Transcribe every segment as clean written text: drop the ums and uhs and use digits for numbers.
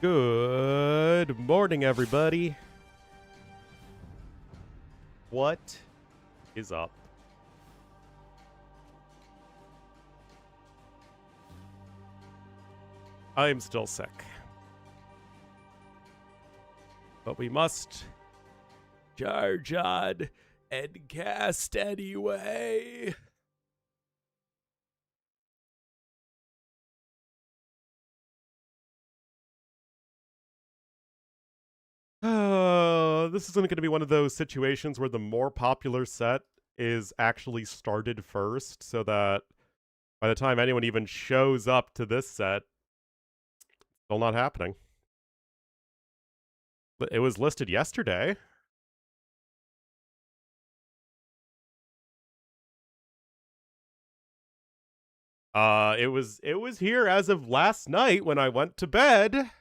Good morning, everybody. What is up? I am still sick. But we must charge on and cast anyway. This isn't going to be one of those situations where the more popular set is actually started first, so that by the time anyone even shows up to this set, it's still not happening. But it was listed yesterday. It was here as of last night when I went to bed.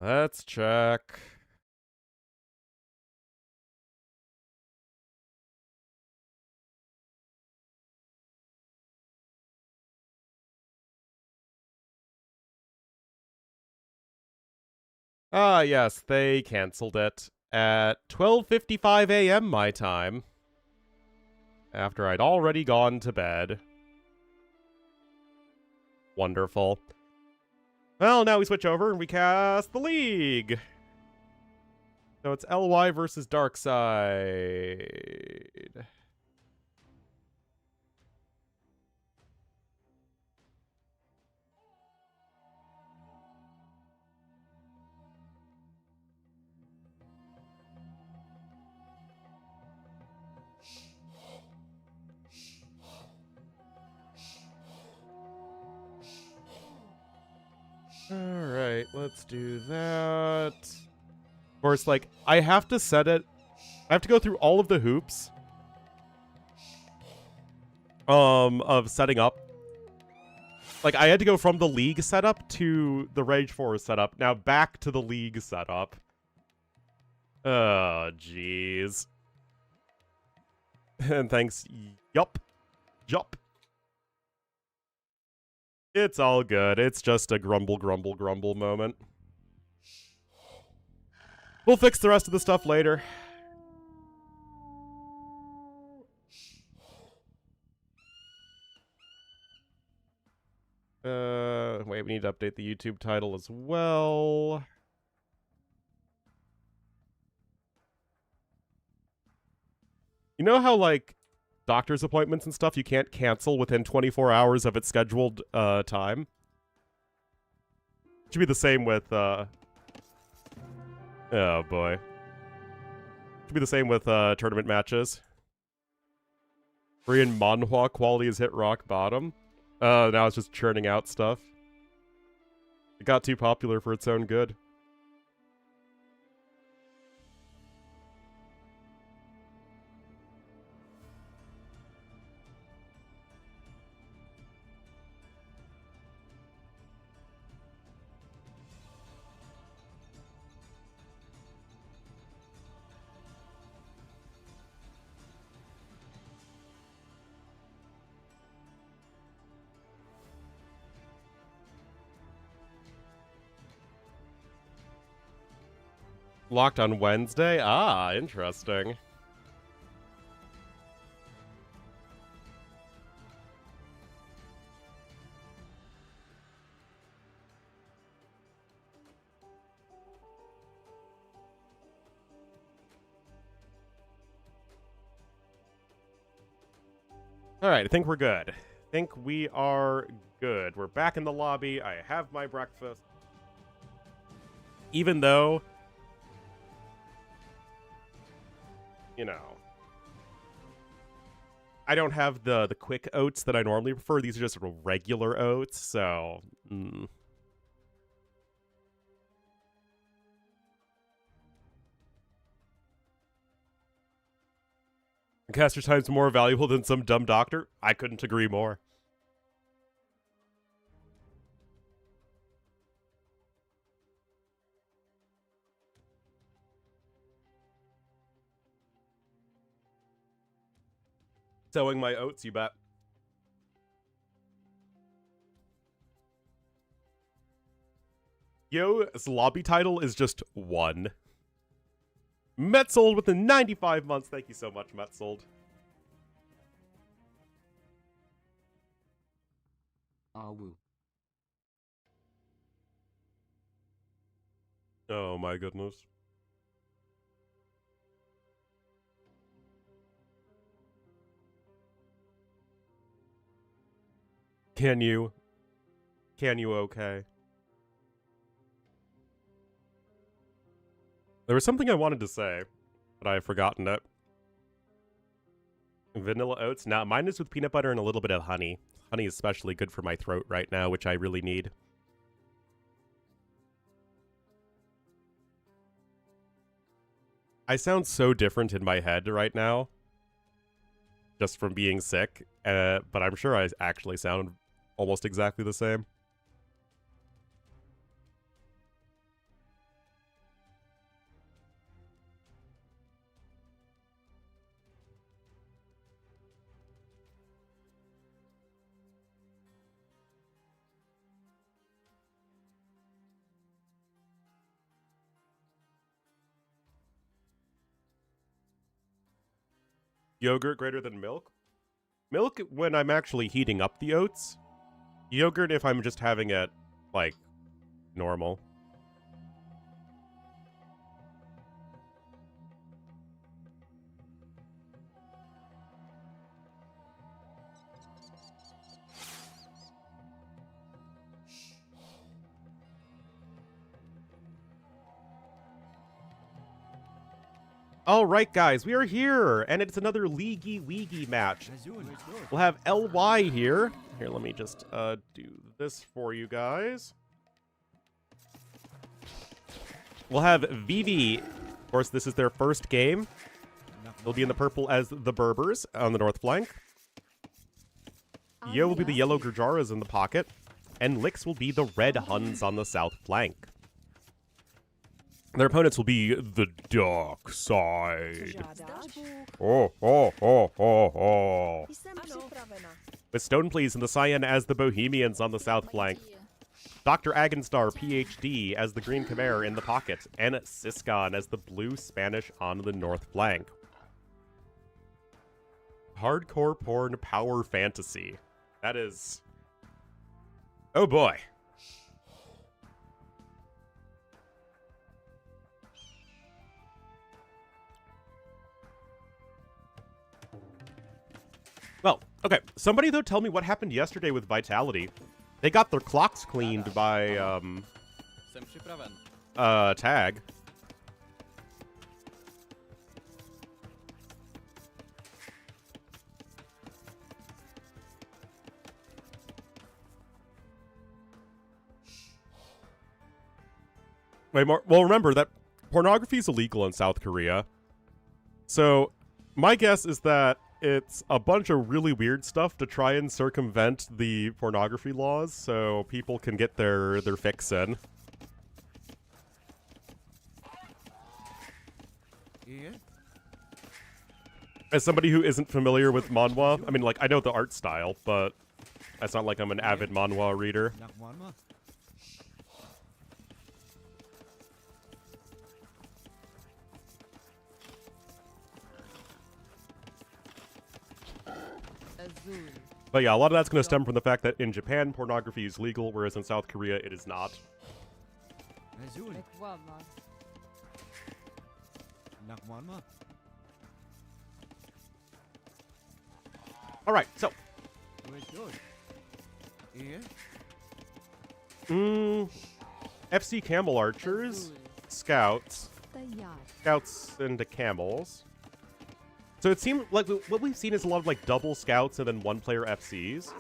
Let's check. Yes, they canceled it at 12:55 a.m. my time, after I'd already gone to bed. Wonderful. Well, now we switch over and we cast the League. So it's LY versus Darkside. Alright, let's do that. Of course, like, I have to set it. I have to go through all of the hoops of setting up. Like, I had to go from the League setup to the Rage Force setup, now back to the League setup. Oh, jeez. And thanks. Yup. It's all good. It's just a grumble moment. We'll fix the rest of the stuff later. Wait, we need to update the YouTube title as well. You know how, like, doctor's appointments and stuff you can't cancel within 24 hours of its scheduled time? Should be the same with oh boy. Should be the same with tournament matches. Korean manhwa quality has hit rock bottom. Now it's just churning out stuff. It got too popular for its own good. Locked on Wednesday? Ah, interesting. Alright, I think we're good. I think we are good. We're back in the lobby. I have my breakfast. Even though, you know, I don't have the quick oats that I normally prefer. These are just regular oats, so... Caster time's more valuable than some dumb doctor? I couldn't agree more. Sowing my oats, you bet. Yo's lobby title is just 1. Metzold with the 95 months. Thank you so much, Metzold. Woo. Oh my goodness. Can you? Can you okay? There was something I wanted to say, but I've forgotten it. Vanilla oats? Nah, mine is with peanut butter and a little bit of honey. Honey is especially good for my throat right now, which I really need. I sound so different in my head right now, just from being sick, but I'm sure I actually sound almost exactly the same. Yogurt greater than milk? Milk when I'm actually heating up the oats. Yogurt if I'm just having it, like, normal. All right, guys, we are here, and it's another Leaguey match. We'll have LY here. Here, let me just do this for you guys. We'll have Vivi. Of course, this is their first game. They'll be in the purple as the Berbers on the north flank. Yo will be the yellow Gurjaras in the pocket, and Lix will be the red Huns on the south flank. Their opponents will be the dark side. Oh. With Stoneplease and the Cyan as the Bohemians on the south flank. Dr. Agenstar, PhD, as the Green Khmer in the pocket. And Siscon as the Blue Spanish on the north flank. Hardcore porn power fantasy. That is... oh boy. Well, okay. Somebody, though, tell me what happened yesterday with Vitality. They got their clocks cleaned by, Tag. Wait, more. Well, remember that pornography is illegal in South Korea. So, my guess is that it's a bunch of really weird stuff to try and circumvent the pornography laws so people can get their fix in. Yeah. As somebody who isn't familiar with manhwa, I mean, like, I know the art style, but it's not like I'm an avid manhwa reader. But yeah, a lot of that's going to stem from the fact that in Japan, pornography is legal, whereas in South Korea, it is not. Alright, so. FC Camel Archers, Scouts into Camels. So it seemed like what we've seen is a lot of like double Scouts and then one player FCs.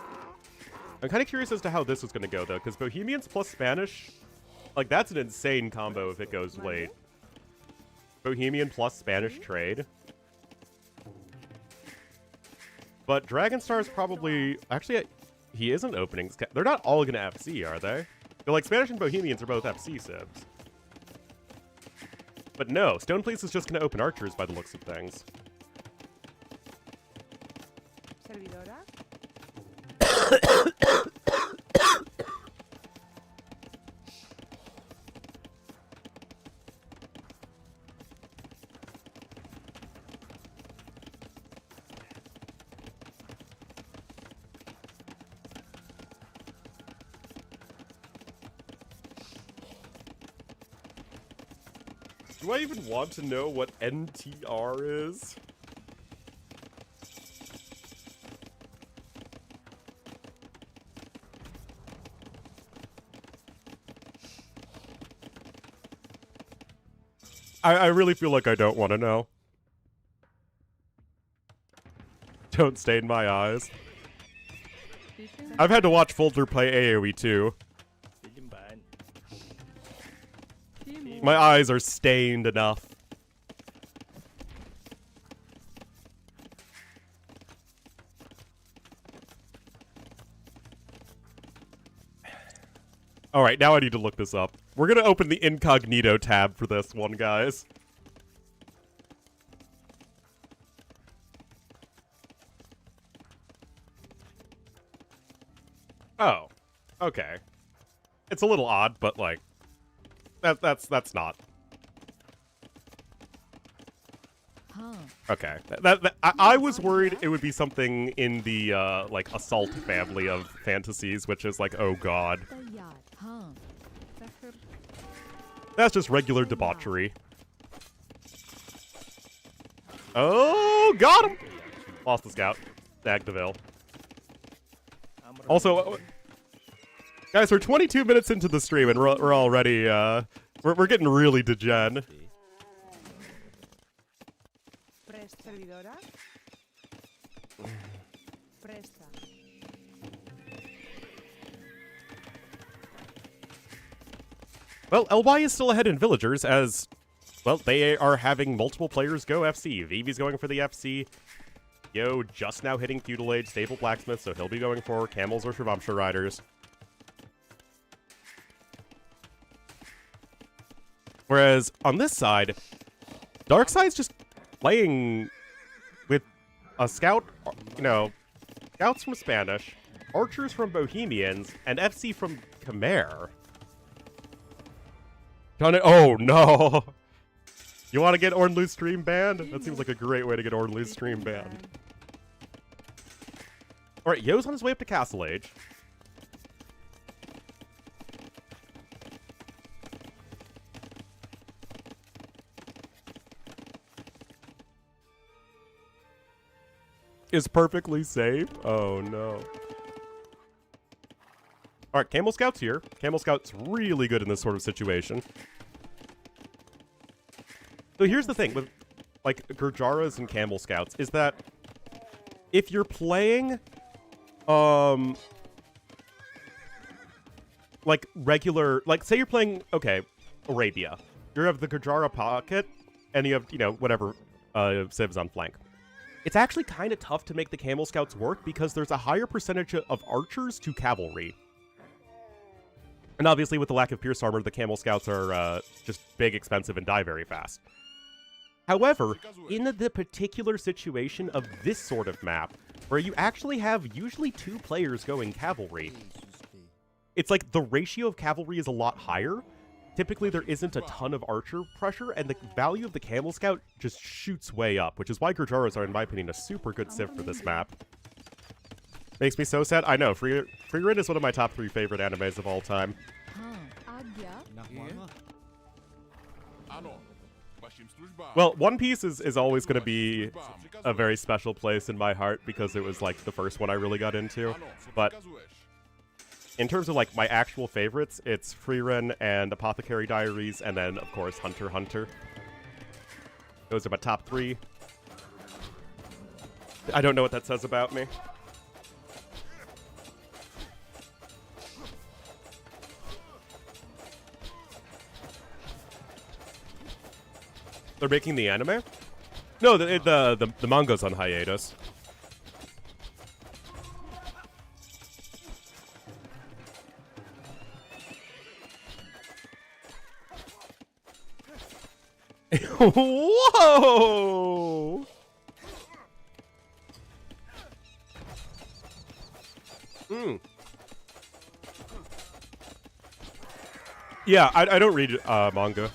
I'm kind of curious as to how this is going to go though, because Bohemians plus Spanish, like that's an insane combo if it goes late. Bohemian plus Spanish trade. But Dragonstar is probably, actually he isn't opening. They're not all going to FC, are they? They're like Spanish and Bohemians are both FC sibs. But no, Stoneplease is just going to open Archers by the looks of things. servidora? Do I even want to know what NTR is? I really feel like I don't want to know. Don't stain my eyes. I've had to watch Folder play AoE too. My eyes are stained enough. Alright, now I need to look this up. We're gonna open the incognito tab for this one, guys. Oh. Okay. It's a little odd, but like that's not. Okay. I was worried it would be something in the like assault family of fantasies, which is like, oh god. That's just regular debauchery. Oh, got him! Lost the scout. Snagged the Vil. Also, guys, we're 22 minutes into the stream and we're already we're getting really degen. Servidora? Presta. Well, LY is still ahead in villagers as, well, they are having multiple players go FC. Vivi's going for the FC. Yo just now hitting Feudal Age, Stable Blacksmith, so he'll be going for Camels or Shravamsha Riders. Whereas, on this side, Darkside's just playing with a scout, you know, scouts from Spanish, archers from Bohemians, and FC from Khmer. Oh no! You want to get Ornlu stream banned? That seems like a great way to get Ornlu stream banned. Alright, Yo's on his way up to Castle Age. Is perfectly safe? Oh no. Alright, Camel Scout's here. Camel Scout's really good in this sort of situation. So here's the thing with, like, Gurjaras and Camel Scouts, is that if you're playing, like, regular, like, say you're playing, okay, Arabia. You have the Gurjara pocket, and you have, you know, whatever, civs on flank. It's actually kind of tough to make the Camel Scouts work because there's a higher percentage of archers to cavalry. And obviously, with the lack of Pierce Armor, the Camel Scouts are just big, expensive, and die very fast. However, in the particular situation of this sort of map, where you actually have usually 2 players going cavalry, it's like the ratio of cavalry is a lot higher. Typically, there isn't a ton of archer pressure, and the value of the Camel Scout just shoots way up, which is why Gurjaras are, in my opinion, a super good civ for this map. Makes me so sad. I know, Freerin is one of my top 3 favorite animes of all time. Well, One Piece is always going to be a very special place in my heart because it was, like, the first one I really got into. But in terms of, like, my actual favorites, it's Freerin and Apothecary Diaries, and then, of course, Hunter x Hunter. Those are my top 3. I don't know what that says about me. They're making the anime? No, the manga's on hiatus. Whoa! Mm. Yeah, I don't read manga.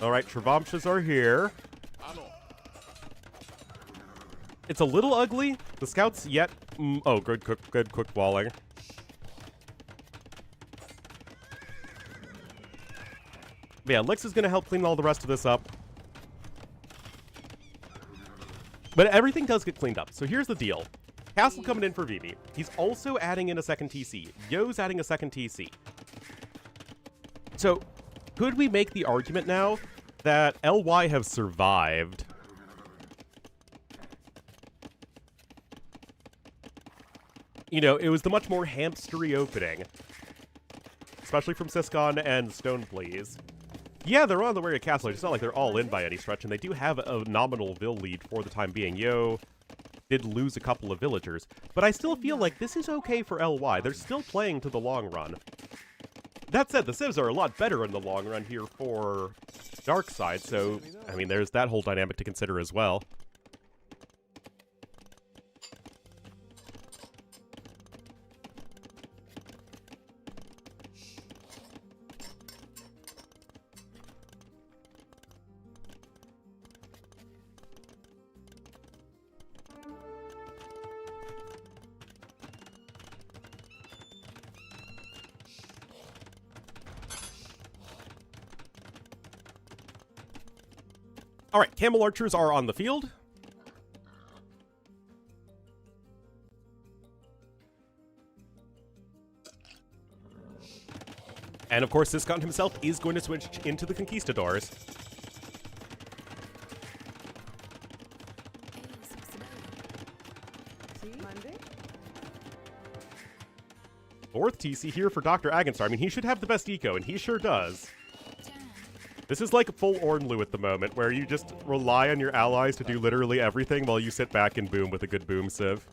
Alright, Trevamshas are here. It's a little ugly. The scouts yet... oh, good quick walling. But yeah, Lix is going to help clean all the rest of this up. But everything does get cleaned up. So here's the deal. Castle coming in for Vivi. He's also adding in a second TC. Yo's adding a second TC. So, could we make the argument now that LY have survived? You know, it was the much more hamstery opening. Especially from Siscon and Stone Please. Yeah, they're on the way to Castle. It's not like they're all in by any stretch, and they do have a nominal Vill lead for the time being. Yo did lose a couple of villagers, but I still feel like this is okay for LY. They're still playing to the long run. That said, the Civs are a lot better in the long run here for Darkside, so, I mean, there's that whole dynamic to consider as well. Alright, Camel Archers are on the field. And of course, Siscon himself is going to switch into the Conquistadors. Monday? Fourth TC here for Dr. Agenstar. I mean, he should have the best eco, and he sure does. This is like full Ornlu at the moment, where you just rely on your allies to do literally everything while you sit back and boom with a good boom sieve.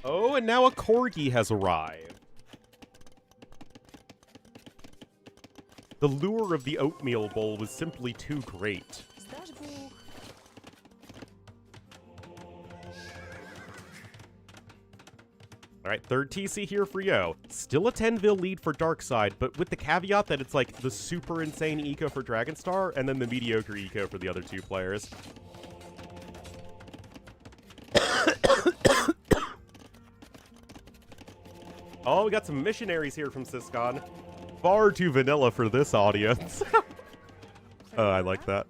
Oh, and now a Corgi has arrived. The lure of the oatmeal bowl was simply too great. Alright, third TC here for Yo. Still a 10 lead for Darkside, but with the caveat that it's like the super insane eco for Dragonstar, and then the mediocre eco for the other two players. Oh, we got some missionaries here from Siscon. Far too vanilla for this audience. I like that.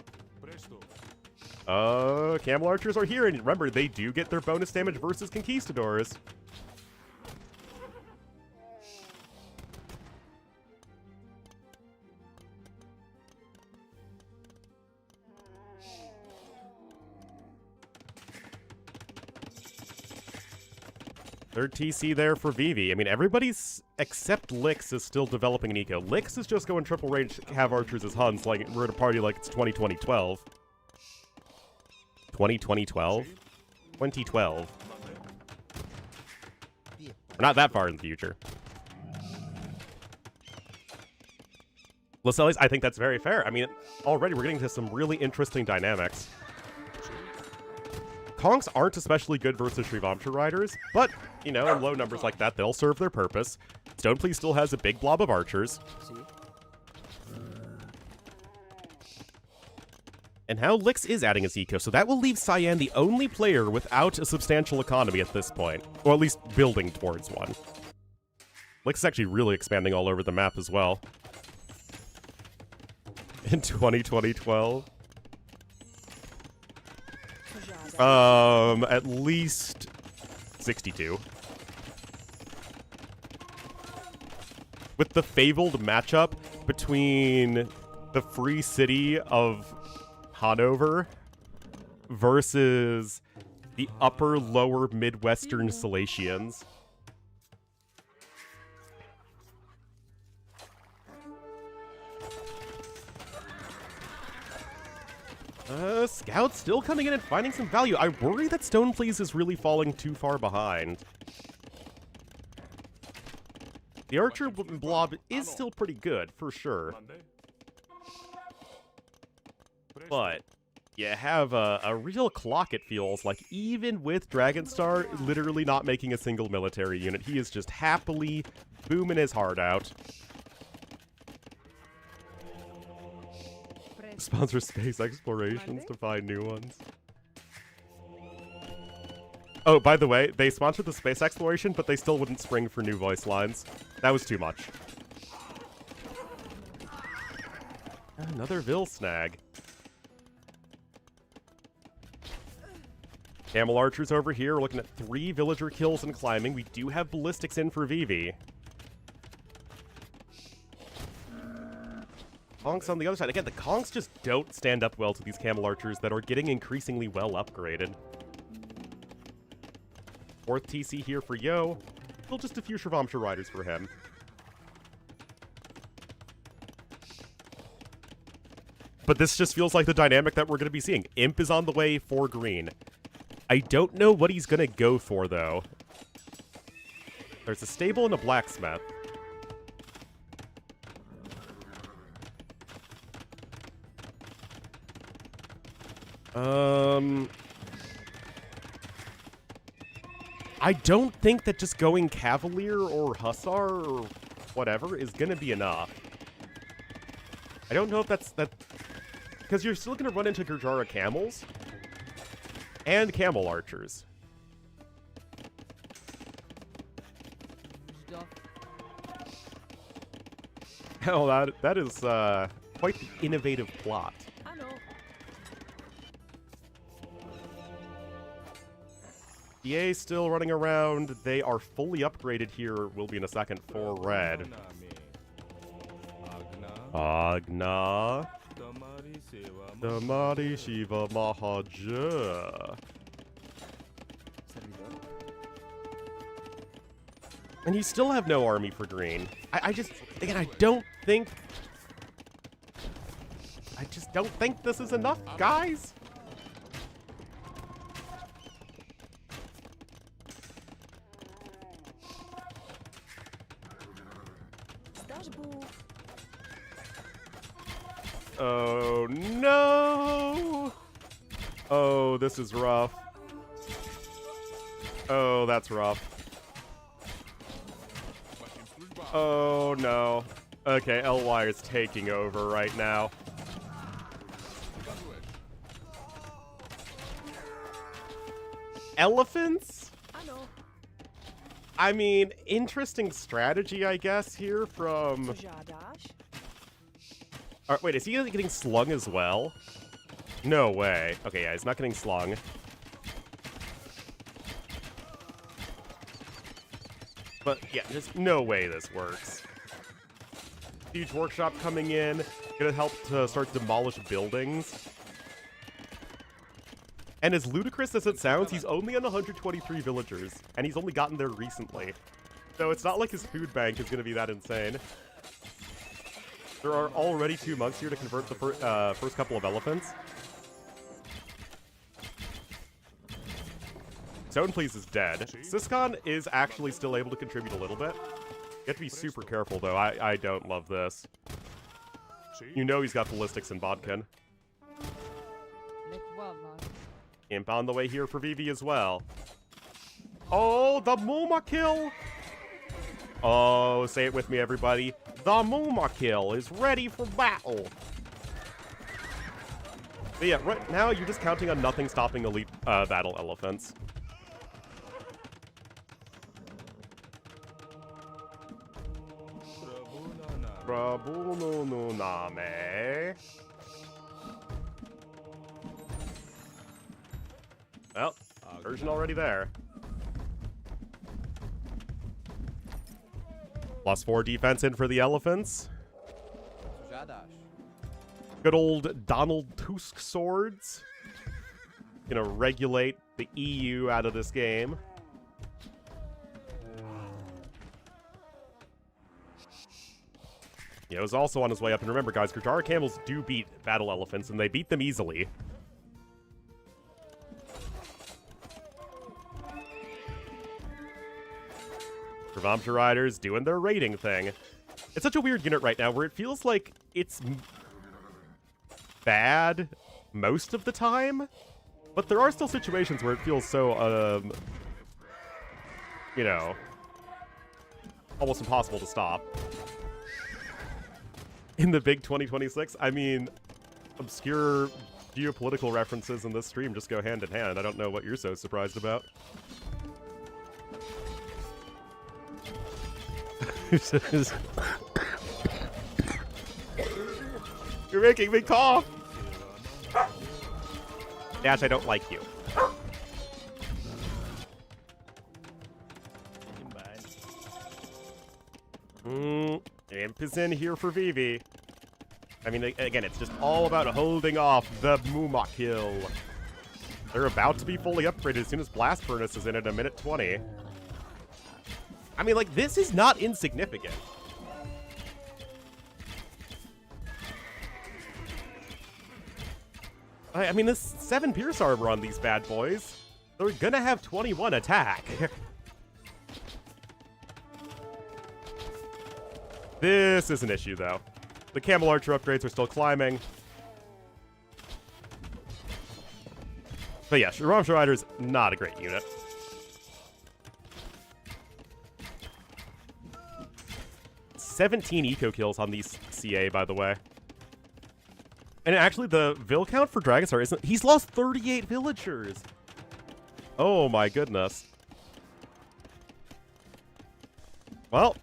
Camel Archers are here, and remember, they do get their bonus damage versus Conquistadors. Third TC there for Vivi. I mean, everybody's except Lix is still developing an eco. Lix is just going triple range, have archers as Huns, like we're at a party like it's 2012. 2012? 2012. We're not that far in the future. Lascelles, I think that's very fair. I mean, already we're getting to some really interesting dynamics. Kongs aren't especially good versus Shrivamsha riders, but, you know, in low numbers like that, they'll serve their purpose. Stonefleece still has a big blob of archers. And now Lix is adding his eco, so that will leave Cyan the only player without a substantial economy at this point. Or at least building towards one. Lix is actually really expanding all over the map as well. In 2012. At least 62. With the fabled matchup between the free city of Hanover versus the upper lower Midwestern Salatians. Scout still coming in and finding some value. I worry that Stonefleece is really falling too far behind. The archer blob is still pretty good, for sure. But you have a real clock, it feels like. Even with Dragonstar literally not making a single military unit, he is just happily booming his heart out. Sponsor space explorations to find new ones. Oh, by the way, they sponsored the space exploration, but they still wouldn't spring for new voice lines. That was too much. Another Vil snag. Camel archers over here. We're looking at 3 villager kills and climbing. We do have ballistics in for Vivi. Kongs on the other side. Again, the Kongs just don't stand up well to these camel archers that are getting increasingly well upgraded. 4th TC here for Yo. Still just a few Shravamsha riders for him. But this just feels like the dynamic that we're going to be seeing. Imp is on the way for green. I don't know what he's going to go for, though. There's a stable and a blacksmith. I don't think that just going Cavalier or Hussar or whatever is going to be enough. I don't know if that's... Because you're still going to run into Gurjara camels and camel archers. Hell, that is quite the innovative plot. EA still running around. They are fully upgraded here. Will be in a second for red. Agna. Damari Shiva Mahaja. And you still have no army for green. I just don't think this is enough, guys. Oh no! Oh, this is rough. Oh, that's rough. Oh no. Okay, LY is taking over right now. Elephants? I mean, interesting strategy, I guess, here from... wait, is he getting slung as well? No way. Okay, yeah, he's not getting slung. But, yeah, there's no way this works. Huge workshop coming in. Gonna help to start to demolish buildings. And as ludicrous as it sounds, he's only on 123 villagers. And he's only gotten there recently. So it's not like his food bank is gonna be that insane. There are already 2 monks here to convert the first couple of elephants. Zone Please is dead. Siskon is actually still able to contribute a little bit. You have to be super careful, though. I don't love this. You know he's got ballistics in Bodkin. Imp on the way here for Vivi as well. Oh, the Muma kill! Oh, say it with me, everybody. The Muma kill is ready for battle. But yeah, right now you're just counting on nothing stopping elite battle elephants. Prabhu no name. Well, version already there. +4 defense in for the elephants. Good old Donald Tusk swords. Gonna regulate the EU out of this game. Yeah, it was also on his way up. And remember, guys, Gurjara camels do beat battle elephants, and they beat them easily. Revamsha Riders doing their raiding thing. It's such a weird unit right now where it feels like it's bad most of the time, but there are still situations where it feels so, you know, almost impossible to stop. In the big 2026, I mean, obscure geopolitical references in this stream just go hand in hand. I don't know what you're so surprised about. You're making me cough! Dash, I don't like you. Imp is in here for Vivi. I mean, again, it's just all about holding off the Muma kill. They're about to be fully upgraded as soon as Blast Furnace is in at a minute 20. I mean, like, this is not insignificant. I mean, this 7 Pierce Armor on these bad boys. They're gonna have 21 attack. This is an issue, though. The Camel Archer upgrades are still climbing. But yeah, Revamsha Rider's not a great unit. "17 eco kills on these CA, by the way. And actually, the vill count for Dragonstar isn't... He's lost 38 villagers! Oh my goodness. Well,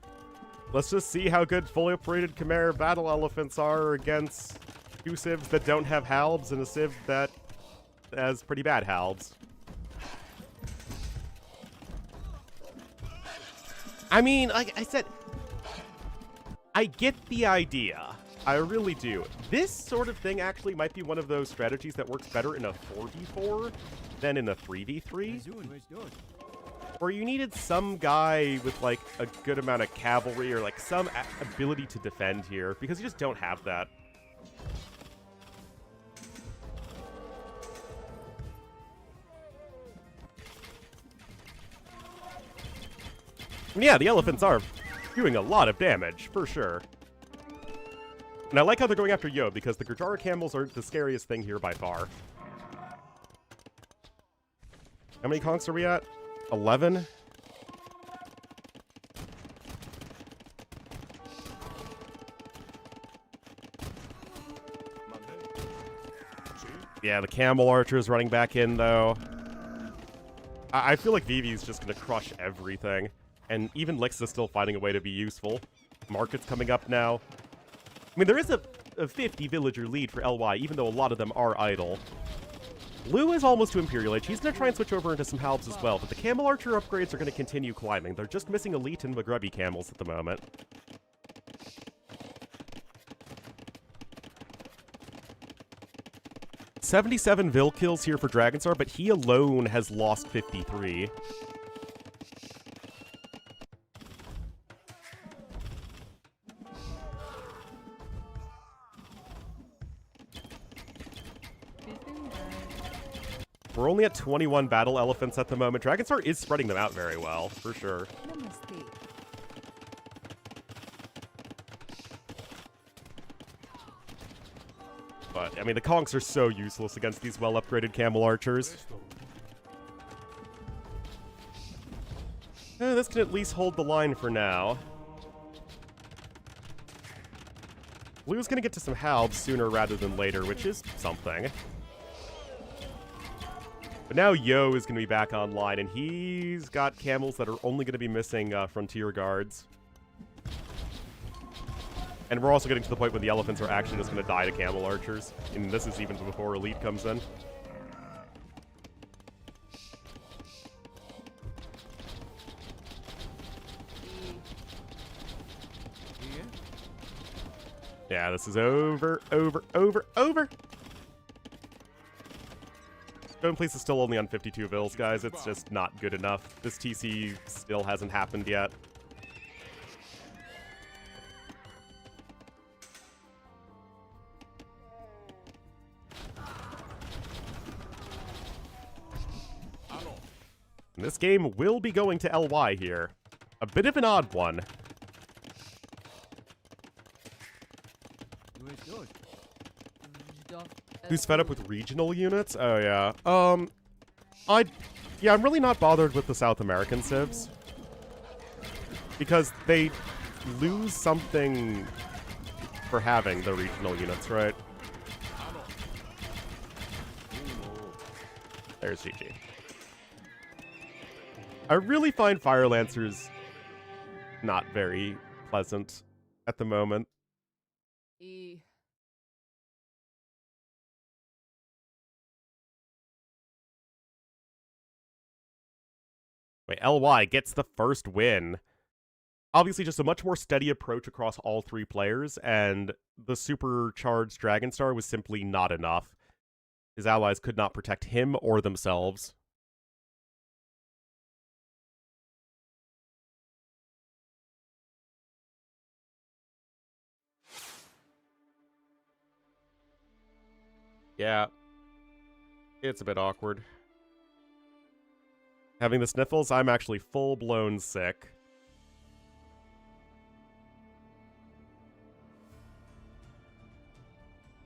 let's just see how good fully operated Khmer battle elephants are against 2 civs that don't have halbs and a civ that has pretty bad halbs. I mean, like I said, I get the idea. I really do. This sort of thing actually might be one of those strategies that works better in a 4v4 than in a 3v3. Where you needed some guy with, like, a good amount of cavalry or, like, some ability to defend here, because you just don't have that. And yeah, the elephants are doing a lot of damage, for sure. And I like how they're going after Yo, because the Gurjara camels are the scariest thing here by far. How many conks are we at? 11? Yeah, the Camel Archer's running back in, though. I feel like Vivi's just going to crush everything. And even Lix is still finding a way to be useful. Market's coming up now. I mean, there is a 50 villager lead for LY, even though a lot of them are idle. Lu is almost to Imperial Age. He's going to try and switch over into some halbs as well, but the Camel Archer upgrades are going to continue climbing. They're just missing Elite and Maghrebi camels at the moment. "77 Vill kills here for Dragonstar, but he alone has lost 53. We're only at 21 battle elephants at the moment. Dragonstar is spreading them out very well, for sure. But, I mean, the conks are so useless against these well-upgraded Camel Archers. This can at least hold the line for now. Blue's gonna get to some halbs sooner rather than later, which is something. But now Yo is going to be back online, and he's got camels that are only going to be missing frontier guards. And we're also getting to the point where the elephants are actually just going to die to camel archers. And this is even before Elite comes in. Yeah, this is over. Stone Place is still only on 52 vills, guys. It's just not good enough. This TC still hasn't happened yet. And this game will be going to LY here. A bit of an odd one. Who's fed up with regional units? Oh, yeah. Yeah, I'm really not bothered with the South American civs. Because they lose something for having the regional units, right? There's GG. I really find Fire Lancers not very pleasant at the moment. Wait, LY gets the first win. Obviously, just a much more steady approach across all three players, and the supercharged Dragon Star was simply not enough. His allies could not protect him or themselves. Yeah. It's a bit awkward. Having the sniffles, I'm actually full-blown sick.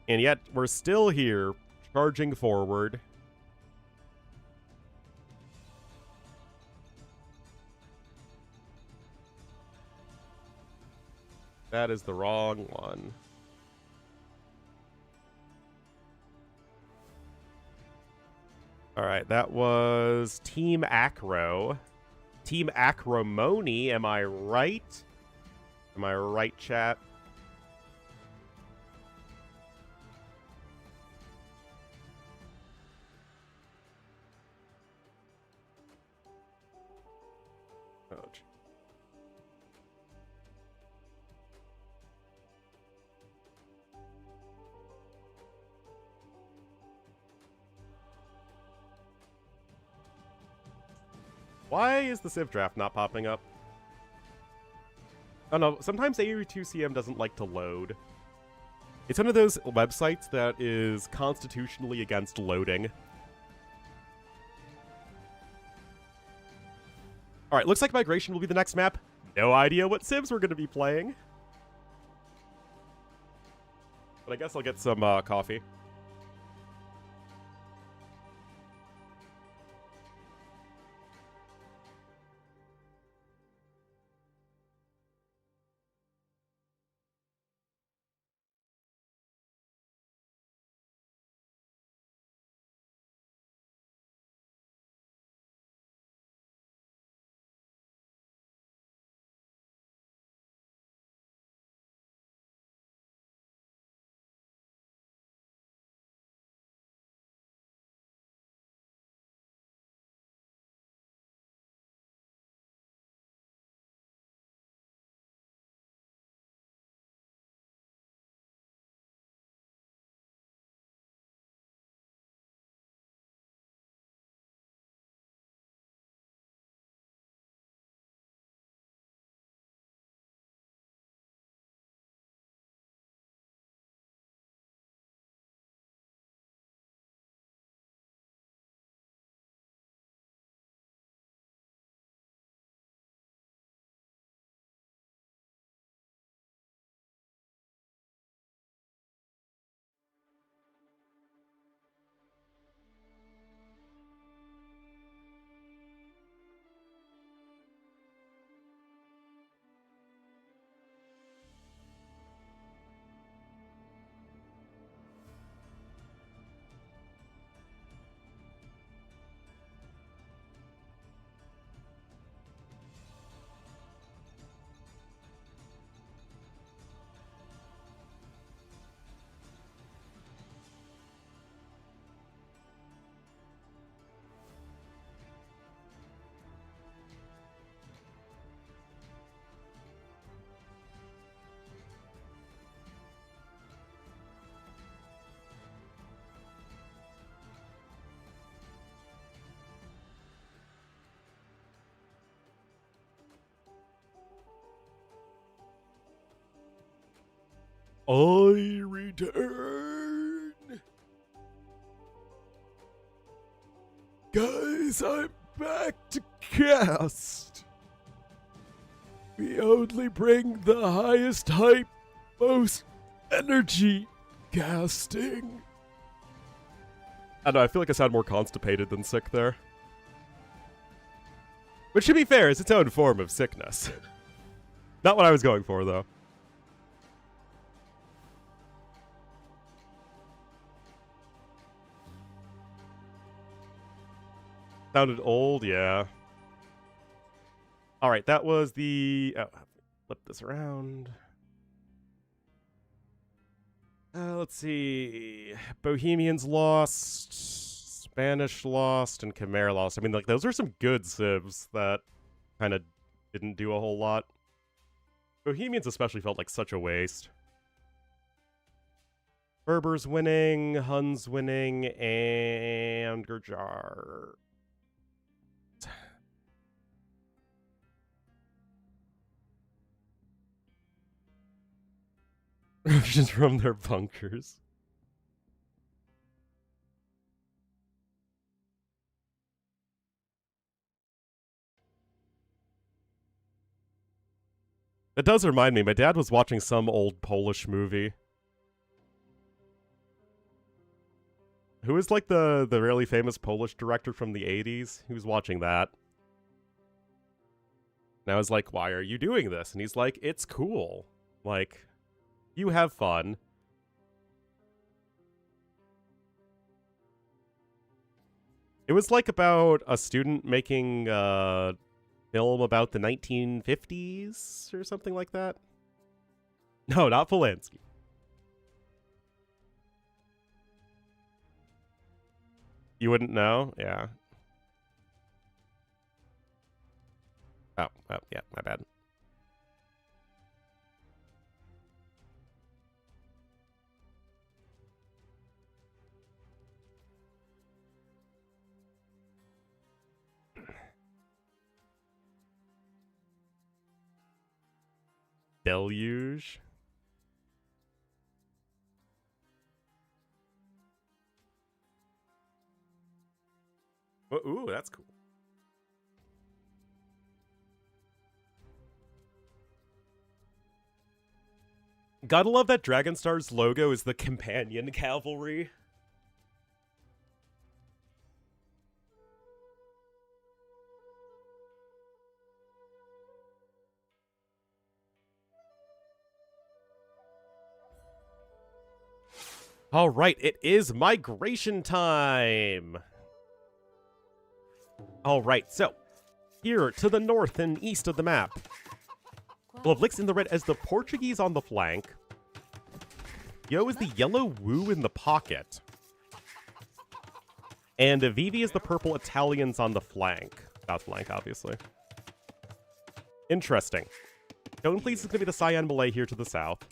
And yet, we're still here, charging forward. That is the wrong one. Alright, that was Team Acro. Team Acrimony, am I right? Am I right, chat? Ouch. Why is the Civ draft not popping up? Oh no, sometimes AU2CM doesn't like to load. It's one of those websites that is constitutionally against loading. Alright, looks like Migration will be the next map. No idea what Civs we're going to be playing. But I guess I'll get some coffee. I return! Guys, I'm back to cast! We only bring the highest hype, most energy casting. I don't know, I feel like I sound more constipated than sick there. Which, to be fair, is its own form of sickness. Not what I was going for, though. Sounded old, yeah. Alright, that was the... Oh, flip this around. Let's see. Bohemians lost, Spanish lost, and Khmer lost. I mean, like, those are some good civs that kind of didn't do a whole lot. Bohemians especially felt like such a waste. Berbers winning, Huns winning, and Gurjar. Just from their bunkers. It does remind me, my dad was watching some old Polish movie. Who is like the really famous Polish director from the 80s? He was watching that. And I was like, why are you doing this? And he's like, it's cool. Like, you have fun. It was like about a student making a film about the 1950s or something like that. No, not Polanski. You wouldn't know? Yeah. Oh, yeah, my bad. Deluge. Oh, ooh, that's cool. Gotta love that Dragonstar's logo is the companion cavalry. All right, it is migration time. All right, so here to the north and east of the map, we'll have Lix in the red as the Portuguese on the flank. Yo is the yellow Wu in the pocket. And Vivi is the purple Italians on the flank. South flank, obviously. Interesting. Stonefleece is going to be the Cyan Malay here to the south.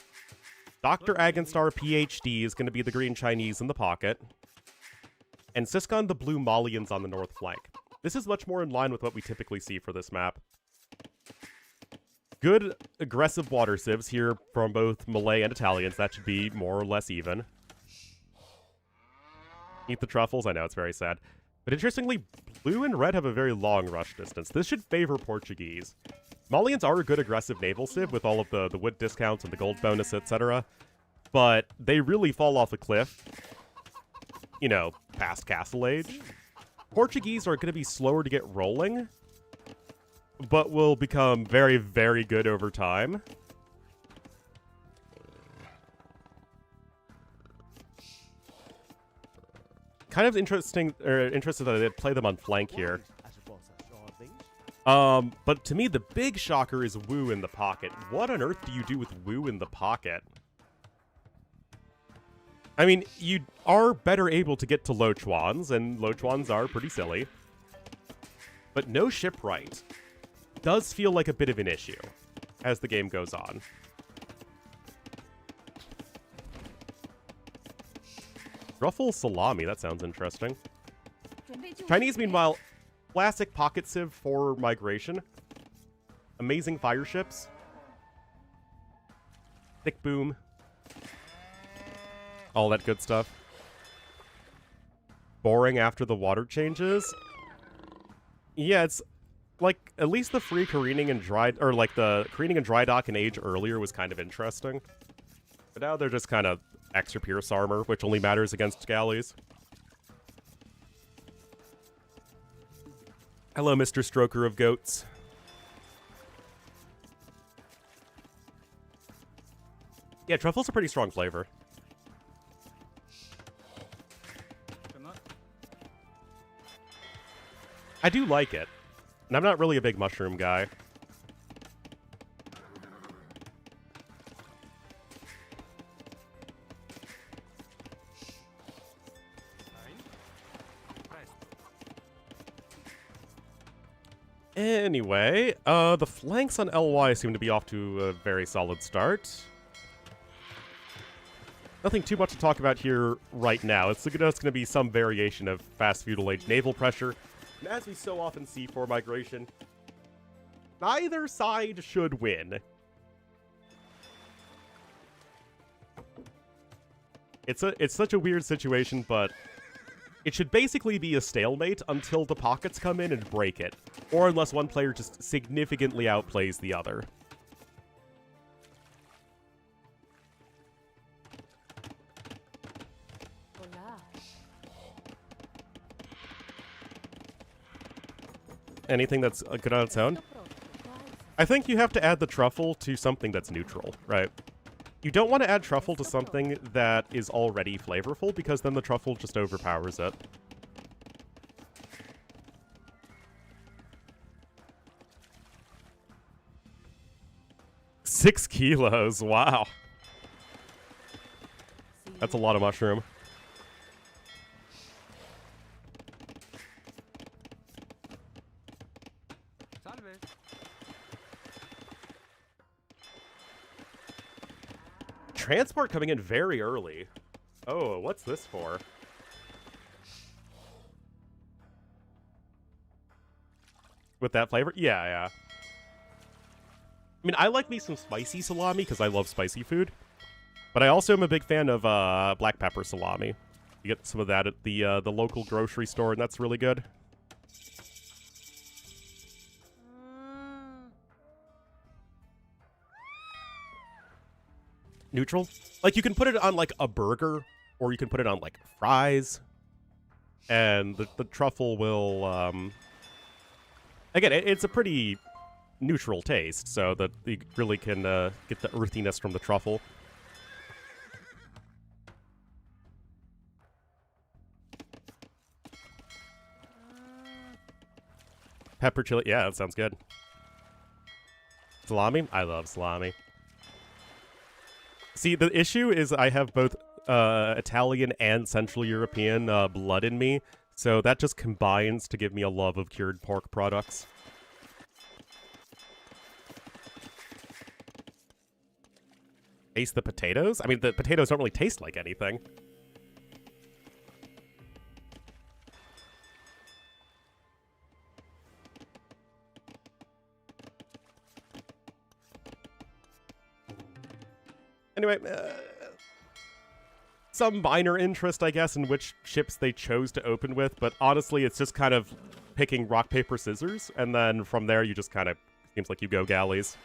Dr. Agonstar, PhD, is going to be the green Chinese in the pocket. And Siskon, the blue Malians on the north flank. This is much more in line with what we typically see for this map. Good, aggressive water civs here from both Malay and Italians. That should be more or less even. Eat the truffles. I know, it's very sad. But interestingly, blue and red have a very long rush distance. This should favor Portuguese. Malians are a good aggressive naval civ with all of the wood discounts and the gold bonus, etc. But they really fall off a cliff, you know, past Castle Age. Portuguese are going to be slower to get rolling, but will become very, very good over time. Kind of interesting, interested that they play them on flank here. But to me, the big shocker is Wu in the pocket. What on earth do you do with Wu in the pocket? I mean, you are better able to get to Lo Chuans, and Lo Chuans are pretty silly. But no shipwright does feel like a bit of an issue as the game goes on. Ruffle salami, that sounds interesting. Chinese, meanwhile, classic pocket civ for migration. Amazing fire ships. Thick boom. All that good stuff. Boring after the water changes. Yeah, it's like, at least the free careening and dry, or like the careening and dry dock and age earlier was kind of interesting. But now they're just kind of extra Pierce armor, which only matters against galleys. Hello, Mr. Stroker of Goats. Yeah, truffle's a pretty strong flavor. I do like it. And I'm not really a big mushroom guy. Anyway, the flanks on LY seem to be off to a very solid start. Nothing too much to talk about here right now. It's going to be some variation of fast feudal age naval pressure. And as we so often see for migration, neither side should win. It's such a weird situation, but it should basically be a stalemate until the pockets come in and break it. Or unless one player just significantly outplays the other. Anything that's good on its own? I think you have to add the truffle to something that's neutral, right? You don't want to add truffle to something that is already flavorful, because then the truffle just overpowers it. $6 kilos, wow. That's a lot of mushroom. Transport coming in very early. Oh, what's this for? With that flavor? Yeah, yeah. I mean, I like me some spicy salami because I love spicy food. But I also am a big fan of black pepper salami. You get some of that at the local grocery store, and that's really good. Neutral? Like, you can put it on, like, a burger, or you can put it on, like, fries. And the truffle will, again, it's a pretty neutral taste, so that you really can get the earthiness from the truffle. Pepper chili, yeah, that sounds good. Salami? I love salami. See, the issue is I have both Italian and Central European blood in me, so that just combines to give me a love of cured pork products. Taste the potatoes? I mean, the potatoes don't really taste like anything. Anyway, some minor interest, I guess, in which ships they chose to open with, but honestly, it's just kind of picking rock, paper, scissors, and then from there, you just kind of, seems like you go galleys.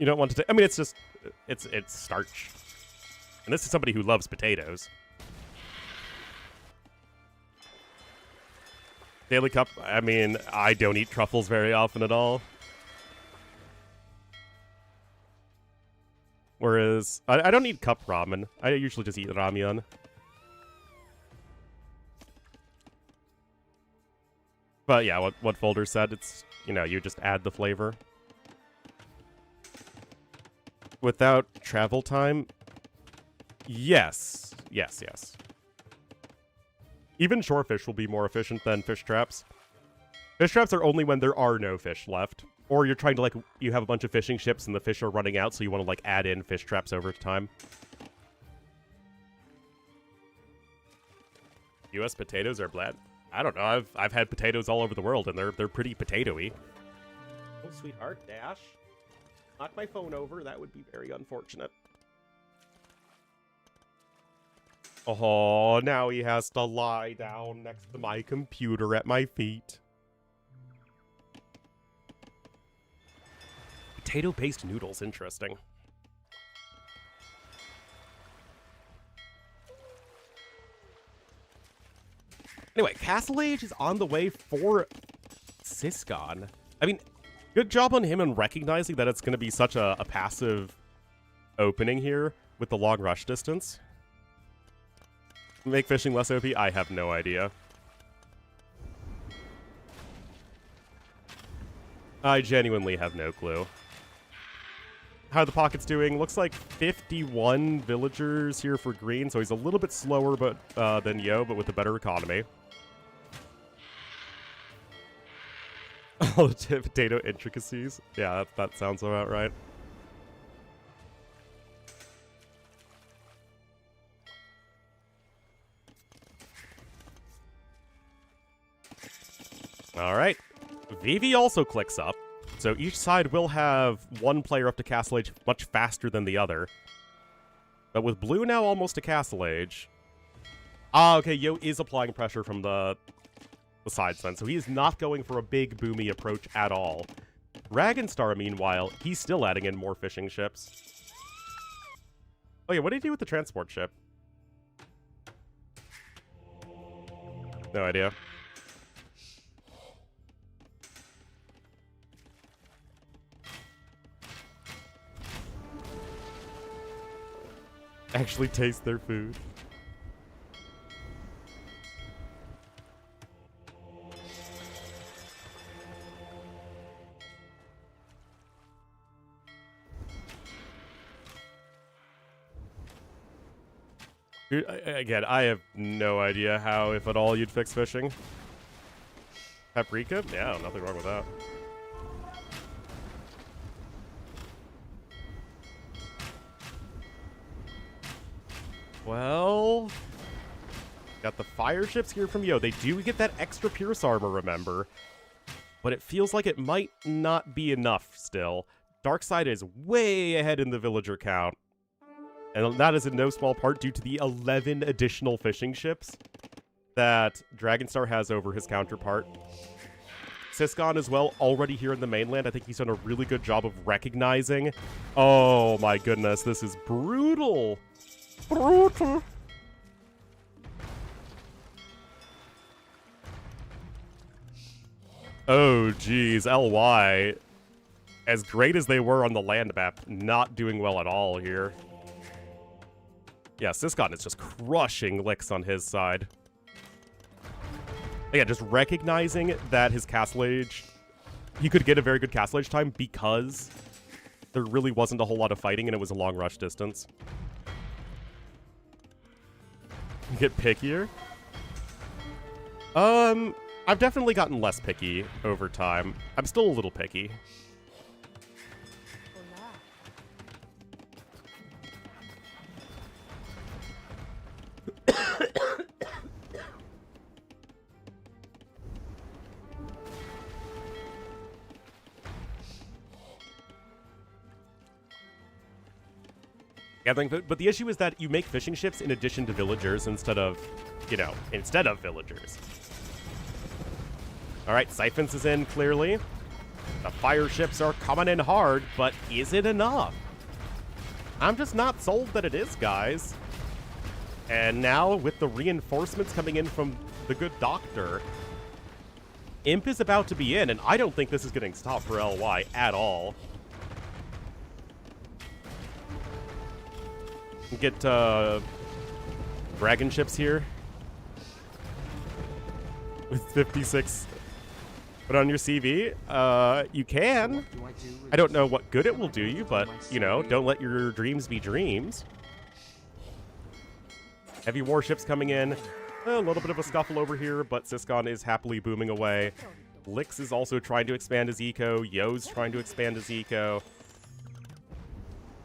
You don't want to, I mean, it's just, it's starch. And this is somebody who loves potatoes. Daily Cup, I mean, I don't eat truffles very often at all. Whereas, I don't eat cup ramen. I usually just eat ramyun. But yeah, what Folder said, it's, you know, you just add the flavor. Without travel time? Yes. Yes, yes. Even shorefish will be more efficient than fish traps. Fish traps are only when there are no fish left. Or you're trying to, like, you have a bunch of fishing ships and the fish are running out, so you want to, like, add in fish traps over time. U.S. potatoes are bland. I don't know, I've had potatoes all over the world, and they're pretty potato-y. Oh, sweetheart, Dash. Knock my phone over, that would be very unfortunate. Oh, now he has to lie down next to my computer at my feet. Potato-based noodles, interesting. Anyway, Castle Age is on the way for Siscon. I mean, good job on him in recognizing that it's going to be such a passive opening here with the long rush distance. Make fishing less OP? I have no idea. I genuinely have no clue. How are the pockets doing? Looks like 51 villagers here for green, so he's a little bit slower than Yo, but with a better economy. All the potato intricacies. Yeah, that sounds about right. All right. Vivi also clicks up. So each side will have one player up to Castle Age much faster than the other. But with blue now almost to Castle Age. Ah, okay, Yo is applying pressure from the sides then. So he is not going for a big boomy approach at all. Dragonstar, meanwhile, he's still adding in more fishing ships. Oh yeah, what did he do with the transport ship? No idea. Actually taste their food. Dude, again, I have no idea how, if at all, you'd fix fishing. Paprika? Yeah, nothing wrong with that. Well, got the fire ships here from Yo. They do get that extra Pierce armor, remember? But it feels like it might not be enough still. Darkside is way ahead in the villager count. And that is in no small part due to the 11 additional fishing ships that Dragonstar has over his counterpart. Siscon as well, already here in the mainland. I think he's done a really good job of recognizing. Oh my goodness, this is brutal. Brutal. Oh geez, LY. As great as they were on the land map, not doing well at all here. Yeah, Siscon is just crushing licks on his side. Yeah, just recognizing that his Castle Age, he could get a very good Castle Age time because there really wasn't a whole lot of fighting and it was a long rush distance. Get pickier? I've definitely gotten less picky over time. I'm still a little picky. Yeah, but the issue is that you make fishing ships in addition to villagers instead of, you know, instead of villagers. All right, Siphons is in, clearly. The fire ships are coming in hard, but is it enough? I'm just not sold that it is, guys. And now, with the reinforcements coming in from the good doctor, Imp is about to be in, and I don't think this is getting stopped for LY at all. Get dragon ships here with 56 put on your CV. You can. I don't know what good it will do you, but you know, don't let your dreams be dreams. Heavy warships coming in. A little bit of a scuffle over here, but Siscon is happily booming away. Lix is also trying to expand his eco. Yo's trying to expand his eco.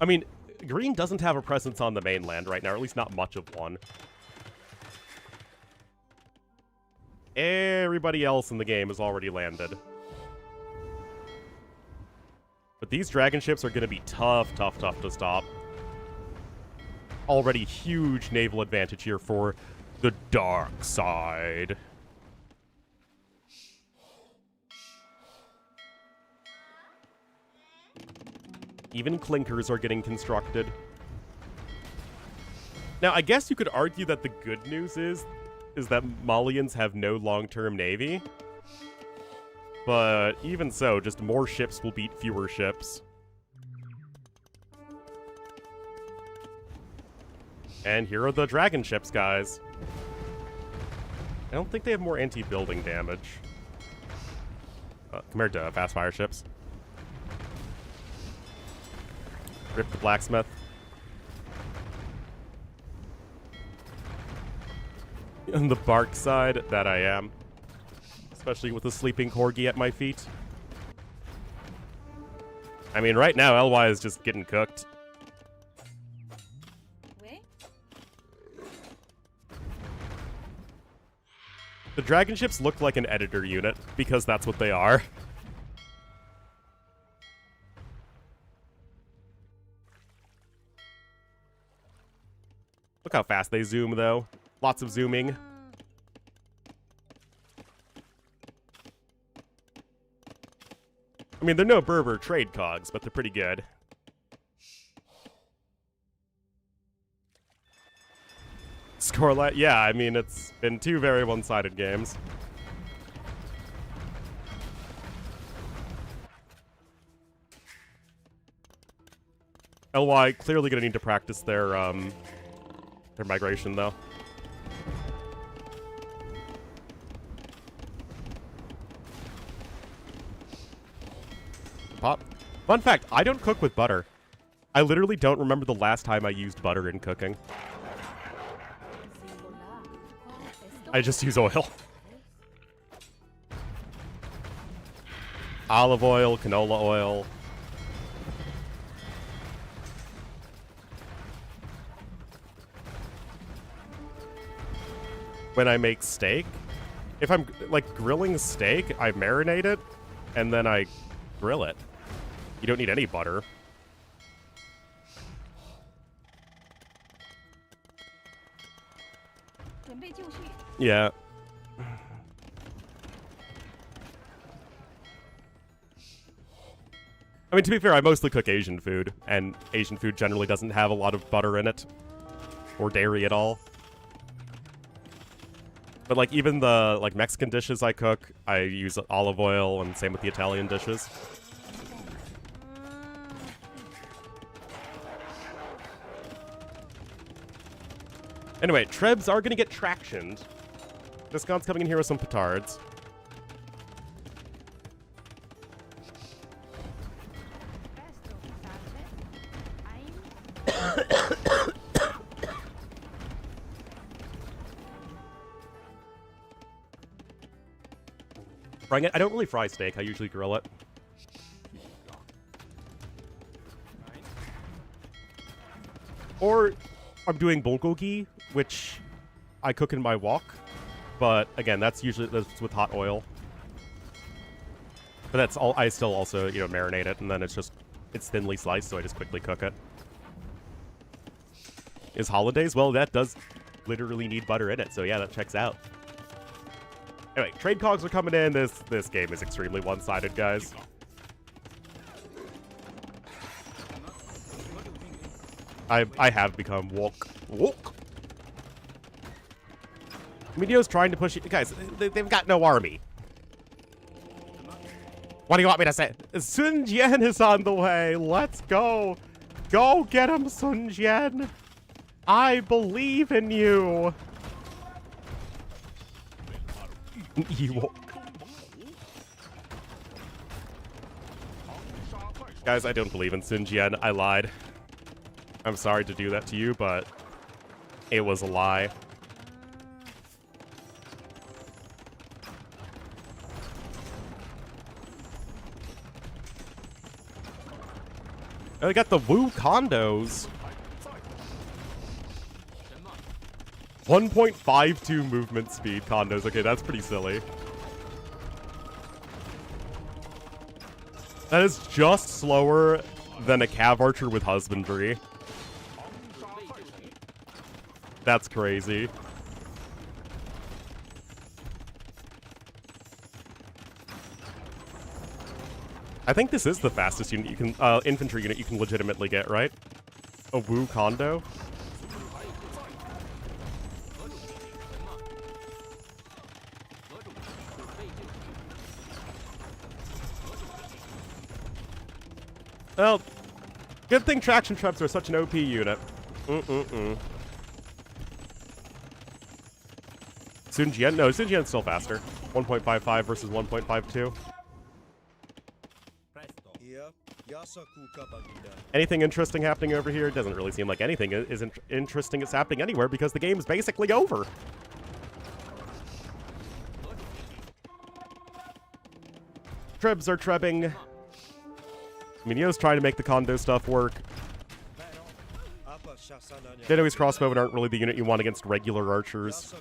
I mean, Green doesn't have a presence on the mainland right now, or at least not much of one. Everybody else in the game has already landed. But these dragon ships are going to be tough to stop. already huge naval advantage here for the dark side. Even clinkers are getting constructed. Now, I guess you could argue that the good news is that Malians have no long-term navy. But even so, just more ships will beat fewer ships. And here are the dragon ships, guys. I don't think they have more anti-building damage compared to fast fire ships. Rip the blacksmith. On the bark side, that I am. Especially with the sleeping corgi at my feet. I mean, right now, LY is just getting cooked. The dragon ships look like an editor unit, because that's what they are. Look how fast they zoom, though. Lots of zooming. I mean, they're no Berber trade cogs, but they're pretty good. Scoreline, yeah, I mean, it's been two very one-sided games. LY clearly gonna need to practice their migration, though. Pop. Fun fact, I don't cook with butter. I literally don't remember the last time I used butter in cooking. I just use oil. Olive oil, canola oil. When I make steak, if I'm like grilling steak, I marinate it and then I grill it. You don't need any butter. Yeah. I mean, to be fair, I mostly cook Asian food, and Asian food generally doesn't have a lot of butter in it. Or dairy at all. But, like, even the, like, Mexican dishes I cook, I use olive oil, and same with the Italian dishes. Anyway, Trebs are gonna get tractioned. Viscount's coming in here with some petards. Frying it? I don't really fry steak, I usually grill it. Or I'm doing bulgogi, which I cook in my wok. But again, that's with hot oil. But that's all. I still also, you know, marinate it, and then it's thinly sliced, so I just quickly cook it. Is holidays? Well, that does literally need butter in it, so yeah, that checks out. Anyway, trade cogs are coming in. This game is extremely one-sided, guys. I have become woke. Medio's trying to push you guys. They've got no army. What do you want me to say? Sun Jian is on the way. Let's go. Go get him, Sun Jian. I believe in you. Ewok. Guys, I don't believe in Sun Jian. I lied. I'm sorry to do that to you, but it was a lie. I got the Wu condos. 1.52 movement speed condos. Okay, that's pretty silly. That is just slower than a cav archer with husbandry. That's crazy. I think this is the fastest unit you can, infantry unit you can legitimately get, right? A Wu Kondo? Well, good thing traction traps are such an OP unit. Sun Jian? No, Sun Jian's still faster. 1.55 versus 1.52. Anything interesting happening over here? It doesn't really seem like anything is interesting is happening anywhere because the game is basically over. Trebs are trebbing. Minyo's trying to make the Kondo stuff work. Genoese crossbowmen aren't really the unit you want against regular archers.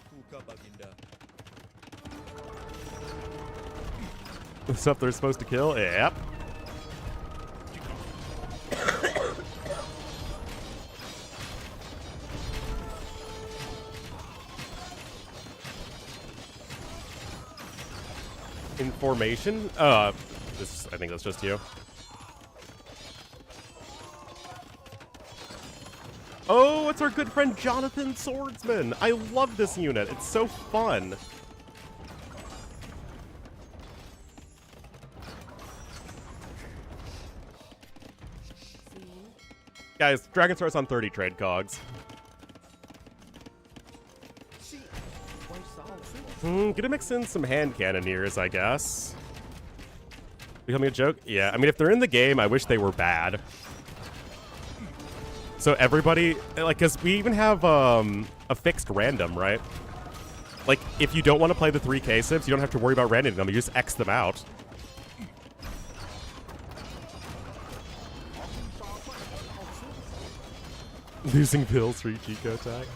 The stuff they're supposed to kill? Yep. In formation? I think that's just you. Oh, it's our good friend Jonathan Swordsman. I love this unit. It's so fun. Guys, Dragon Star's on 30 trade cogs. Gonna mix in some hand cannoneers, I guess. Becoming a joke? Yeah, I mean, if they're in the game, I wish they were bad. So everybody, like, because we even have a fixed random, right? Like, if you don't want to play the 3K civs, you don't have to worry about randoming them. You just X them out. Losing pills for each eco attack.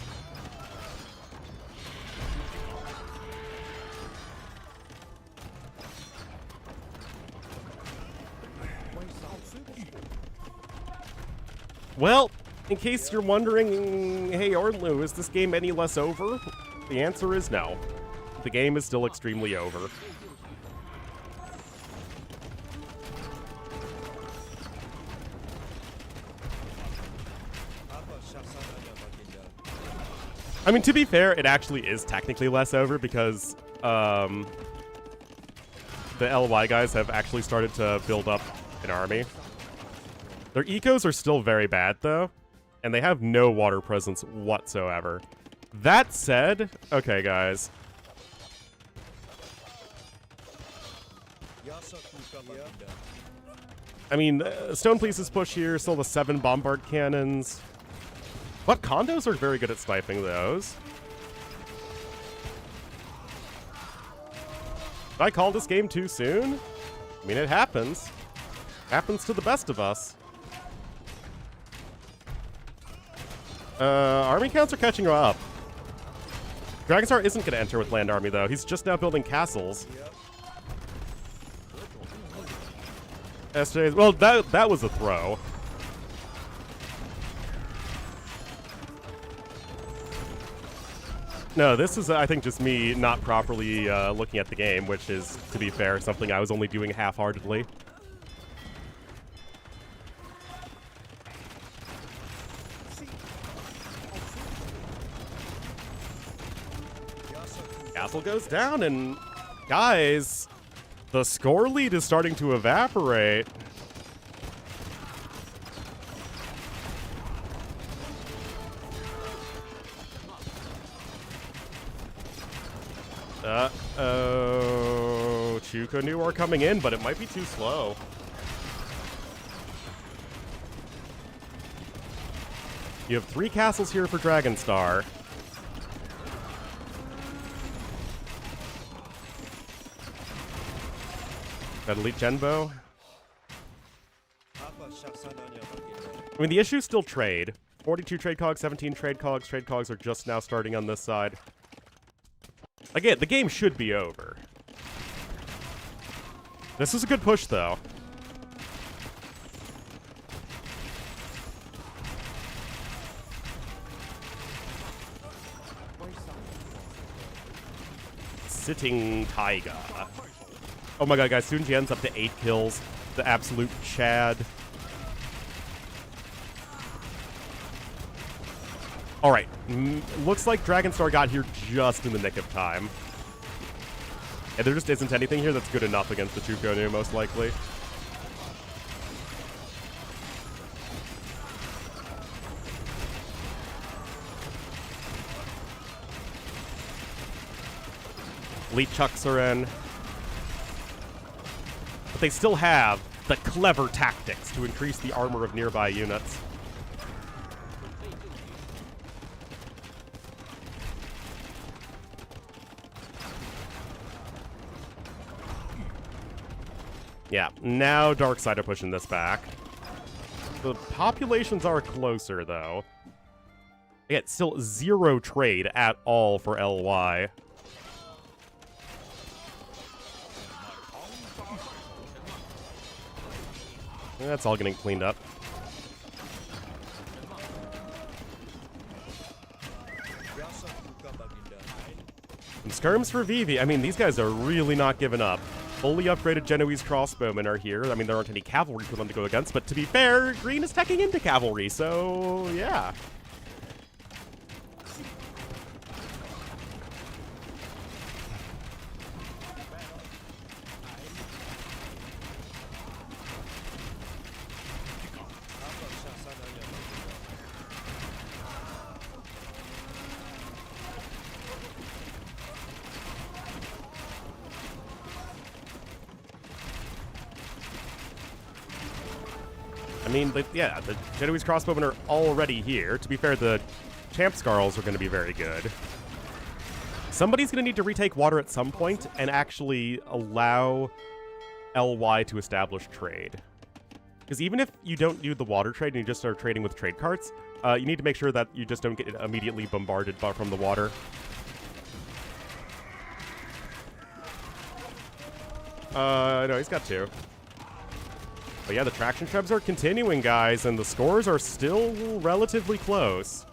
Well, in case you're wondering, hey Ornlu, is this game any less over? The answer is no. The game is still extremely over. I mean, to be fair, it actually is technically less over because the LY guys have actually started to build up an army. Their ecos are still very bad, though, and they have no water presence whatsoever. That said, okay, guys. I mean, Stone Police's push here, still the 7 bombard cannons. But condos are very good at sniping those. Did I call this game too soon? I mean, it happens. Happens to the best of us. Army counts are catching up. Dragonstar isn't going to enter with land army, though. He's just now building castles. SJ's, well, that was a throw. No, this is, I think, just me not properly looking at the game, which is, to be fair, something I was only doing half-heartedly. Castle goes down, and guys, the score lead is starting to evaporate. Uh-oh. Chuko knew are coming in, but it might be too slow. You have 3 castles here for Dragonstar. Got Elite Genbo. I mean, the issue is still trade. 42 trade cogs, 17 trade cogs. Trade cogs are just now starting on this side. Again, the game should be over. This is a good push, though. sitting taiga. Oh my god, guys, Sun Jian's up to 8 kills. The absolute Chad. Alright, looks like Dragonstar got here just in the nick of time. And there just isn't anything here that's good enough against the Chukonu, most likely. Elite Chucks are in. But they still have the clever tactics to increase the armor of nearby units. Yeah, now Darkside are pushing this back. The populations are closer, though. Yeah, it's still 0 trade at all for LY. That's all getting cleaned up. And skirms for Vivi. I mean, these guys are really not giving up. Fully upgraded Genoese crossbowmen are here. I mean, there aren't any cavalry for them to go against, but to be fair, Green is teching into cavalry, so yeah. I mean, the Genoese crossbowmen are already here. To be fair, the Champ Scarls are going to be very good. Somebody's going to need to retake water at some point and actually allow LY to establish trade. Because even if you don't do the water trade and you just start trading with trade carts, you need to make sure that you just don't get immediately bombarded from the water. No, he's got 2. But yeah, the traction trebs are continuing, guys, and the scores are still relatively close.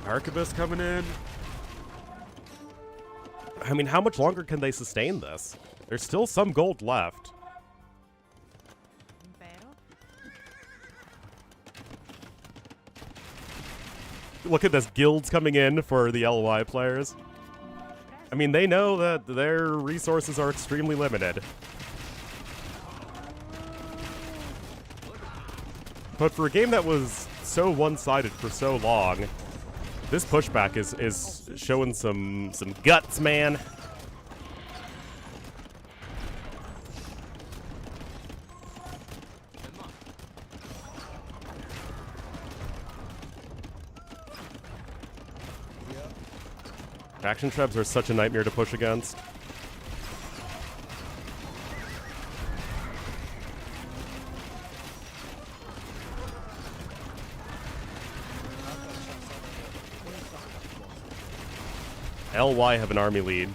Arquebus coming in. I mean, how much longer can they sustain this? There's still some gold left. Look at this, guilds coming in for the LY players. I mean, they know that their resources are extremely limited. But for a game that was so one-sided for so long, this pushback is showing some guts, man. Traction trebs are such a nightmare to push against. LY have an army lead.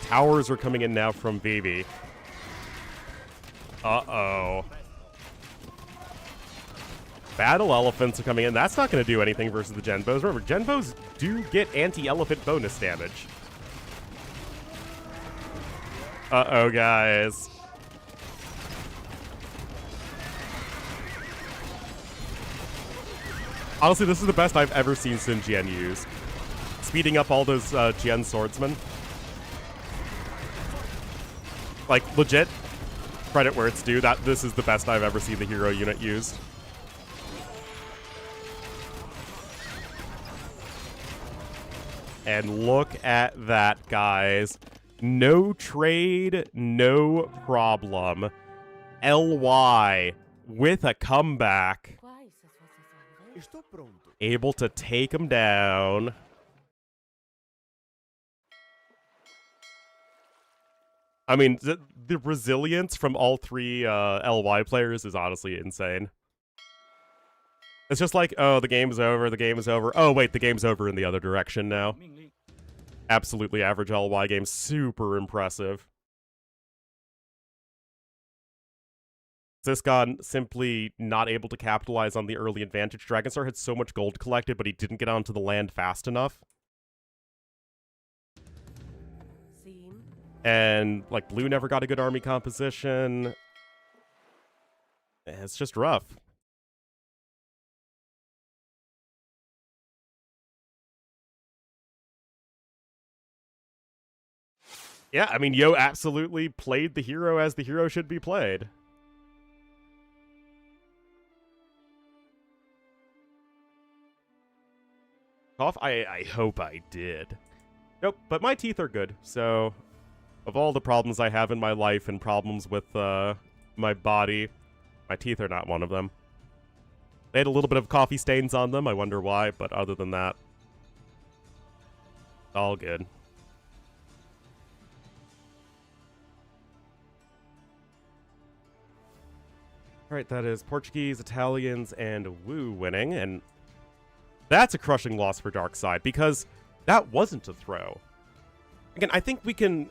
Towers are coming in now from Vivi. Uh-oh. Battle elephants are coming in. That's not going to do anything versus the Genbos. Remember, Genbos do get anti-elephant bonus damage. Uh-oh, guys. Honestly, this is the best I've ever seen Sun Jian use. Speeding up all those Jian swordsmen. Like, legit, credit where it's due. This is the best I've ever seen the hero unit used. And look at that, guys. No trade, no problem. LY with a comeback. Able to take him down. I mean, the resilience from all 3 LY players is honestly insane. It's just like, oh, the game's over, the game is over. Oh, wait, the game's over in the other direction now. absolutely average LY game. Super impressive. Sisgon simply not able to capitalize on the early advantage. Dragonstar had so much gold collected, but he didn't get onto the land fast enough. Seen. And, like, blue never got a good army composition. It's just rough. Yeah, I mean, Yo absolutely played the hero as the hero should be played. Cough? I hope I did. Nope, but my teeth are good, so of all the problems I have in my life and problems with my body, my teeth are not one of them. They had a little bit of coffee stains on them, I wonder why, but other than that, all good. Alright, that is Portuguese, Italians, and Wu winning, and that's a crushing loss for Darkside, because that wasn't a throw. Again, I think we can...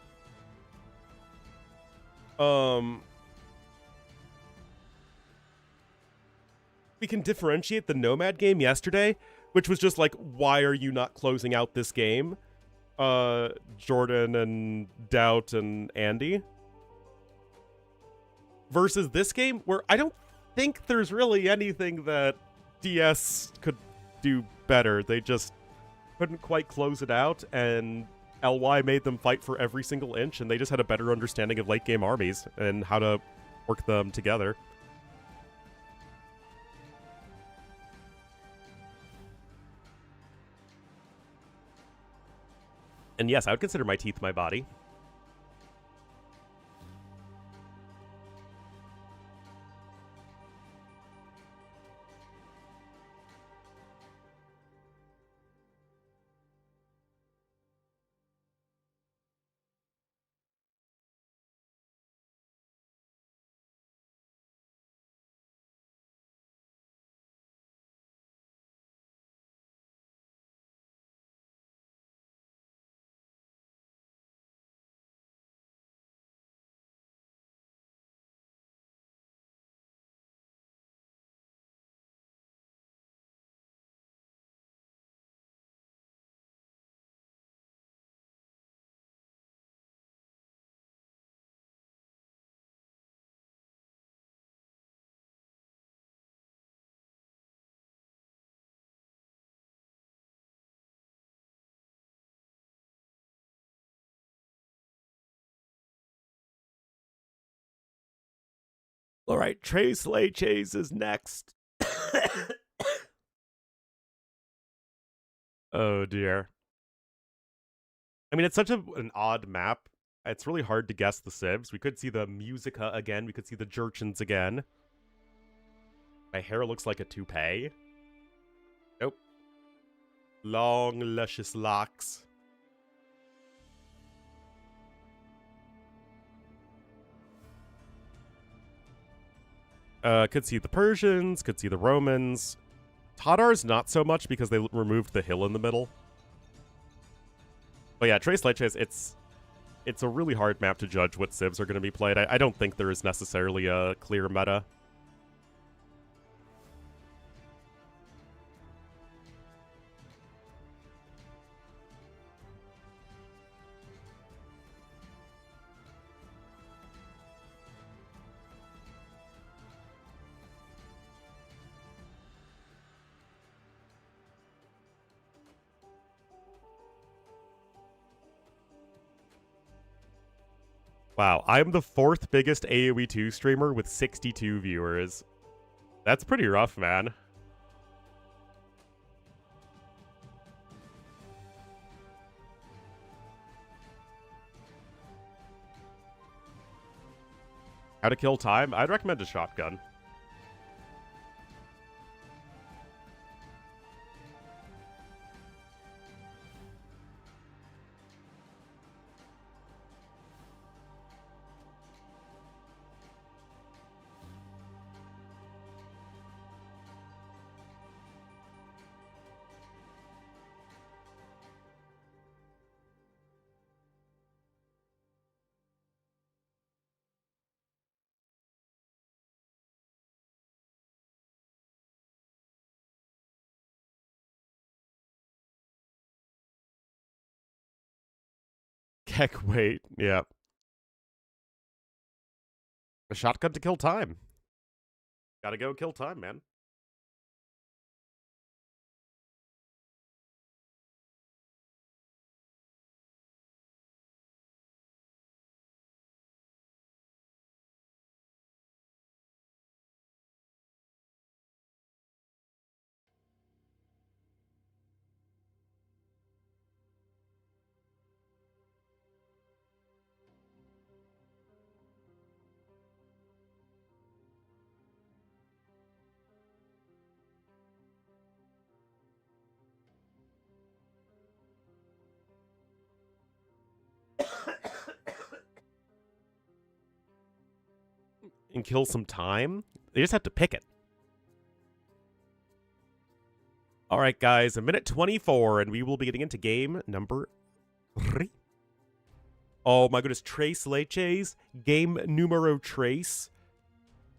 we can differentiate the Nomad game yesterday, which was just like, why are you not closing out this game? Jordan and Doubt and Andy. Versus this game, where I don't think there's really anything that DS could do better. They just couldn't quite close it out, and LY made them fight for every single inch, and they just had a better understanding of late game armies and how to work them together. And yes, I would consider my teeth my body. All right, Trace Leches is next. Oh dear. I mean, it's such an odd map. It's really hard to guess the civs. We could see the Musica again. We could see the Jurchens again. My hair looks like a toupee. Nope. Long, luscious locks. Could see the Persians, could see the Romans. Tatars, not so much because they removed the hill in the middle. But yeah, Tres Leches, it's a really hard map to judge what civs are going to be played. I don't think there is necessarily a clear meta. Wow, I'm the 4th biggest AoE 2 streamer with 62 viewers. That's pretty rough, man. How to kill time? I'd recommend a shotgun. Keck weight. Yeah. A shotgun to kill time. Gotta go kill time, man. And kill some time? They just have to pick it. All right, guys, a minute 24, and we will be getting into game number 3. Oh my goodness, Trace Leches, game numero trace.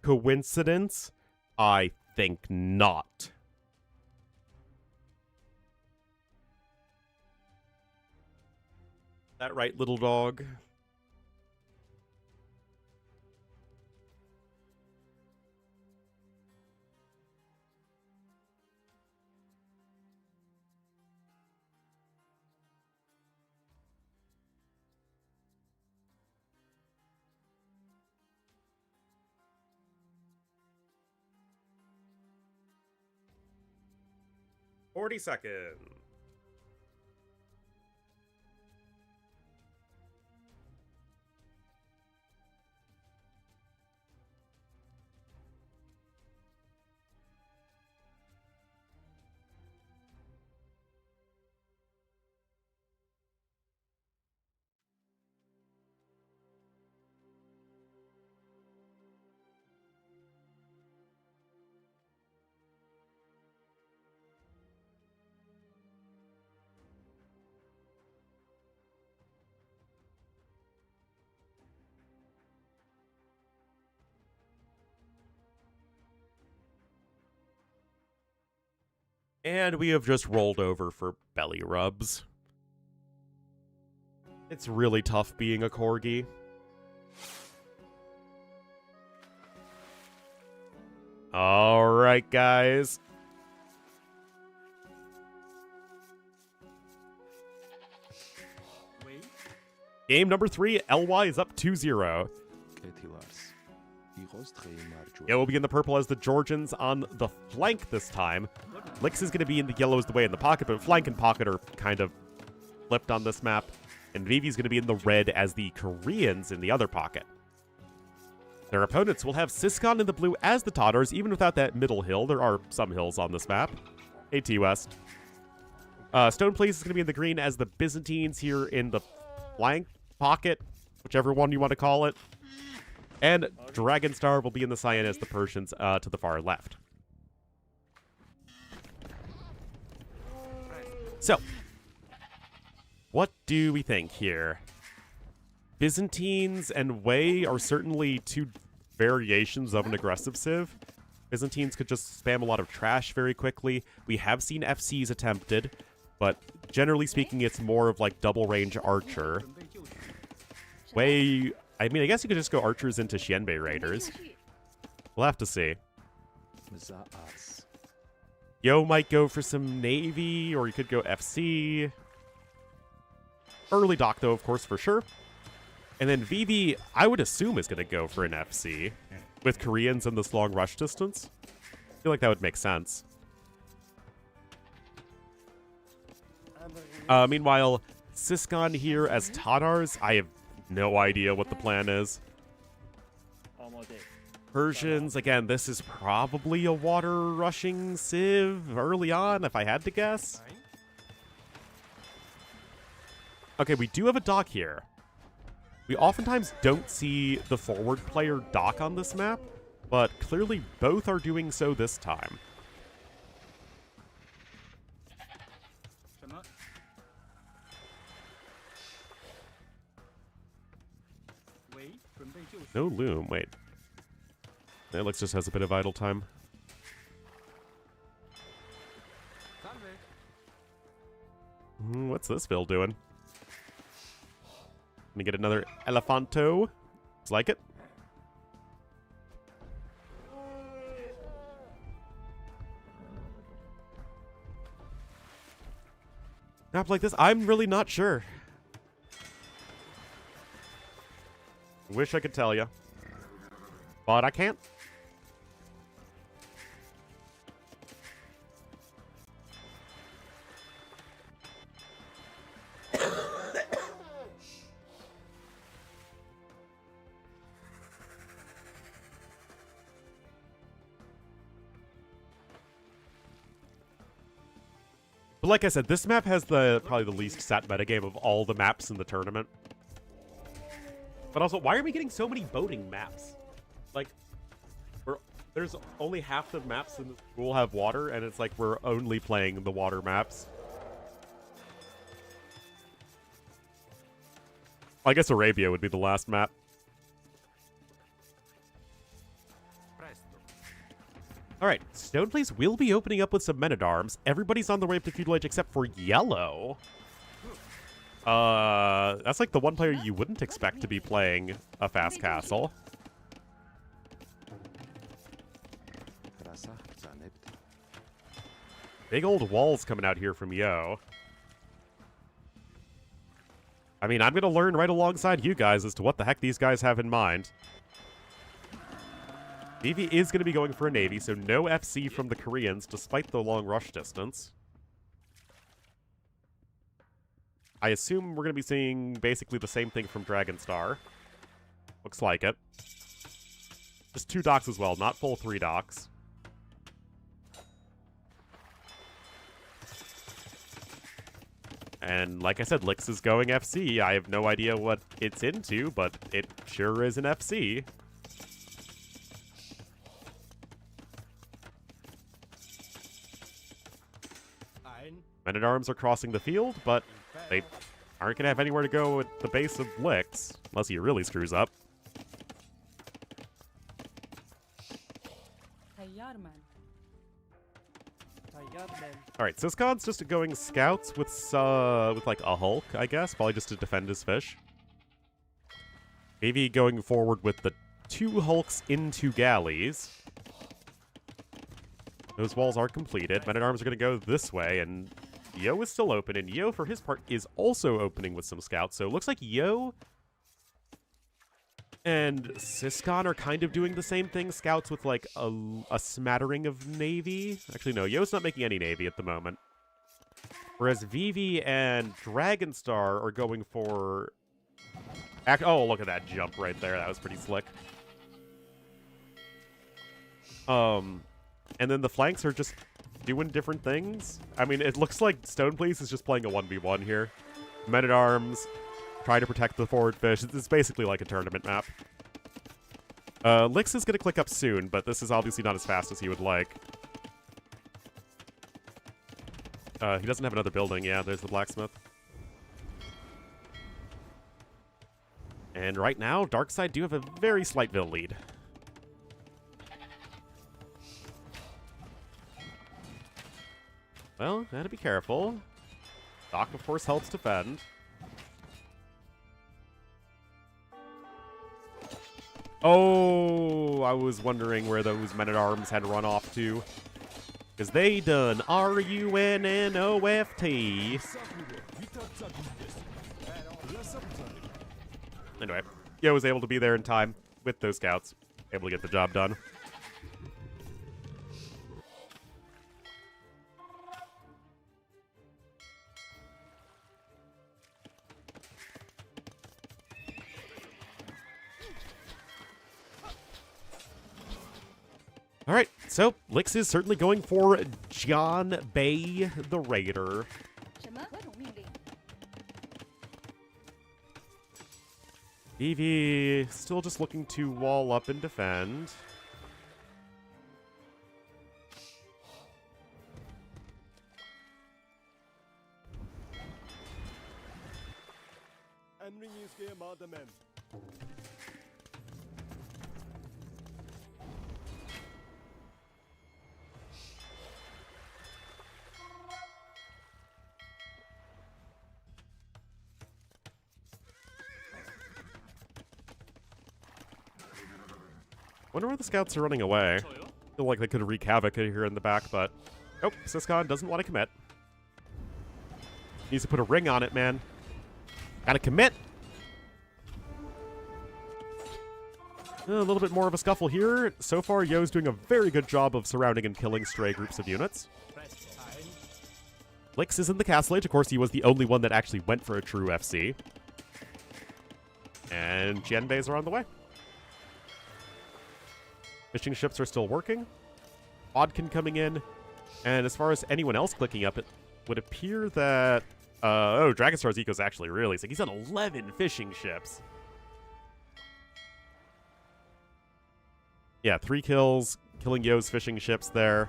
Coincidence? I think not. That right, little dog? $40. And we have just rolled over for belly rubs. It's really tough being a corgi. All right, guys. Game number 3, LY is up 2-0. Yeah, we'll be in the purple as the Georgians on the flank this time. Lix is going to be in the yellow as the way in the pocket, but flank and pocket are kind of flipped on this map. And Vivi's going to be in the red as the Koreans in the other pocket. Their opponents will have Siscon in the blue as the Tatars, even without that middle hill. There are some hills on this map. AT West. Stone Place is going to be in the green as the Byzantines here in the flank pocket, whichever one you want to call it. And Dragon Star will be in the cyan as the Persians to the far left. So, what do we think here? Byzantines and Wei are certainly two variations of an aggressive civ. Byzantines could just spam a lot of trash very quickly. We have seen FCs attempted, but generally speaking, it's more of like double range archer. Wei, I mean, I guess you could just go archers into Xianbei Raiders. We'll have to see. Yo might go for some Navy, or you could go FC. Early dock, though, of course, for sure. And then Vivi, I would assume, is going to go for an FC with Koreans in this long rush distance. I feel like that would make sense. Meanwhile, Siscon here as Tatars, I have no idea what the plan is. Persians, again, this is probably a water rushing civ early on, if I had to guess. Okay, we do have a dock here. We oftentimes don't see the forward player dock on this map, but clearly both are doing so this time. No loom, wait. Alex just has a bit of idle time. What's this Bill doing? Let me get another Elefanto. Looks like it. Map like this? I'm really not sure. Wish I could tell you. But I can't. But like I said, this map has probably the least set metagame of all the maps in the tournament. But also, why are we getting so many boating maps? Like, there's only half the maps in the school have water, and it's like we're only playing the water maps. I guess Arabia would be the last map. Alright, Stoneplace will be opening up with some men-at-arms. Everybody's on the way up to Feudal Age except for Yellow. That's like the one player you wouldn't expect to be playing a fast castle. Big old walls coming out here from Yo. I mean, I'm going to learn right alongside you guys as to what the heck these guys have in mind. Navy is going to be going for a Navy, so no FC from the Koreans, despite the long rush distance. I assume we're going to be seeing basically the same thing from Dragonstar. Looks like it. Just 2 docks as well, not full 3 docks. And like I said, Lix is going FC. I have no idea what it's into, but it sure is an FC. Men-at-Arms are crossing the field, but they aren't going to have anywhere to go at the base of Lix, unless he really screws up. Alright, Siscon's just going scouts with like a Hulk, I guess, probably just to defend his fish. Maybe going forward with the 2 Hulks into galleys. Those walls are completed. Men-at-Arms are going to go this way, and Yo is still open, and Yo, for his part, is also opening with some scouts. So it looks like Yo and Siscon are kind of doing the same thing. Scouts with, like, a smattering of Navy. Actually, no, Yo's not making any Navy at the moment. Whereas Vivi and Dragonstar are going for... Oh, look at that jump right there. That was pretty slick. And then the flanks are just doing different things. I mean, it looks like Stoneplace is just playing a 1v1 here. Men-at-Arms, trying to protect the forward fish. It's basically like a tournament map. Lix is going to click up soon, but this is obviously not as fast as he would like. He doesn't have another building. Yeah, there's the blacksmith. And right now, Darkside do have a very slight Vil lead. Well, gotta be careful. Doc, of course, helps defend. Oh, I was wondering where those men-at-arms had run off to. Because they done RUNNOFT. Anyway, Yo was able to be there in time with those scouts. Able to get the job done. Alright, so Lix is certainly going for John Bay the Raider. Evie still just looking to wall up and defend. Wonder why the scouts are running away. Feel like they could wreak havoc here in the back, but nope, Syscon doesn't want to commit. Needs to put a ring on it, man. Gotta commit. A little bit more of a scuffle here. So far, Yo's doing a very good job of surrounding and killing stray groups of units. Lix is in the castle age. Of course, he was the only one that actually went for a true FC. And Jianbeis are on the way. Fishing ships are still working. Odkin coming in. And as far as anyone else clicking up, it would appear that... oh, Dragonstar's eco is actually really sick. He's on 11 fishing ships. Yeah, 3 kills, killing Yo's fishing ships there.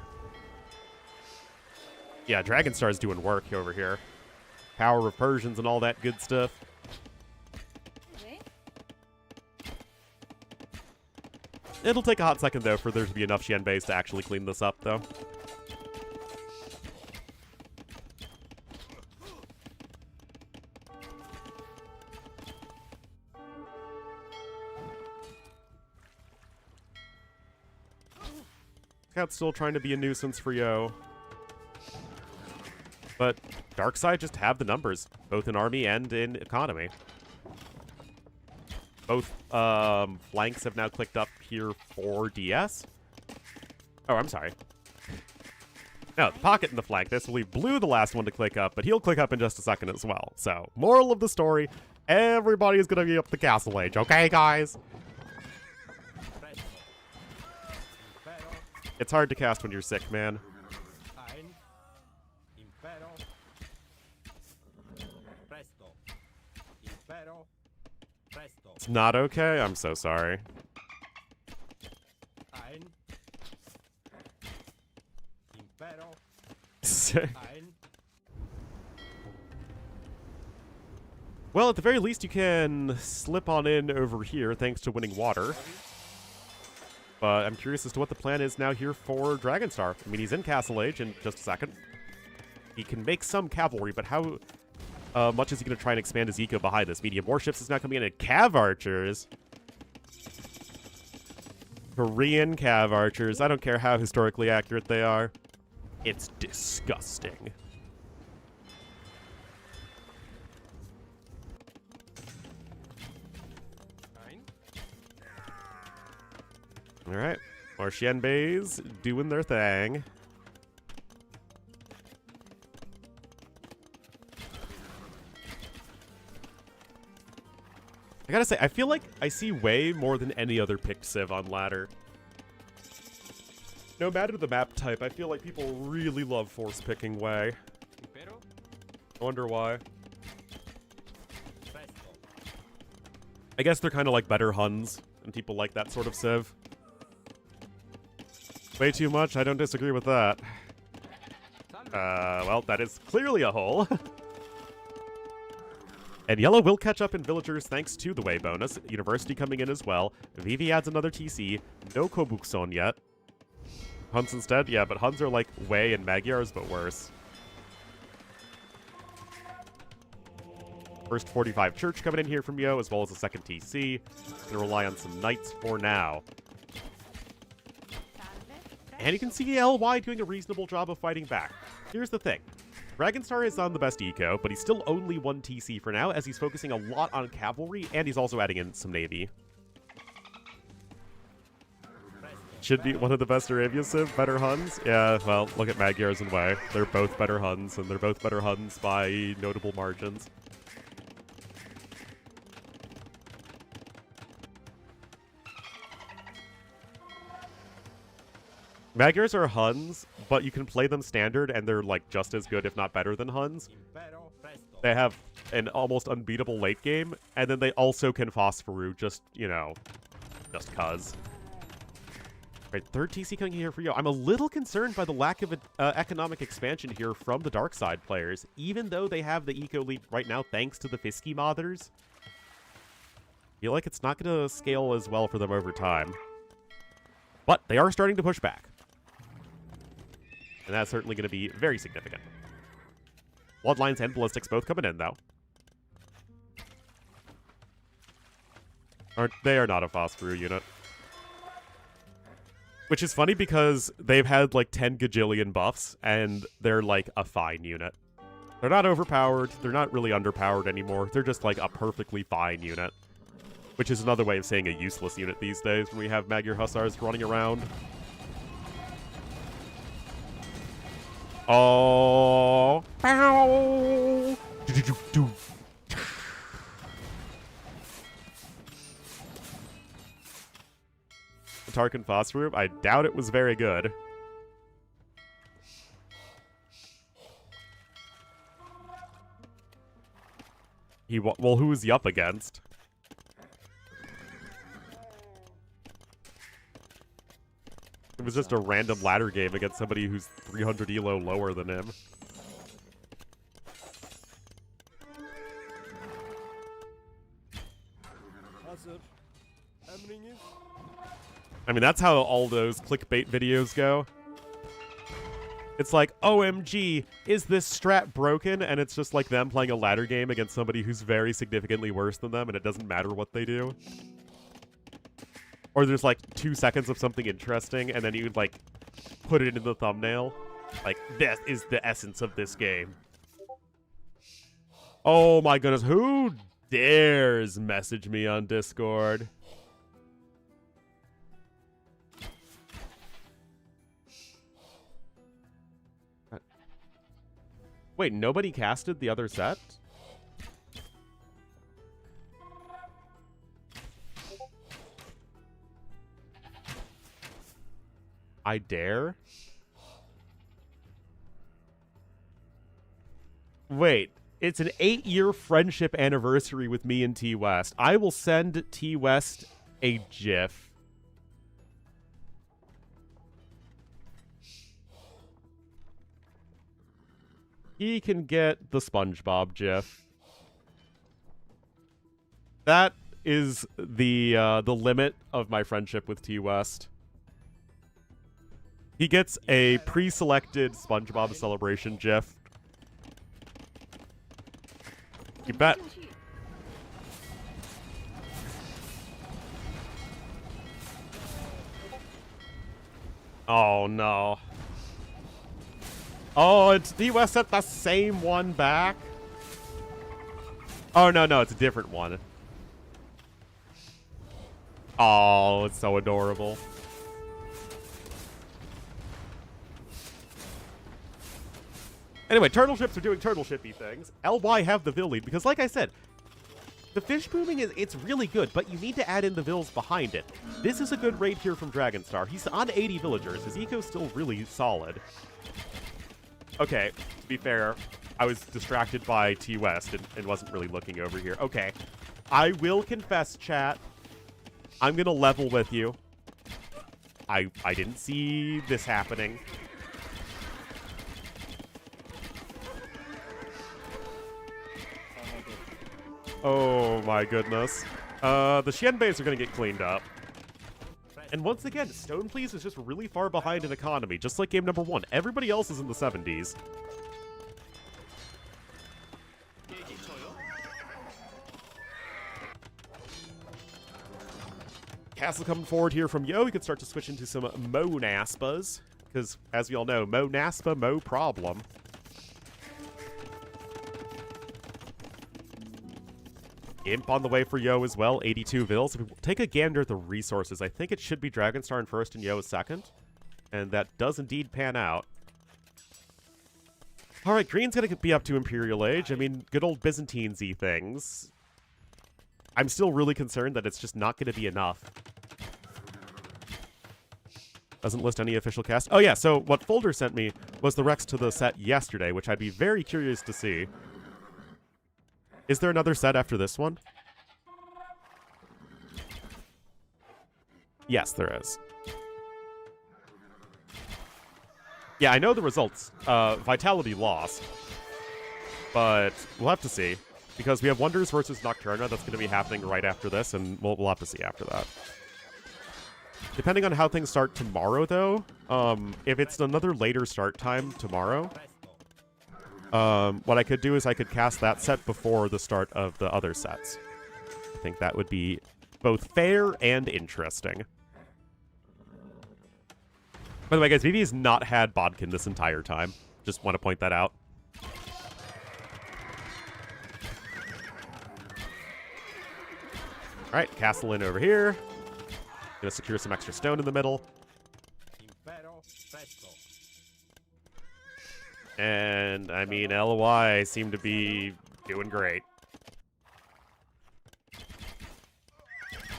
Yeah, Dragonstar's doing work over here. Power of Persians and all that good stuff. It'll take a hot second, though, for there to be enough Jianbeis to actually clean this up, though. Scout's still trying to be a nuisance for Yo. But Darkside just have the numbers, both in army and in economy. Both flanks have now clicked up here for DS. Oh, I'm sorry. No, the pocket and the flank. This will leave Blue the last one to click up, but he'll click up in just a second as well. So, moral of the story, everybody is going to be up the castle age, okay, guys? It's hard to cast when you're sick, man. It's not okay? I'm so sorry. Well, at the very least, you can slip on in over here thanks to winning water. But I'm curious as to what the plan is now here for Dragonstar. I mean, he's in Castle Age in just a second. He can make some cavalry, but how much is he going to try and expand his eco behind this? Medium warships is now coming in, and Cav Archers. Korean Cav Archers. I don't care how historically accurate they are. It's disgusting. All right, our Jianbeis doing their thing. I gotta say, I feel like I see way more than any other picked Civ on ladder. No matter the map type, I feel like people really love force picking Way. I wonder why. I guess they're kind of like better Huns, and people like that sort of Civ. Way too much? I don't disagree with that. Well, that is clearly a hole. And Yellow will catch up in villagers thanks to the Way bonus. University coming in as well. Vivi adds another TC. No Kobukson yet. Huns instead? Yeah, but Huns are like Way and Magyars, but worse. First 45 Church coming in here from Yo, as well as a second TC. Gonna rely on some Knights for now. And you can see LY doing a reasonable job of fighting back. Here's the thing. Dragonstar is on the best eco, but he's still only 1 TC for now, as he's focusing a lot on cavalry, and he's also adding in some navy. Should be one of the best Arabia Civ, better Huns? Yeah, well, look at Magyars and Way. They're both better Huns, and they're both better Huns by notable margins. Magyars are Huns, but you can play them standard, and they're like just as good, if not better, than Huns. They have an almost unbeatable late game, and then they also can Phosphoru, just, you know, just cuz. Right, third TC coming here for you. I'm a little concerned by the lack of economic expansion here from the Dark Side players, even though they have the eco lead right now thanks to the Fisky modders. I feel like it's not going to scale as well for them over time. But they are starting to push back. And that's certainly going to be very significant. Bloodlines and Ballistics both coming in, though. They are not a Phosphoru unit. Which is funny because they've had like 10 gajillion buffs, and they're like a fine unit. They're not overpowered, they're not really underpowered anymore, they're just like a perfectly fine unit. Which is another way of saying a useless unit these days when we have Magyar Hussars running around. Oh. Pow. Tarkin Phosphor, I doubt it was very good. Well, who was he up against? It was just a random ladder game against somebody who's 300 elo lower than him. I mean, that's how all those clickbait videos go. It's like, OMG, is this strat broken? And it's just like them playing a ladder game against somebody who's very significantly worse than them, and it doesn't matter what they do. Or there's like 2 seconds of something interesting, and then you like put it in the thumbnail. Like, this is the essence of this game. Oh my goodness, who dares message me on Discord? Wait, nobody casted the other set? I dare? Wait, it's an 8-year friendship anniversary with me and T West. I will send T West a GIF. He can get the SpongeBob GIF. That is the limit of my friendship with T West. He gets a pre-selected SpongeBob celebration GIF. You bet. Oh no. Oh, it's T West sent the same one back? Oh no, it's a different one. Oh, it's so adorable. Anyway, turtle ships are doing turtle shippy things. LY have the Vil lead, because like I said, the fish booming it's really good, but you need to add in the Vils behind it. This is a good raid here from Dragonstar. He's on 80 villagers. His eco's still really solid. Okay, to be fair, I was distracted by T West and wasn't really looking over here. Okay, I will confess, chat. I'm gonna level with you. I didn't see this happening. Oh my goodness. The Xianbeis are gonna get cleaned up. And once again, Stone Please is just really far behind in economy, just like game number 1. Everybody else is in the 70s. Castle coming forward here from Yo. We can start to switch into some Mo Naspas, because as we all know, Mo Naspa, Mo problem. Imp on the way for Yo as well, 82 Vils. If we take a gander at the resources, I think it should be Dragonstar in first and Yo is second. And that does indeed pan out. Alright, Green's gonna be up to Imperial Age. I mean, good old Byzantine-y things. I'm still really concerned that it's just not gonna be enough. Doesn't list any official cast. Oh yeah, so what Folder sent me was the Rex to the set yesterday, which I'd be very curious to see. Is there another set after this one? Yes, there is. Yeah, I know the results. Vitality lost. But we'll have to see. Because we have Wonders versus Nocturna that's going to be happening right after this, and we'll have to see after that. Depending on how things start tomorrow, though, if it's another later start time tomorrow, what I could do is I could cast that set before the start of the other sets. I think that would be both fair and interesting. By the way, guys, Vivi has not had Bodkin this entire time. Just want to point that out. All right, castle in over here. Gonna secure some extra stone in the middle. And, I mean, LY seem to be doing great.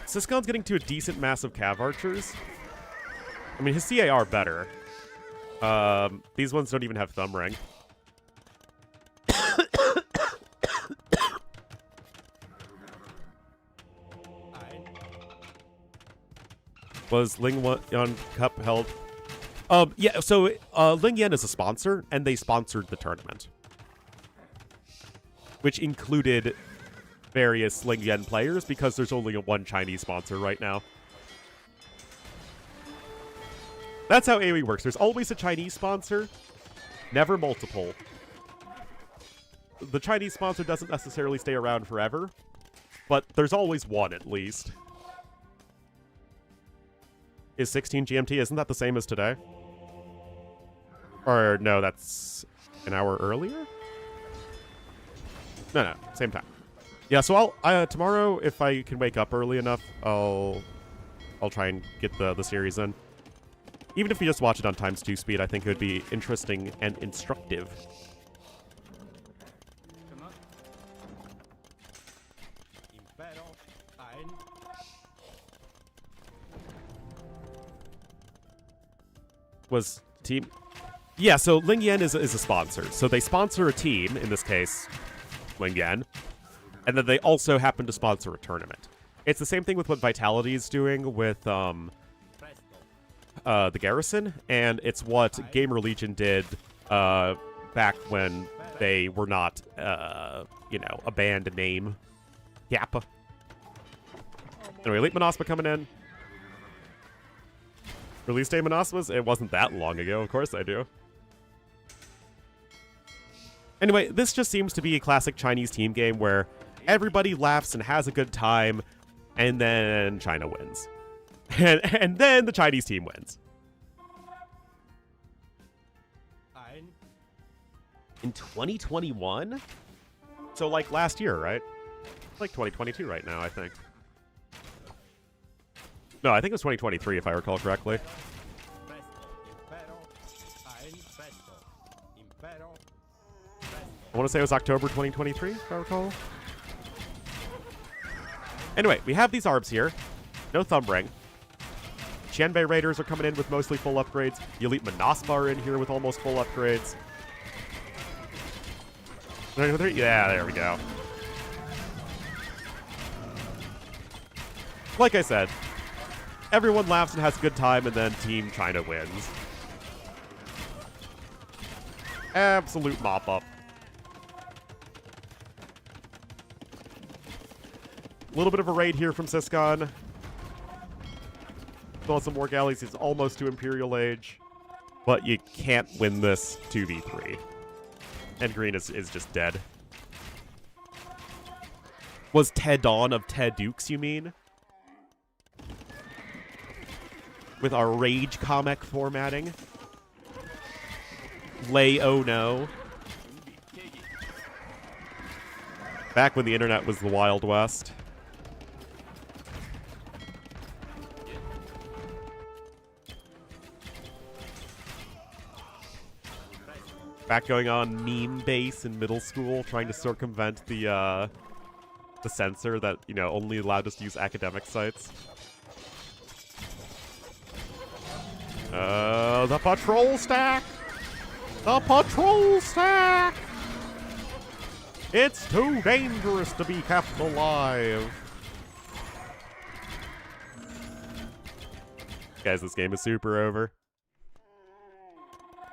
Siscon's getting to a decent mass of Cav Archers. I mean, his CAR better. These ones don't even have Thumb Ring. Was Ling Yan Cup held? Yeah, so Ling Yan is a sponsor, and they sponsored the tournament. Which included various Ling Yan players, because there's only one Chinese sponsor right now. That's how AoE works. There's always a Chinese sponsor, never multiple. The Chinese sponsor doesn't necessarily stay around forever, but there's always one at least. Is 16 GMT, isn't that the same as today? Or no, that's an hour earlier? No, same time. Yeah, so I'll tomorrow, if I can wake up early enough, I'll try and get the series in. Even if we just watch it on ×2 speed, I think it would be interesting and instructive. Was team... Yeah, so Ling Yan is a sponsor. So they sponsor a team, in this case, Ling Yan, and then they also happen to sponsor a tournament. It's the same thing with what Vitality is doing with the Garrison, and it's what Gamer Legion did back when they were not, you know, a banned name. Yap. Anyway, Elite Monospa coming in. Release day Monospas? It wasn't that long ago, of course I do. Anyway, this just seems to be a classic Chinese team game where everybody laughs and has a good time, and then China wins. And then the Chinese team wins. In 2021? So like last year, right? Like 2022 right now, I think. No, I think it was 2023 if I recall correctly. I want to say it was October 2023, if I recall. Anyway, we have these arbs here. No Thumb Ring. Qianbei Raiders are coming in with mostly full upgrades. The Elite Monospa are in here with almost full upgrades. Yeah, there we go. Like I said, everyone laughs and has a good time, and then Team China wins. Absolute mop-up. A little bit of a raid here from Siscon. Still has some more galleys. He's almost to Imperial Age. But you can't win this 2v3. And green is just dead. Was Ted on of Ted Dukes, you mean? With our Rage comic formatting. Lay oh no. Back when the internet was the Wild West. Back going on meme base in middle school, trying to circumvent the censor that, you know, only allowed us to use academic sites. The patrol stack! The patrol stack! It's too dangerous to be kept alive. Guys, this game is super over.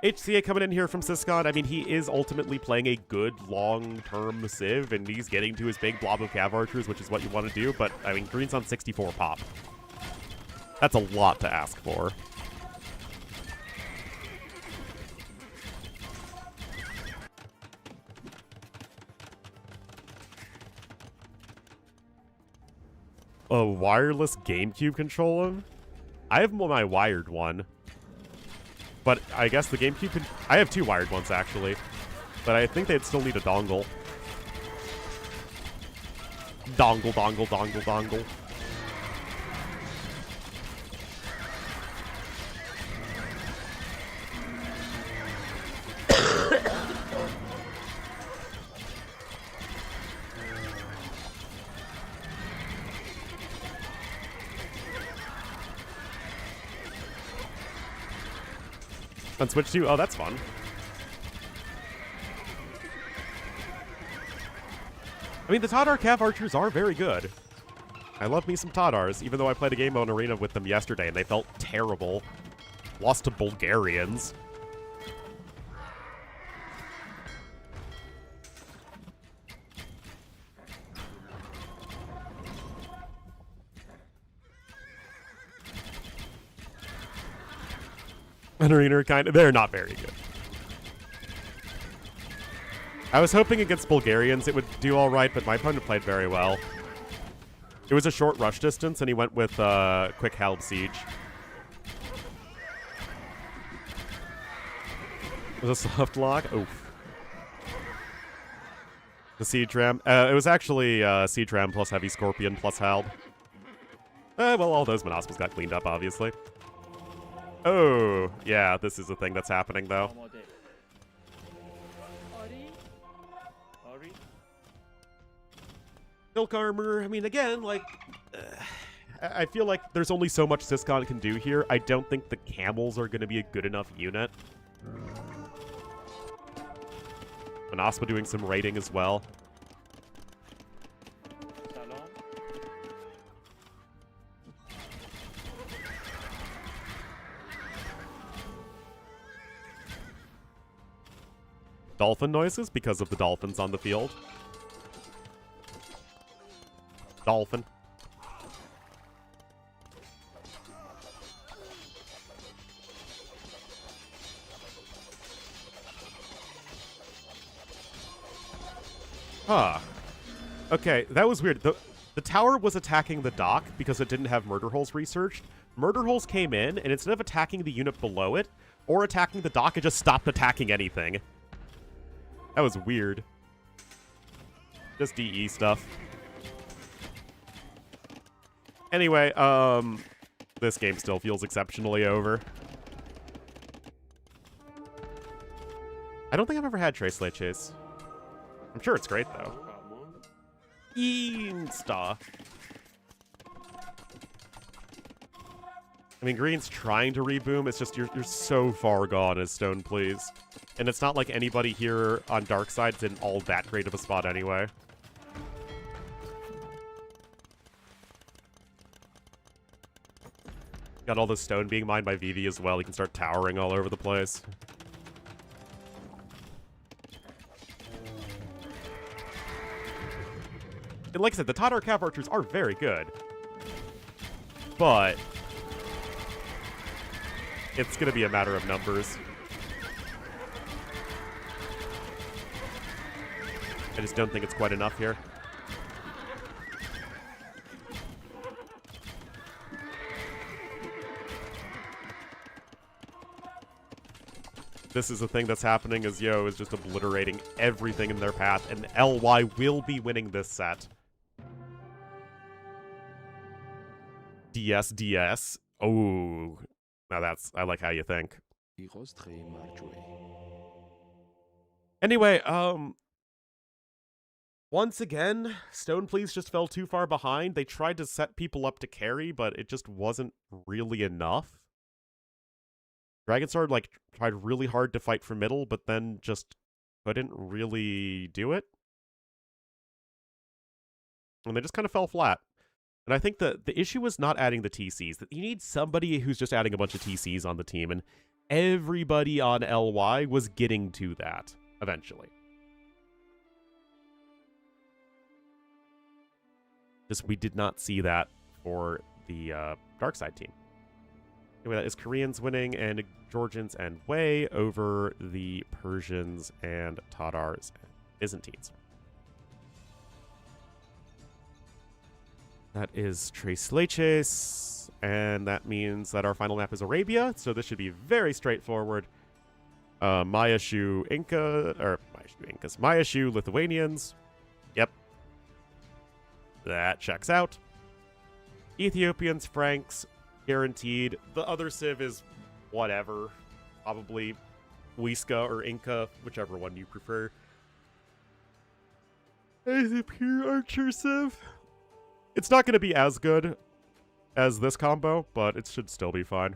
HCA coming in here from Siscon. I mean, he is ultimately playing a good long-term Civ, and he's getting to his big blob of Cav Archers, which is what you want to do, but, I mean, green's on 64 pop. That's a lot to ask for. A wireless GameCube controller? I have my wired one. But I guess the GameCube could... I have 2 wired ones, actually. But I think they'd still need a dongle. Dongle, dongle, dongle, dongle. On Switch 2? Oh, that's fun. I mean, the Tadar Cav Archers are very good. I love me some Tadars, even though I played a game on Arena with them yesterday and they felt terrible. Lost to Bulgarians. An Arena kind of... They're not very good. I was hoping against Bulgarians it would do all right, but my opponent played very well. It was a short rush distance, and he went with quick Halb Siege. It was a soft lock? Oof. The Siege Ram. It was actually Siege Ram plus Heavy Scorpion plus Halb. Well, all those Monospals got cleaned up, obviously. Oh, yeah, this is a thing that's happening, though. Silk Armor, I mean, again, like... I feel like there's only so much Syscon can do here. I don't think the Camels are going to be a good enough unit. Monospa doing some raiding as well. Dolphin noises because of the dolphins on the field. Dolphin. Huh. Okay, that was weird. The tower was attacking the dock because it didn't have murder holes researched. Murder holes came in, and instead of attacking the unit below it, or attacking the dock, it just stopped attacking anything. That was weird. Just DE stuff. Anyway, this game still feels exceptionally over. I don't think I've ever had Trace Late Chase. I'm sure it's great, though. Insta. I mean, Green's trying to reboom. It's just you're so far gone as Stone Please. And it's not like anybody here on Darkside's in all that great of a spot anyway. Got all the stone being mined by Vivi as well. He can start towering all over the place. And like I said, the Tadar Cav Archers are very good. But it's going to be a matter of numbers. I just don't think it's quite enough here. This is the thing that's happening as Yo is just obliterating everything in their path, and LY will be winning this set. DS. Oh, now that's... I like how you think. Anyway, once again, Stone Please just fell too far behind. They tried to set people up to carry, but it just wasn't really enough. Dragonstar, like, tried really hard to fight for middle, but then just couldn't really do it. And they just kind of fell flat. And I think the issue was not adding the TCs. That you need somebody who's just adding a bunch of TCs on the team, and everybody on LY was getting to that eventually. Just we did not see that for the Darkside team. Anyway, that is Koreans winning and Georgians and Wei over the Persians and Tatars and Byzantines. That is Tres Leches, and that means that our final map is Arabia, so this should be very straightforward. Mayashu Inca, or Mayashu Incas, Mayashu Lithuanians. Yep. That checks out. Ethiopians, Franks, guaranteed. The other civ is whatever. Probably Huisca or Inca, whichever one you prefer. As a pure archer civ. It's not going to be as good as this combo, but it should still be fine.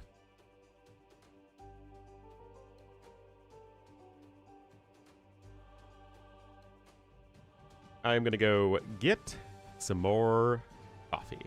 I'm going to go get some more coffee.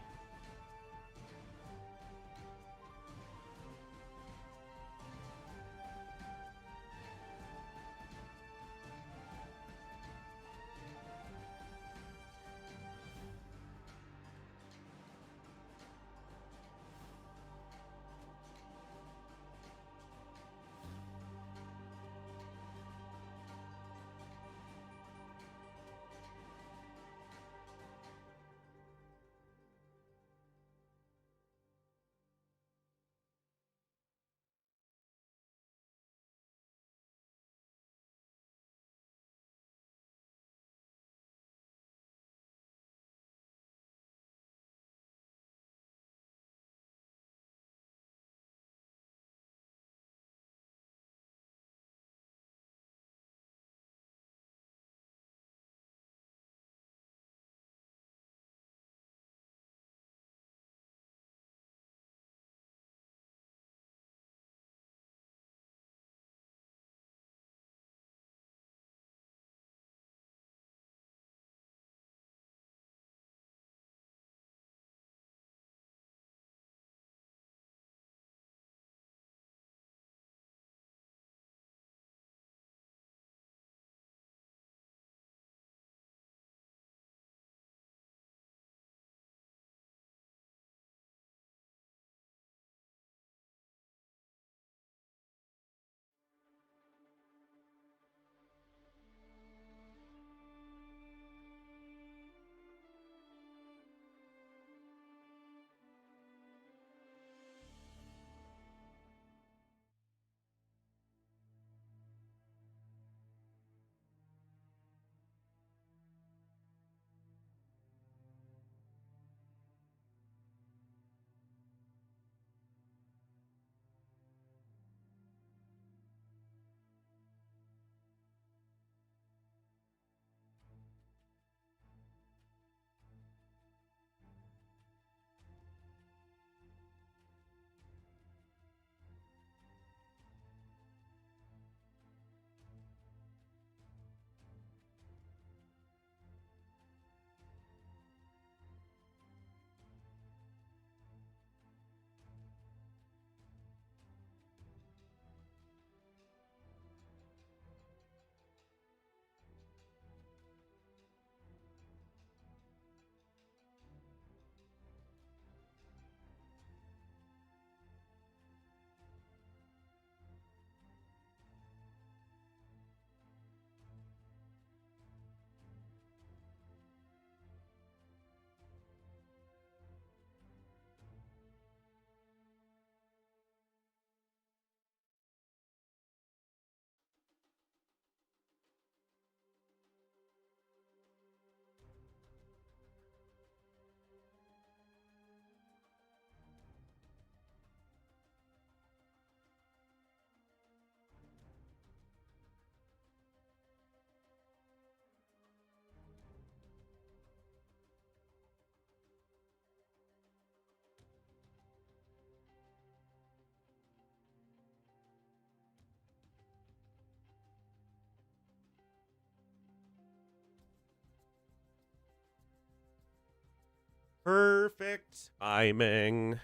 Perfect timing.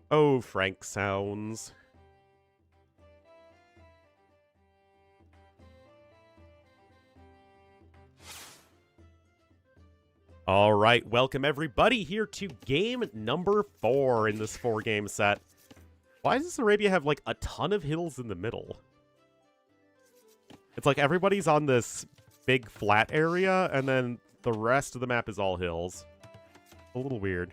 Oh, Frank sounds. All right, welcome everybody here to game number 4 in this 4-game set. Why does Arabia have, like, a ton of hills in the middle? It's like everybody's on this big flat area, and then the rest of the map is all hills. A little weird.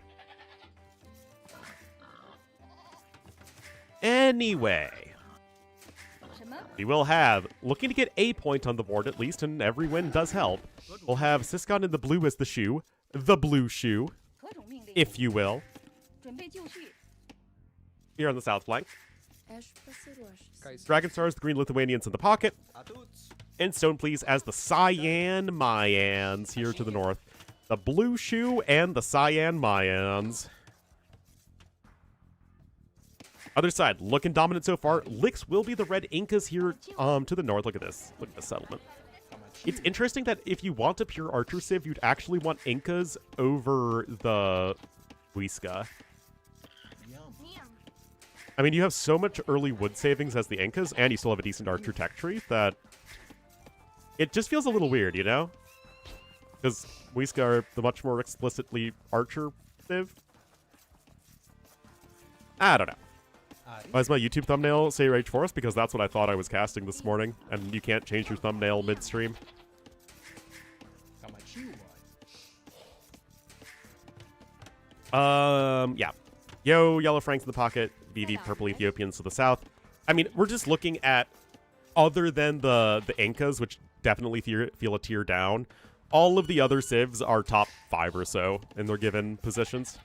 Anyway, we will have, looking to get a point on the board at least, and every win does help, we'll have Siscon in the blue as the blue shoe, if you will, here on the south flank. Dragon Stars, the green Lithuanians in the pocket, and Stone Please as the Cyan Mayans here to the north. The blue shoe and the Cyan Mayans. Other side, looking dominant so far. Licks will be the red Incas here to the north. Look at this. Look at this settlement. It's interesting that if you want a pure archer civ, you'd actually want Incas over the Muisca. I mean, you have so much early wood savings as the Incas, and you still have a decent archer tech tree that it just feels a little weird, you know? Because Muisca are the much more explicitly archer civ. I don't know. Why is my YouTube thumbnail say Rage Forest? Because that's what I thought I was casting this morning, and you can't change your thumbnail midstream. Yeah. Yo, Yellow Franks in the pocket, VV Purple Ethiopians to the south. I mean, we're just looking at, other than the Incas, which definitely feel a tier down, all of the other civs are top 5 or so in their given positions.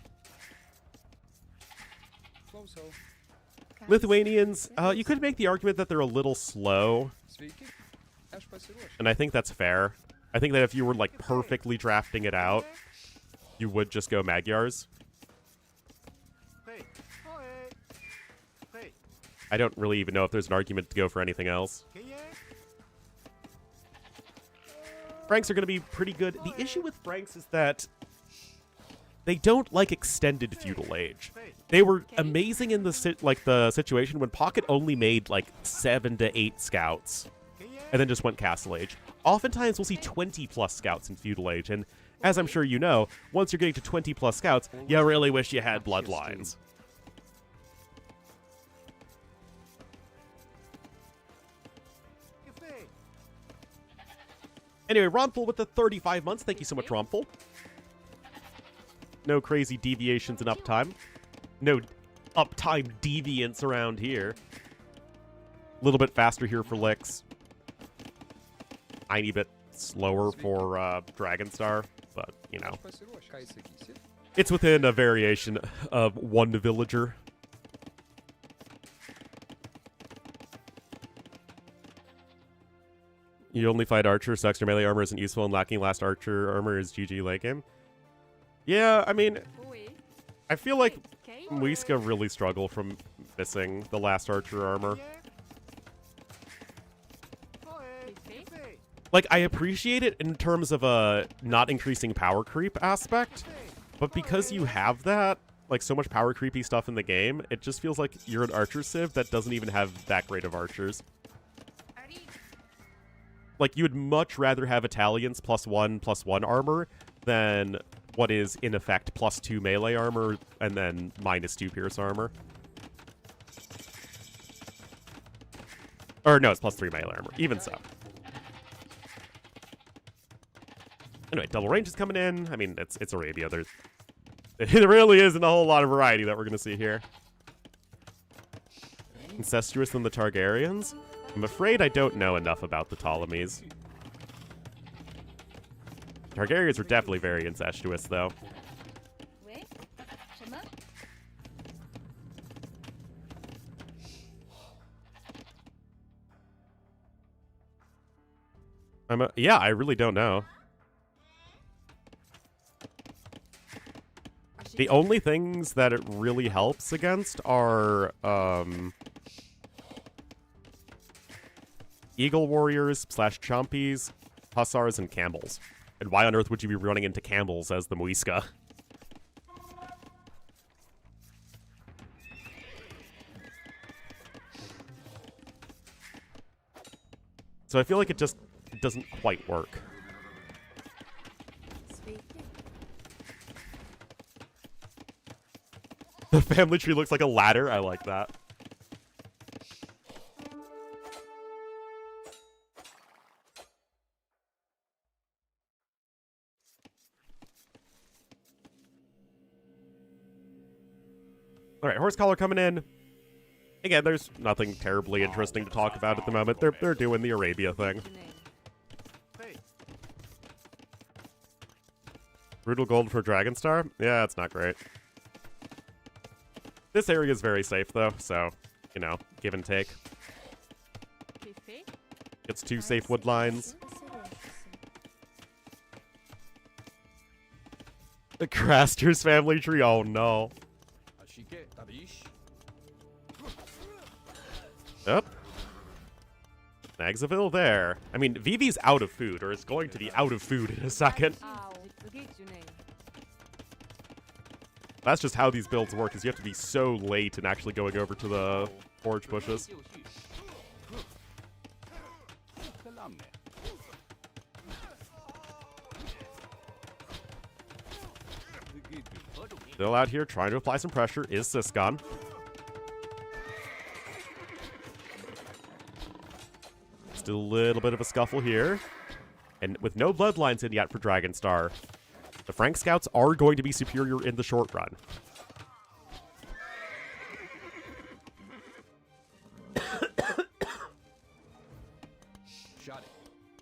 Lithuanians, you could make the argument that they're a little slow, and I think that's fair. I think that if you were, like, perfectly drafting it out, you would just go Magyars. I don't really even know if there's an argument to go for anything else. Franks are going to be pretty good. The issue with Franks is that they don't like extended feudal age. They were amazing in the situation when Pocket only made like 7 to 8 scouts and then just went castle age. Oftentimes we'll see 20 plus scouts in feudal age, and as I'm sure you know, once you're getting to 20 plus scouts, you really wish you had bloodlines. Anyway, Romful with the 35 months. Thank you so much, Romful. No crazy deviations in uptime. No uptime deviance around here. A little bit faster here for Licks. Tiny bit slower for Dragonstar, but, you know. It's within a variation of one villager. You only fight archer, so extra melee armor isn't useful, and lacking last archer armor is GG late game. Yeah, I mean, I feel like Muisca really struggle from missing the last archer armor. Like, I appreciate it in terms of a not increasing power creep aspect, but because you have that, like, so much power creepy stuff in the game, it just feels like you're an archer civ that doesn't even have that great of archers. Like, you would much rather have Italians +1/+1 armor than what is, in effect, +2 melee armor and then -2 pierce armor. Or, no, it's +3 melee armor. Even so. Anyway, double range is coming in. I mean, it's Arabia. There really isn't a whole lot of variety that we're going to see here. Incestuous than the Targaryens? I'm afraid I don't know enough about the Ptolemies. Targaryens were definitely very incestuous, though. Yeah, I really don't know. The only things that it really helps against are, Eagle Warriors / Chompies, Hussars, and Campbells. And why on earth would you be running into Campbells as the Muisca? So I feel like it just doesn't quite work. The family tree looks like a ladder. I like that. All right, horse collar coming in. Again, there's nothing terribly interesting to talk about at the moment. They're doing the Arabia thing. Brutal gold for Dragonstar? Yeah, it's not great. This area is very safe, though, so, you know, give and take. It's 2 safe wood lines. The Craster's family tree? Oh, no. Yep. Snagsville there. I mean, Vivi's out of food, or is going to be out of food in a second. That's just how these builds work, is you have to be so late in actually going over to the forge bushes. Still out here trying to apply some pressure is Siscon. Still a little bit of a scuffle here. And with no bloodlines in yet for Dragonstar, the Frank Scouts are going to be superior in the short run.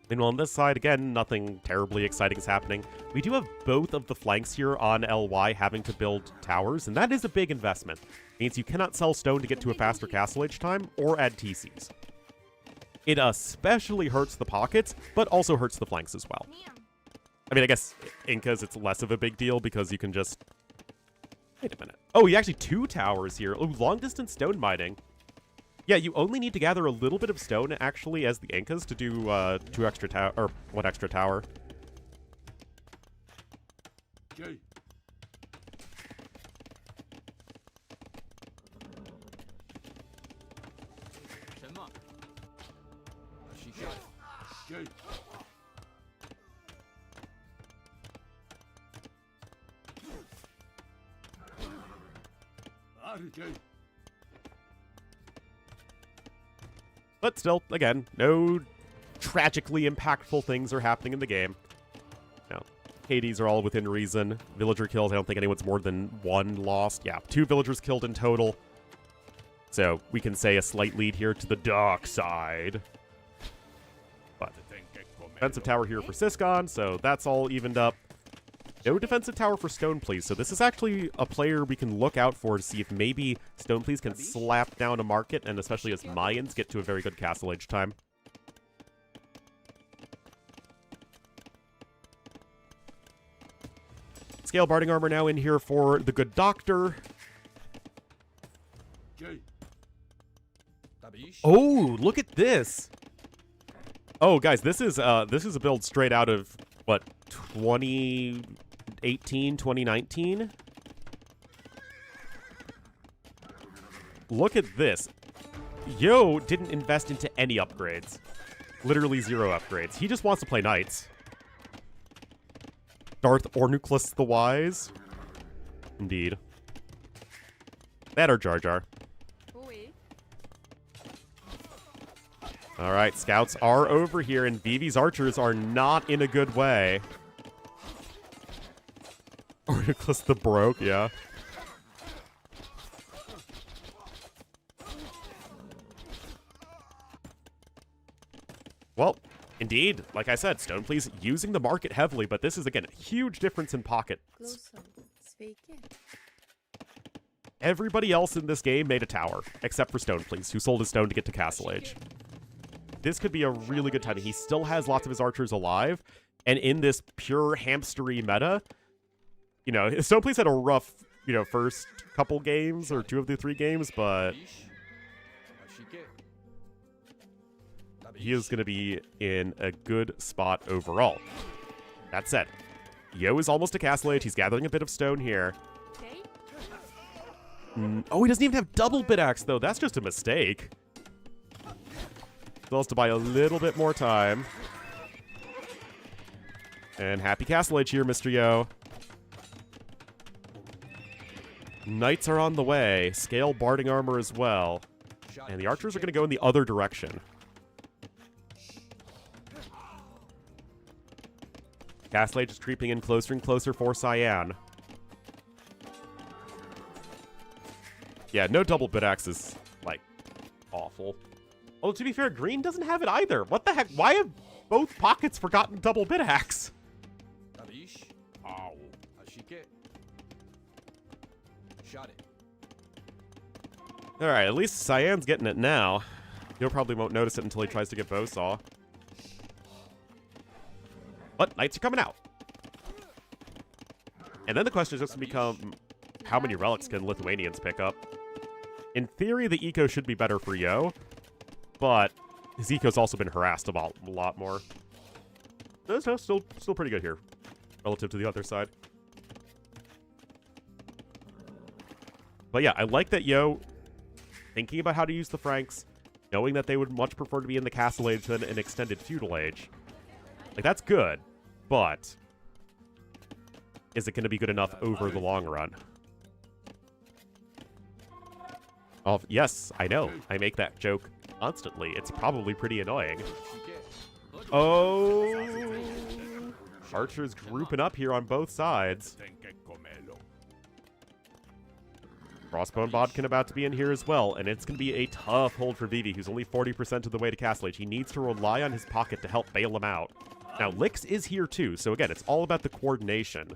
Meanwhile, on this side, again, nothing terribly exciting is happening. We do have both of the flanks here on LY having to build towers, and that is a big investment. It means you cannot sell stone to get to a faster castle age time or add TCs. It especially hurts the pockets, but also hurts the flanks as well. I mean, I guess Incas, it's less of a big deal because you can just... Wait a minute. Oh, you actually 2 towers here. Oh, long-distance stone mining. Yeah, you only need to gather a little bit of stone, actually, as the Incas to do 2 extra tower, or 1 extra tower. Okay. But still, again, no tragically impactful things are happening in the game. No, KDs are all within reason. Villager kills, I don't think anyone's more than 1 lost. Yeah, 2 villagers killed in total. So we can say a slight lead here to the dark side. But defensive tower here for Siscon, so that's all evened up. No defensive tower for Stoneplease, so this is actually a player we can look out for to see if maybe Stoneplease can slap down a market, and especially as Mayans get to a very good castle age time. Scale Barding Armor now in here for the good doctor. Oh, look at this! Oh, guys, this is a build straight out of, what, 2018, 2019? Look at this. Yo didn't invest into any upgrades. Literally 0 upgrades. He just wants to play knights. Darth Ornlu the Wise. Indeed. That or Jar Jar. Alright, scouts are over here, and Vivi's archers are not in a good way. Ornlu the Broke, yeah. Well, indeed, like I said, Stoneplease using the market heavily, but this is, again, a huge difference in pockets. Everybody else in this game made a tower, except for Stoneplease, who sold his stone to get to Castle Age. This could be a really good time. He still has lots of his archers alive, and in this pure hamstery meta, you know, Stoneplease had a rough, you know, first couple games, or 2 of the 3 games, but he is going to be in a good spot overall. That said, Yo is almost to Castle Age. He's gathering a bit of stone here. Oh, he doesn't even have double bit axe, though. That's just a mistake. Still has to buy a little bit more time. And happy Castle Age here, Mr. Yo. Knights are on the way. Scale Barding Armor as well. And the archers are going to go in the other direction. Castle Age is creeping in closer and closer for Cyan. Yeah, no double bit axe is, like, awful. Although, to be fair, green doesn't have it either. What the heck? Why have both pockets forgotten double bit axe? Alright, at least Cyan's getting it now. He'll probably won't notice it until he tries to get Bowsaw. But knights are coming out. And then the question is just to become, how many relics can Lithuanians pick up? In theory, the eco should be better for Yo, but his eco's also been harassed a lot more. No, still pretty good here, relative to the other side. But yeah, I like that Yo, thinking about how to use the Franks, knowing that they would much prefer to be in the Castle Age than an extended Feudal Age. Like, that's good, but is it going to be good enough over the long run? Oh, yes, I know. I make that joke constantly. It's probably pretty annoying. Oh! Archers grouping up here on both sides. Crossbone Bodkin about to be in here as well, and it's going to be a tough hold for Vivi, who's only 40% of the way to Castle Age. He needs to rely on his pocket to help bail him out. Now, Lix is here too, so again, it's all about the coordination.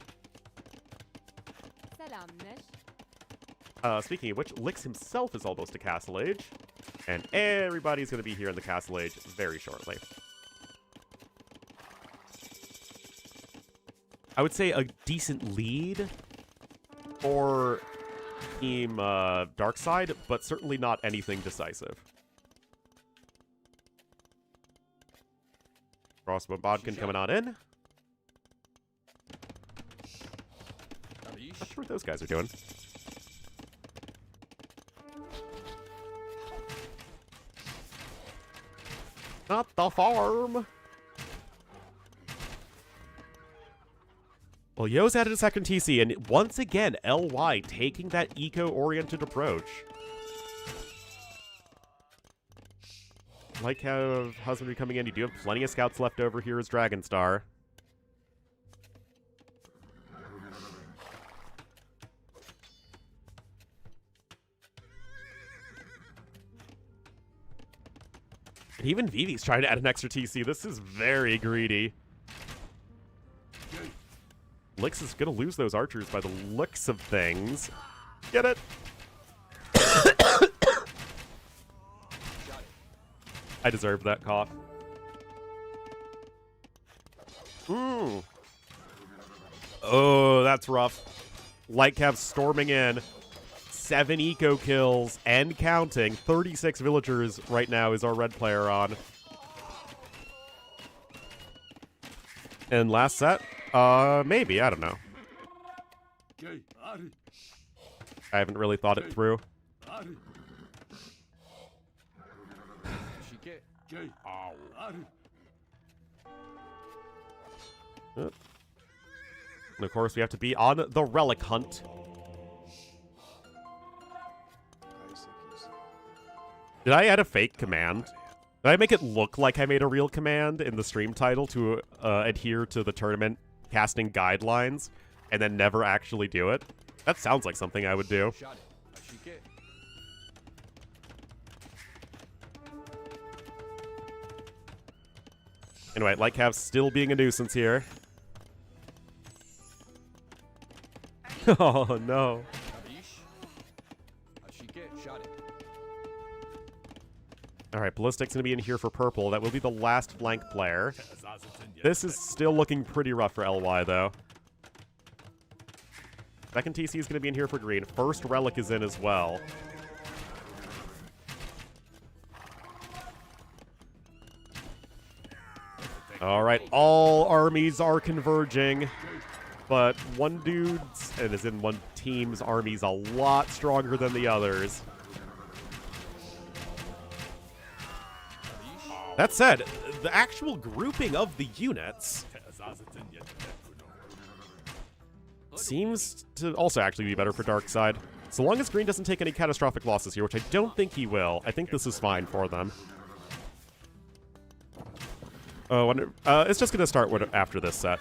Speaking of which, Lix himself is almost to Castle Age, and everybody's going to be here in the Castle Age very shortly. I would say a decent lead for Team Darkside, but certainly not anything decisive. Crossbow Bodkin coming on in. Not sure what those guys are doing. Not the farm. Well, Yo's added a second TC, and once again, LY taking that eco-oriented approach. Like how Husbandry coming in, you do have plenty of scouts left over here as Dragonstar. And even Vivi's trying to add an extra TC. This is very greedy. Lix is going to lose those archers by the looks of things. Get it? I deserve that cough. Oh, that's rough. Lightcav storming in. 7 eco kills and counting. 36 villagers right now is our red player on. And last set? Maybe. I don't know. I haven't really thought it through. And of course, we have to be on the relic hunt. Did I add a fake command? Did I make it look like I made a real command in the stream title to adhere to the tournament casting guidelines and then never actually do it? That sounds like something I would do. Anyway, Lightcav's still being a nuisance here. Oh, no. Alright, Ballistic's going to be in here for purple. That will be the last flank player. This is still looking pretty rough for LY, though. Second TC is going to be in here for green. First relic is in as well. Alright, all armies are converging. But one dude's, and as in one team's army's a lot stronger than the others. That said, the actual grouping of the units seems to also actually be better for Darkside. So long as green doesn't take any catastrophic losses here, which I don't think he will, I think this is fine for them. Oh, it's just going to start after this set.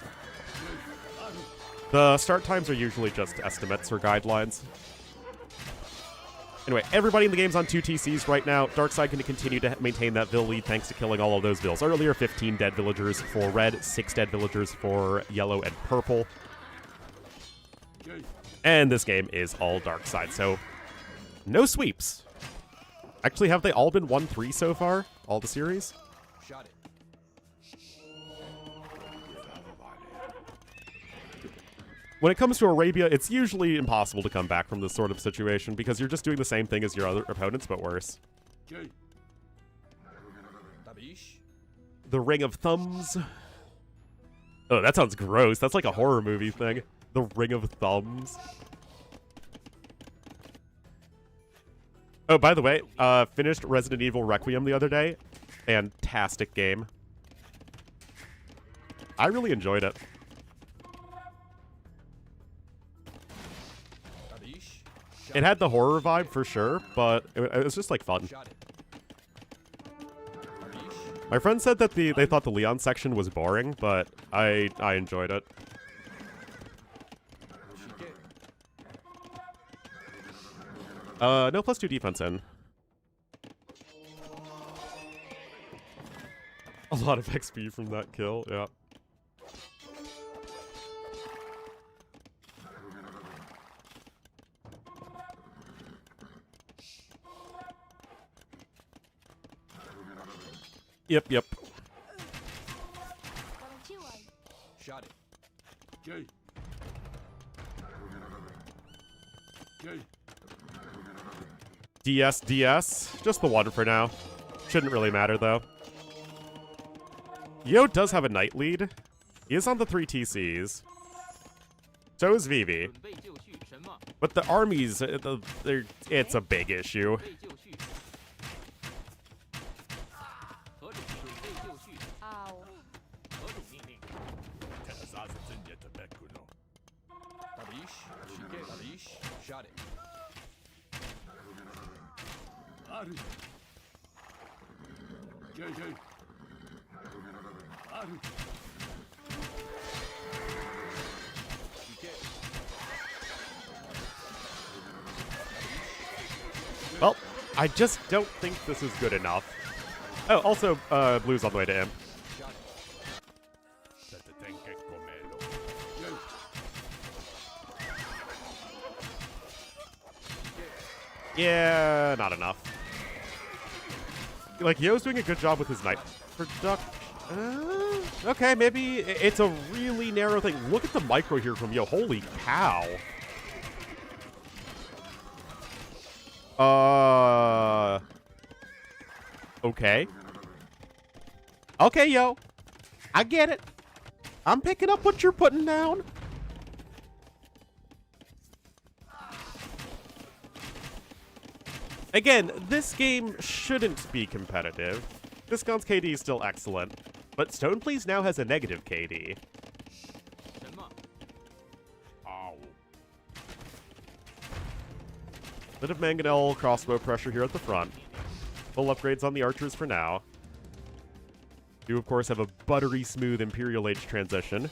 The start times are usually just estimates or guidelines. Anyway, everybody in the game's on 2 TCs right now. Darkseid going to continue to maintain that Vill lead thanks to killing all of those Vills earlier. 15 dead villagers for red, 6 dead villagers for yellow and purple. And this game is all Darkseid, so no sweeps. Actually, have they all been 1-3 so far? All the series? Shot it. When it comes to Arabia, it's usually impossible to come back from this sort of situation because you're just doing the same thing as your other opponents, but worse. The Ring of Thumbs. Oh, that sounds gross. That's like a horror movie thing. The Ring of Thumbs. Oh, by the way, finished Resident Evil Requiem the other day. Fantastic game. I really enjoyed it. It had the horror vibe for sure, but it was just like fun. My friend said that they thought the Leon section was boring, but I enjoyed it. No +2 defense in. A lot of XP from that kill, yeah. Yep. Shot it. DS. Just the one for now. Shouldn't really matter, though. Yo does have a knight lead. He is on the 3 TCs. So is Vivi. But the armies, it's a big issue. Shot it. Well, I just don't think this is good enough. Oh, also, Blue's on the way to him. Yeah, not enough. Like, Yo's doing a good job with his knight production. Okay, maybe it's a really narrow thing. Look at the micro here from Yo. Holy cow. Okay. Okay, Yo. I get it. I'm picking up what you're putting down. Again, this game shouldn't be competitive. Viscont's KD is still excellent, but Stoneplease now has a negative KD. Bit of Mangonel crossbow pressure here at the front. Full upgrades on the archers for now. You, of course, have a buttery smooth Imperial Age transition.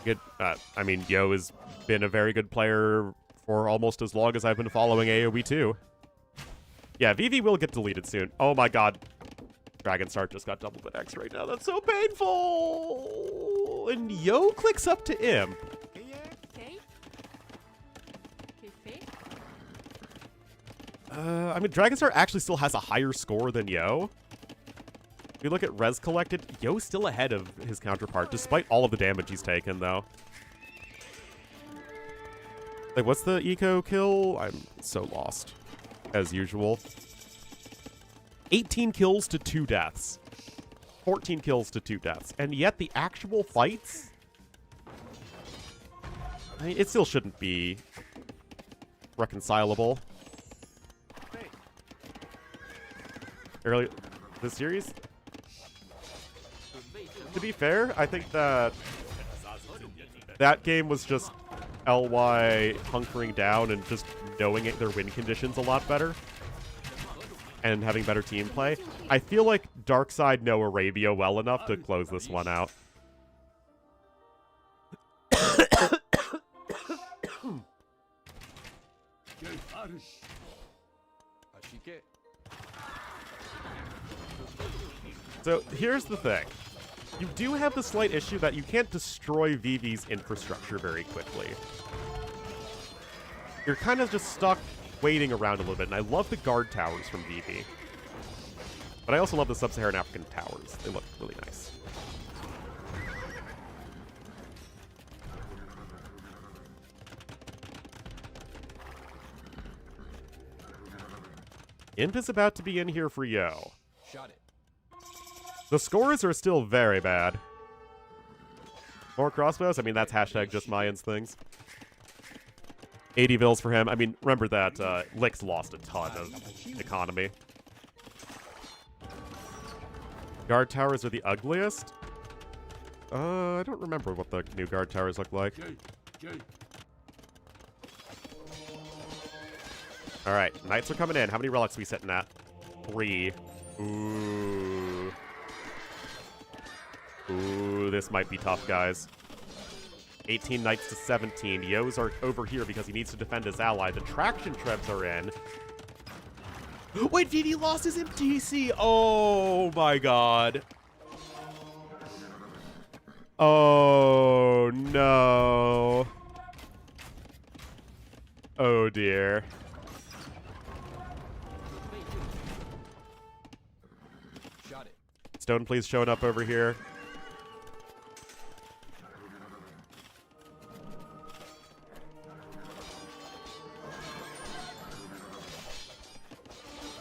Good. I mean, Yo has been a very good player for almost as long as I've been following AoE too. Yeah, Vivi will get deleted soon. Oh my god. Dragonstar just got double bit X right now. That's so painful! And Yo clicks up to Imp. I mean, Dragonstar actually still has a higher score than Yo. If you look at res collected, Yo's still ahead of his counterpart, despite all of the damage he's taken, though. Like, what's the eco kill? I'm so lost, as usual. 18 kills to 2 deaths. 14 kills to 2 deaths. And yet the actual fights, I mean, it still shouldn't be reconcilable. Early this series? To be fair, I think that game was just LY hunkering down and just knowing their win conditions a lot better and having better team play. I feel like Darkseid know Arabia well enough to close this one out. So here's the thing. You do have the slight issue that you can't destroy Vivi's infrastructure very quickly. You're kind of just stuck waiting around a little bit, and I love the guard towers from Vivi. But I also love the Sub-Saharan African towers. They look really nice. Imp is about to be in here for Yo. Shot it. The scores are still very bad. More crossbows? I mean, that's hashtag just Mayans things. 80 bills for him. I mean, remember that Lick's lost a ton of economy. Guard towers are the ugliest? I don't remember what the new guard towers look like. Alright, knights are coming in. How many relics are we sitting at? 3. Ooh. Ooh, this might be tough, guys. 18 knights to 17. Yo's are over here because he needs to defend his ally. The traction trebs are in. Wait, Vivi lost his MTC! Oh my god. Oh no. Oh dear. Shot it. Stone please showing up over here.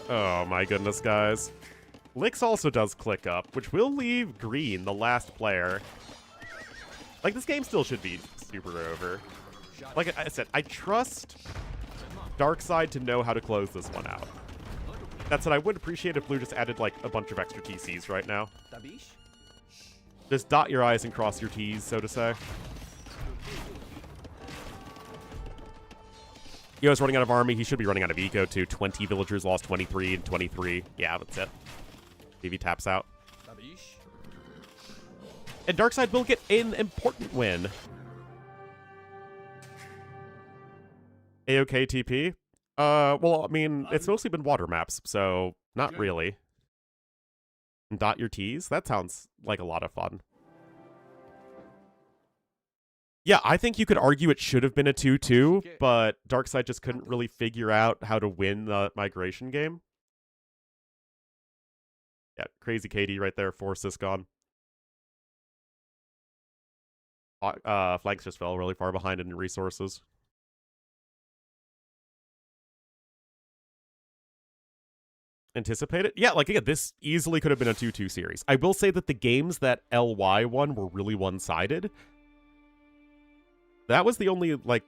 Oh my goodness, guys. Lix also does click up, which will leave Green, the last player. Like, this game still should be super over. Like I said, I trust Darkseid to know how to close this one out. That said, I would appreciate if Blue just added, like, a bunch of extra TCs right now. Just dot your I's and cross your T's, so to say. Yo's running out of army. He should be running out of eco, too. 20 villagers lost 23 and 23. Yeah, that's it. Vivi taps out. And Darkseid will get an important win. AOK TP? Well, I mean, it's mostly been water maps, so not really. And dot your T's? That sounds like a lot of fun. Yeah, I think you could argue it should have been a 2-2, but Darkseid just couldn't really figure out how to win the migration game. Yeah, crazy KD right there, 4 assists gone. Flanks just fell really far behind in resources. Anticipate it? Yeah, like, again, this easily could have been a 2-2 series. I will say that the games that LY won were really one-sided. That was the only, like,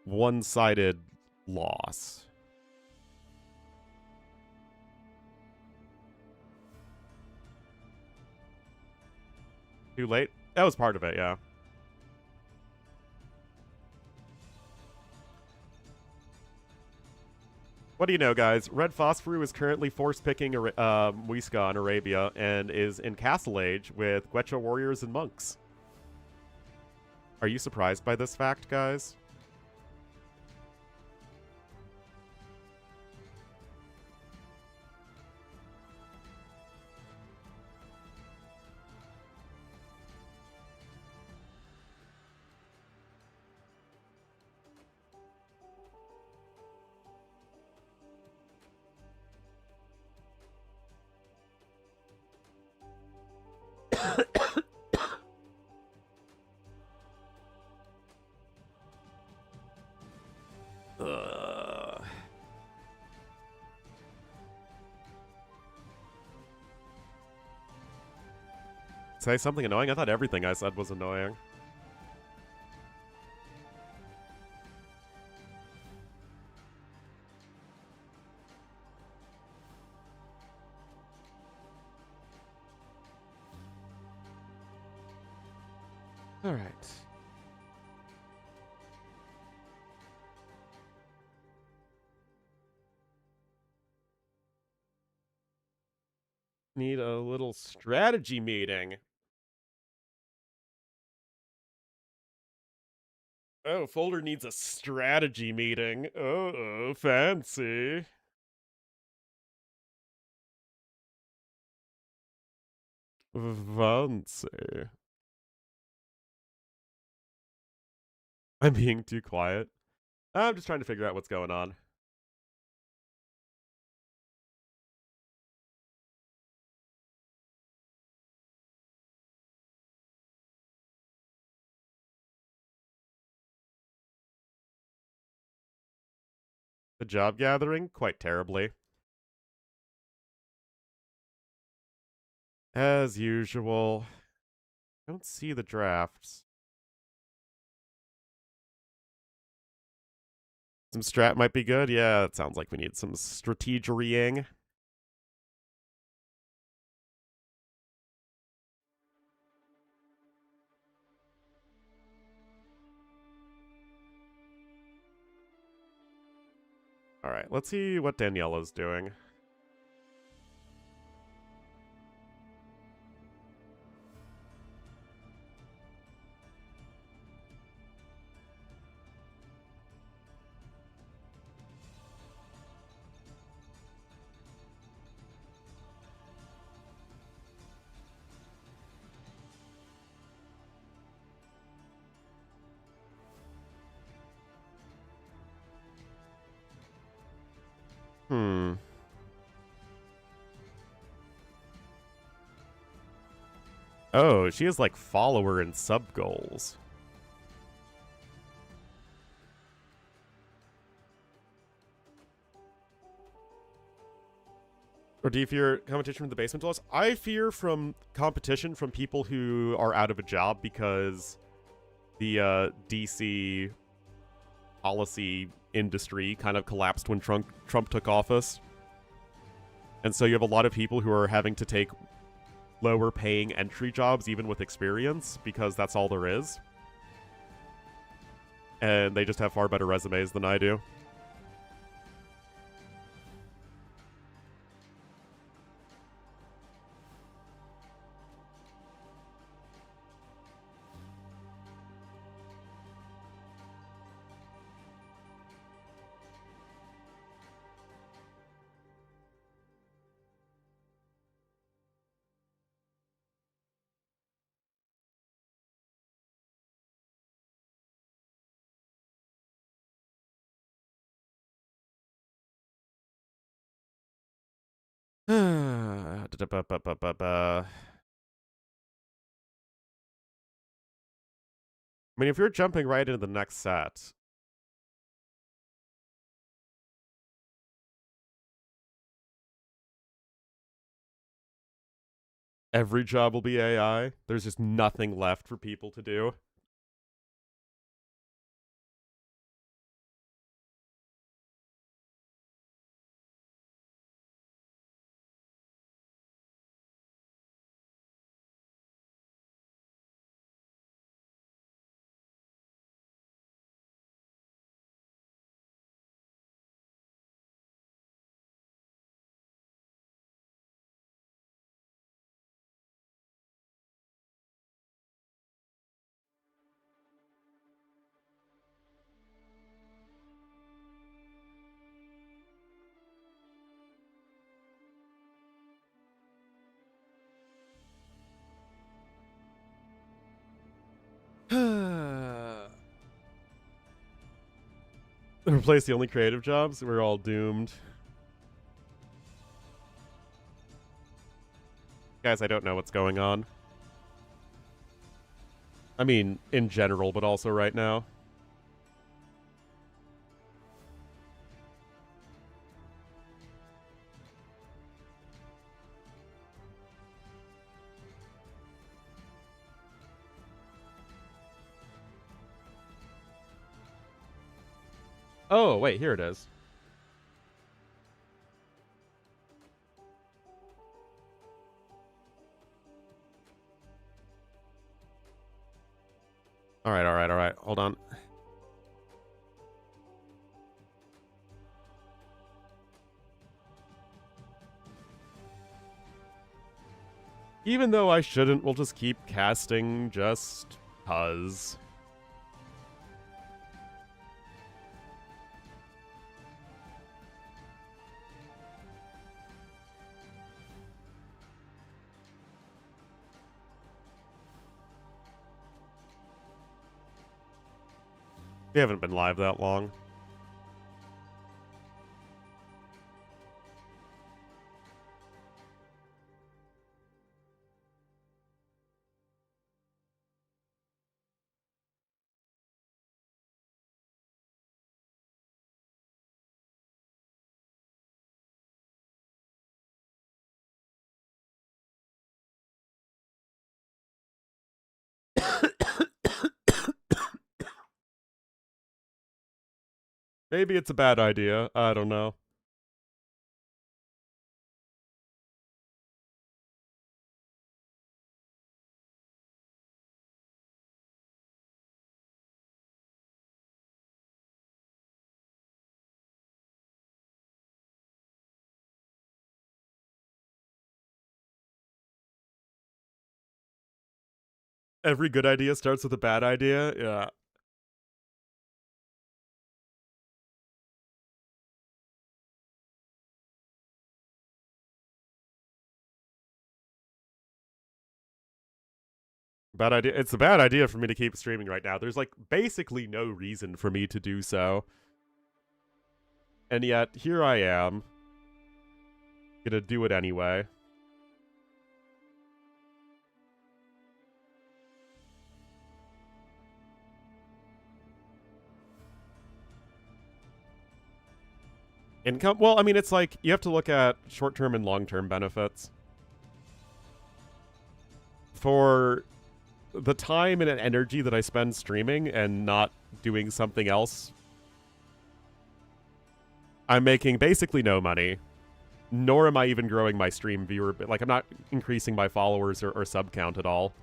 one-sided loss. Too late? That was part of it, yeah. What do you know, guys? Red Phosphorus is currently force-picking Muisca in Arabia and is in Castle Age with Guecho warriors and monks. Are you surprised by this fact, guys? Say something annoying? I thought everything I said was annoying. All right. Need a little strategy meeting. Oh, folder needs a strategy meeting. Oh, fancy. Fancy. I'm being too quiet. I'm just trying to figure out what's going on. The job gathering? Quite terribly. As usual. I don't see the drafts. Some strat might be good. Yeah, it sounds like we need some strategerying. All right, let's see what Daniela's doing. Hmm. Oh, she has like follower and sub goals. Or do you fear competition from the basement dwellers? I fear from competition from people who are out of a job because the DC policy industry kind of collapsed when Trump took office. And so you have a lot of people who are having to take lower paying entry jobs even with experience because that's all there is. And they just have far better resumes than I do. I mean, if you're jumping right into the next set, every job will be AI. There's just nothing left for people to do. Replace the only creative jobs? We're all doomed. Guys, I don't know what's going on. I mean, in general, but also right now. Oh, wait, here it is. All right. Hold on. Even though I shouldn't, we'll just keep casting just 'cause. We haven't been live that long. Maybe it's a bad idea. I don't know. Every good idea starts with a bad idea. Yeah. Bad idea. It's a bad idea for me to keep streaming right now. There's like basically no reason for me to do so. And yet, here I am. Gonna do it anyway. Income? Well, I mean, it's like you have to look at short-term and long-term benefits. For the time and energy that I spend streaming and not doing something else, I'm making basically no money. Nor am I even growing my stream viewer. Like, I'm not increasing my followers or sub count at all.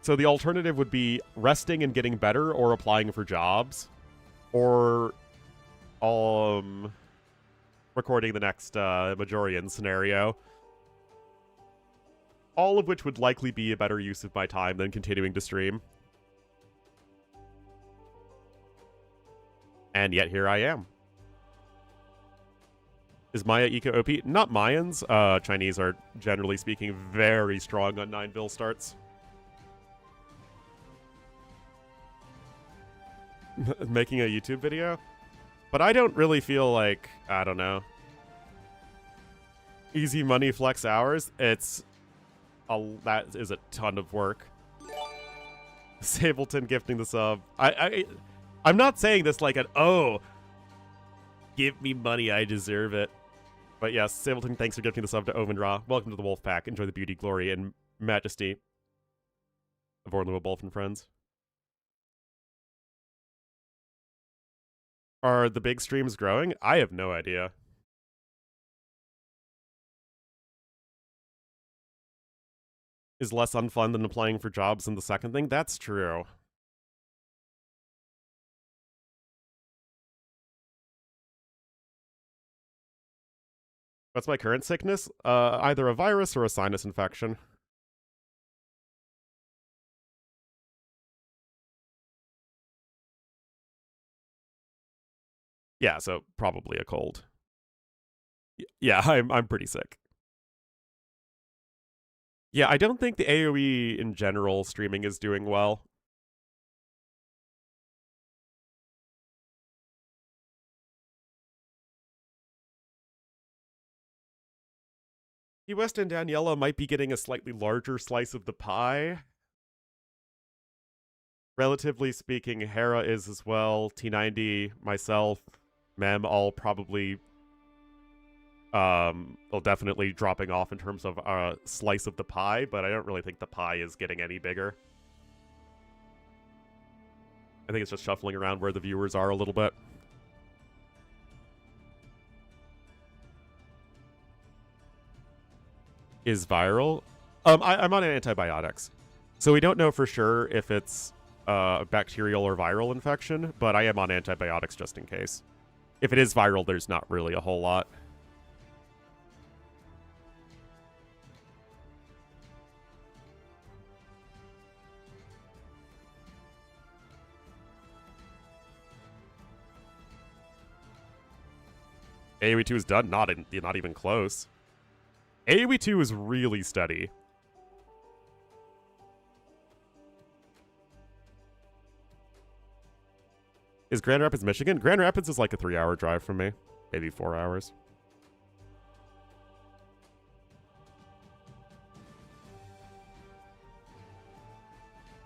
So the alternative would be resting and getting better or applying for jobs. Or recording the next Majorian scenario. All of which would likely be a better use of my time than continuing to stream. And yet here I am. Is Maya Eco OP? Not Mayans. Chinese are, generally speaking, very strong on 9-bill starts. Making a YouTube video? But I don't really feel like, I don't know. Easy money flex hours? That is a ton of work. Sableton gifting the sub. I'm not saying this like give me money, I deserve it. But yes, Sableton, thanks for gifting the sub to Ovendraw. Welcome to the Wolf Pack. Enjoy the beauty, glory, and majesty of Ornlu, Wolf and friends. Are the big streams growing? I have no idea. Is less unfun than applying for jobs in the second thing? That's true. What's my current sickness? Either a virus or a sinus infection. Yeah, so probably a cold. Yeah, I'm pretty sick. Yeah, I don't think the AoE in general streaming is doing well. West and Daniela might be getting a slightly larger slice of the pie. Relatively speaking, Hera is as well. T90, myself, Mem, all probably well, definitely dropping off in terms of a slice of the pie, but I don't really think the pie is getting any bigger. I think it's just shuffling around where the viewers are a little bit. Is viral? I'm on antibiotics. So we don't know for sure if it's bacterial or viral infection, but I am on antibiotics just in case. If it is viral, there's not really a whole lot. AoE 2 is done. Not even close. AoE 2 is really steady. Is Grand Rapids, Michigan? Grand Rapids is like a 3-hour drive from me. Maybe 4 hours.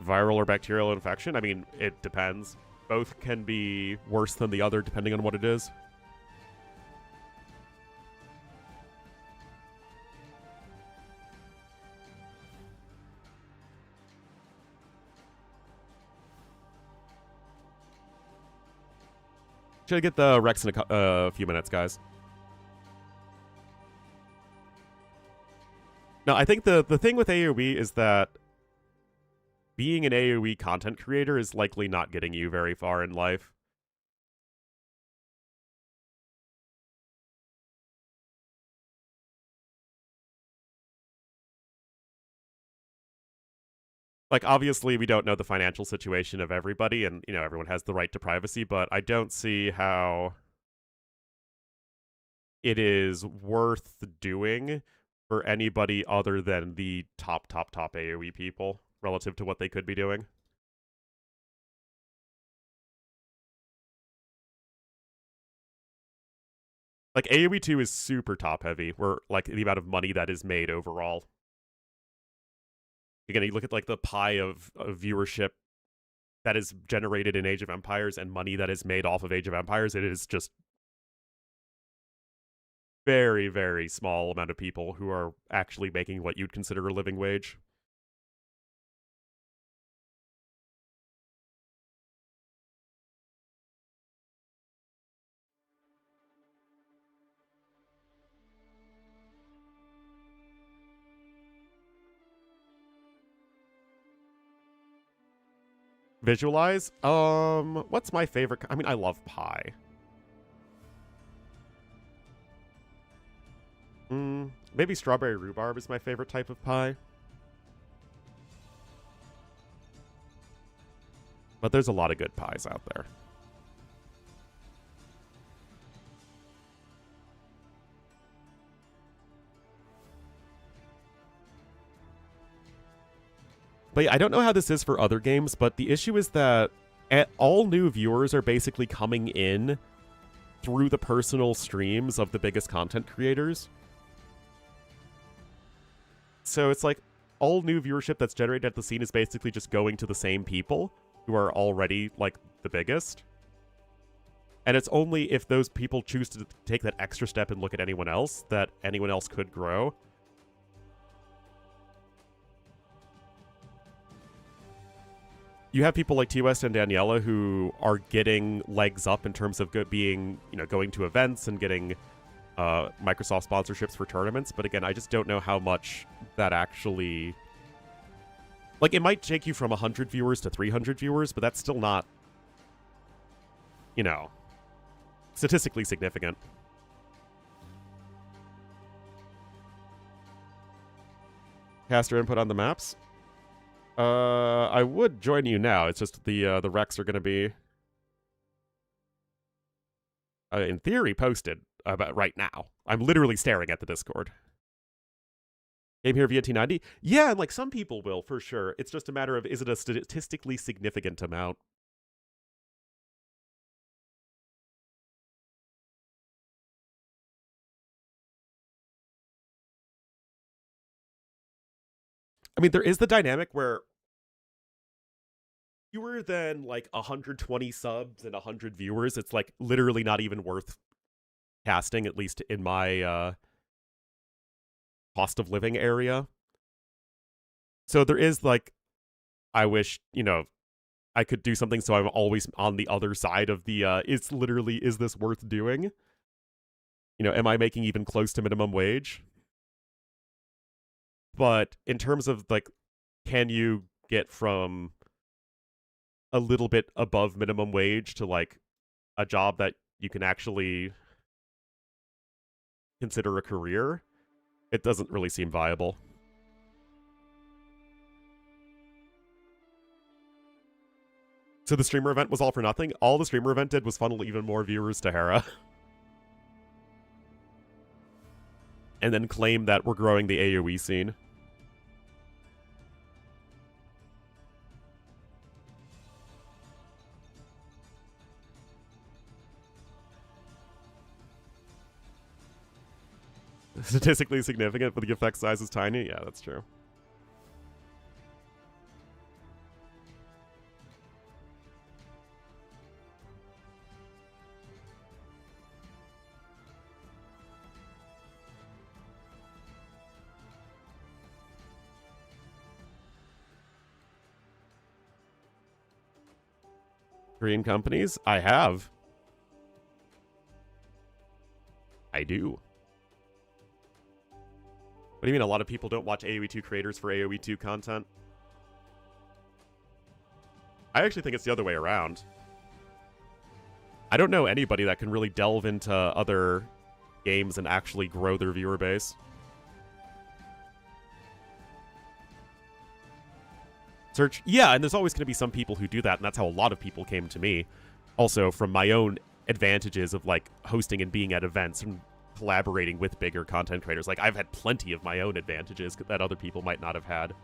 Viral or bacterial infection? I mean, it depends. Both can be worse than the other depending on what it is. Should I get the Rex in a few minutes, guys? No, I think the thing with AoE is that being an AoE content creator is likely not getting you very far in life. Like, obviously, we don't know the financial situation of everybody, and, you know, everyone has the right to privacy, but I don't see how it is worth doing for anybody other than the top AoE people relative to what they could be doing. Like, AoE 2 is super top heavy, where, like, the amount of money that is made overall. Again, you look at, like, the pie of viewership that is generated in Age of Empires and money that is made off of Age of Empires, it is just very, very small amount of people who are actually making what you'd consider a living wage. Visualize? What's my favorite? I mean, I love pie. Maybe strawberry rhubarb is my favorite type of pie. But there's a lot of good pies out there. But yeah, I don't know how this is for other games, but the issue is that all new viewers are basically coming in through the personal streams of the biggest content creators. So it's like all new viewership that's generated at the scene is basically just going to the same people who are already, like, the biggest. And it's only if those people choose to take that extra step and look at anyone else that anyone else could grow. You have people like T-West and Daniela who are getting legs up in terms of being, you know, going to events and getting Microsoft sponsorships for tournaments. But again, I just don't know how much that actually... Like, it might take you from 100 viewers to 300 viewers, but that's still not, you know, statistically significant. Caster input on the maps? I would join you now. It's just the recs are going to be, in theory, posted about right now. I'm literally staring at the Discord. Game here via T90? Yeah, and like some people will, for sure. It's just a matter of, is it a statistically significant amount? I mean, there is the dynamic where fewer than like 120 subs and 100 viewers, it's like literally not even worth casting, at least in my cost of living area. So there is like, I wish, you know, I could do something so I'm always on the other side of the, it's literally, is this worth doing? You know, am I making even close to minimum wage? But in terms of like, can you get from a little bit above minimum wage to like a job that you can actually consider a career? It doesn't really seem viable. So the streamer event was all for nothing? All the streamer event did was funnel even more viewers to Hera. And then claim that we're growing the AoE scene. statistically significant, but the effect size is tiny. Yeah, that's true. Korean companies? I have. I do. What do you mean a lot of people don't watch AoE2 creators for AoE2 content? I actually think it's the other way around. I don't know anybody that can really delve into other games and actually grow their viewer base. Search, yeah, and there's always going to be some people who do that, and that's how a lot of people came to me. Also, from my own advantages of, like, hosting and being at events and collaborating with bigger content creators. Like, I've had plenty of my own advantages that other people might not have had.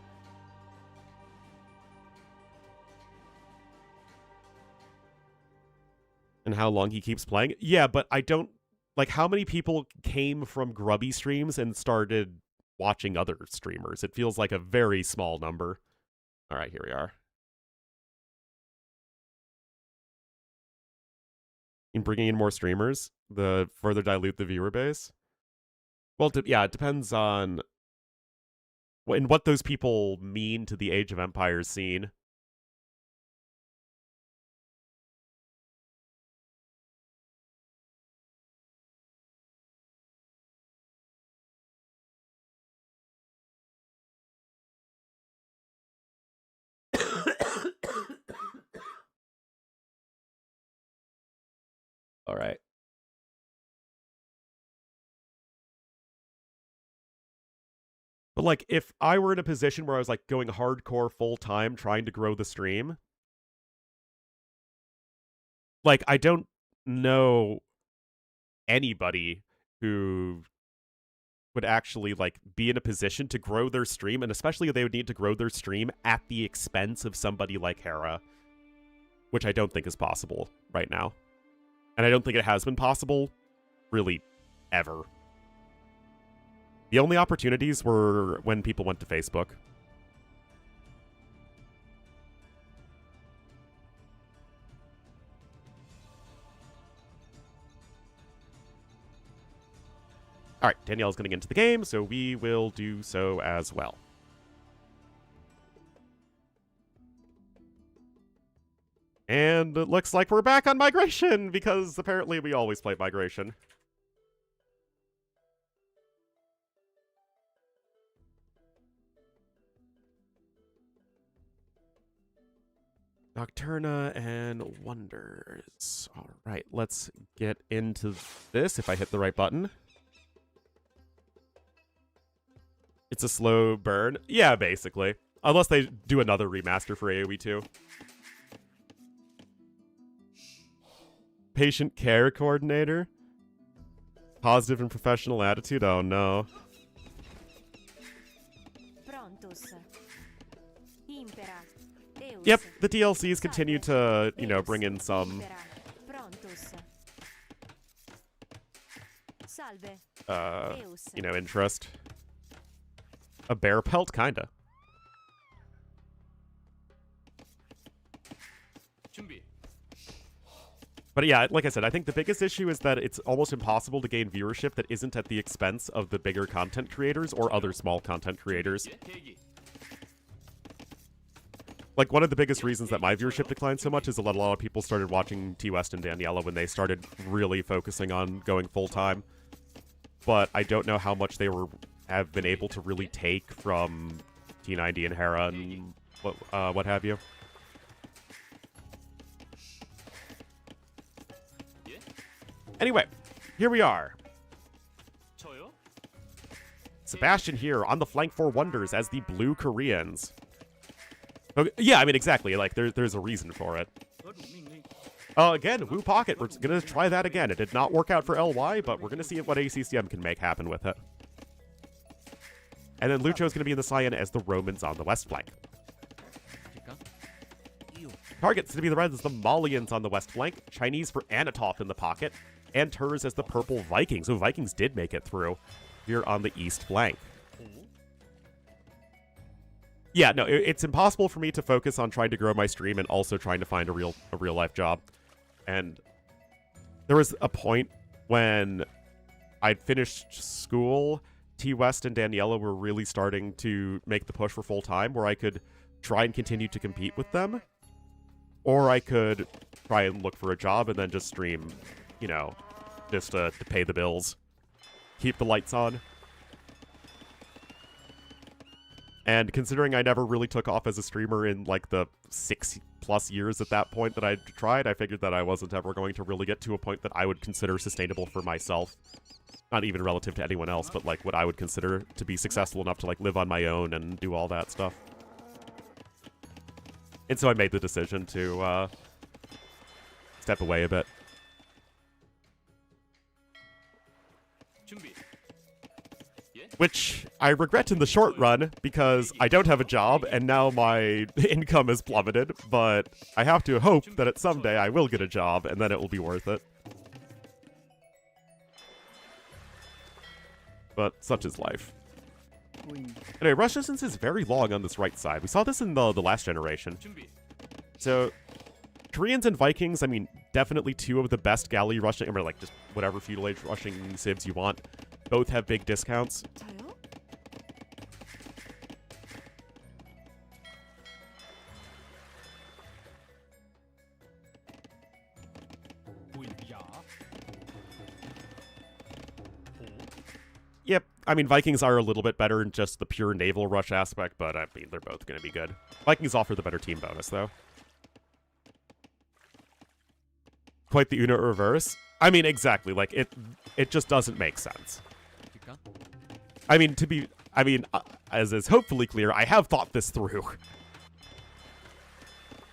And how long he keeps playing? Yeah, but I don't... Like, how many people came from grubby streams and started watching other streamers? It feels like a very small number. All right, here we are. In bringing in more streamers, the further dilute the viewer base. Well, yeah, it depends on what those people mean to the Age of Empires scene. All right. But, like, if I were in a position where I was, like, going hardcore full-time trying to grow the stream, like, I don't know anybody who would actually, like, be in a position to grow their stream, and especially if they would need to grow their stream at the expense of somebody like Hera, which I don't think is possible right now. And I don't think it has been possible, really, ever. The only opportunities were when people went to Facebook. All right, Danielle's going to get into the game, so we will do so as well. And it looks like we're back on migration, because apparently we always play migration. Nocturna and Wonders. All right, let's get into this if I hit the right button. It's a slow burn. Yeah, basically. Unless they do another remaster for AoE 2. Patient care coordinator? Positive and professional attitude? Oh no. Yep, the DLCs continue to, you know, bring in some you know, interest. A bear pelt, kinda. But yeah, like I said, I think the biggest issue is that it's almost impossible to gain viewership that isn't at the expense of the bigger content creators or other small content creators. Like, one of the biggest reasons that my viewership declined so much is that a lot of people started watching T West and Daniela when they started really focusing on going full-time. But I don't know how much they have been able to really take from T90 and Hera and what have you. Anyway, here we are. Sebastian here on the flank for Wonders as the Blue Koreans. Okay, yeah, I mean, exactly. Like, there's a reason for it. Again, Wu Pocket. We're going to try that again. It did not work out for LY, but we're going to see what ACCM can make happen with it. And then Lucho's going to be in the Cyan as the Romans on the west flank. Targets to be the Reds as the Malians on the west flank. Chinese for Anatov in the pocket. And Turs as the Purple Vikings. So Vikings did make it through. here on the east flank. Yeah, no, it's impossible for me to focus on trying to grow my stream and also trying to find a real life job. And there was a point when I'd finished school, T West and Daniela were really starting to make the push for full time, where I could try and continue to compete with them, or I could try and look for a job and then just stream, you know, just to pay the bills, keep the lights on. And considering I never really took off as a streamer in like the 6+ years at that point that I'd tried, I figured that I wasn't ever going to really get to a point that I would consider sustainable for myself. Not even relative to anyone else, but like what I would consider to be successful enough to like live on my own and do all that stuff. And so I made the decision to step away a bit. Which I regret in the short run, because I don't have a job, and now my income is plummeted, but I have to hope that at someday I will get a job, and then it will be worth it. But such is life. Anyway, rush distance is very long on this right side. We saw this in the last generation. So, Koreans and Vikings, I mean, definitely two of the best galley rushing, or like just whatever feudal age rushing civs you want. Both have big discounts. Yep, I mean, Vikings are a little bit better in just the pure naval rush aspect, but I mean, they're both going to be good. Vikings offer the better team bonus, though. Quite the Una reverse. I mean, exactly, like, it just doesn't make sense. I mean, as is hopefully clear, I have thought this through.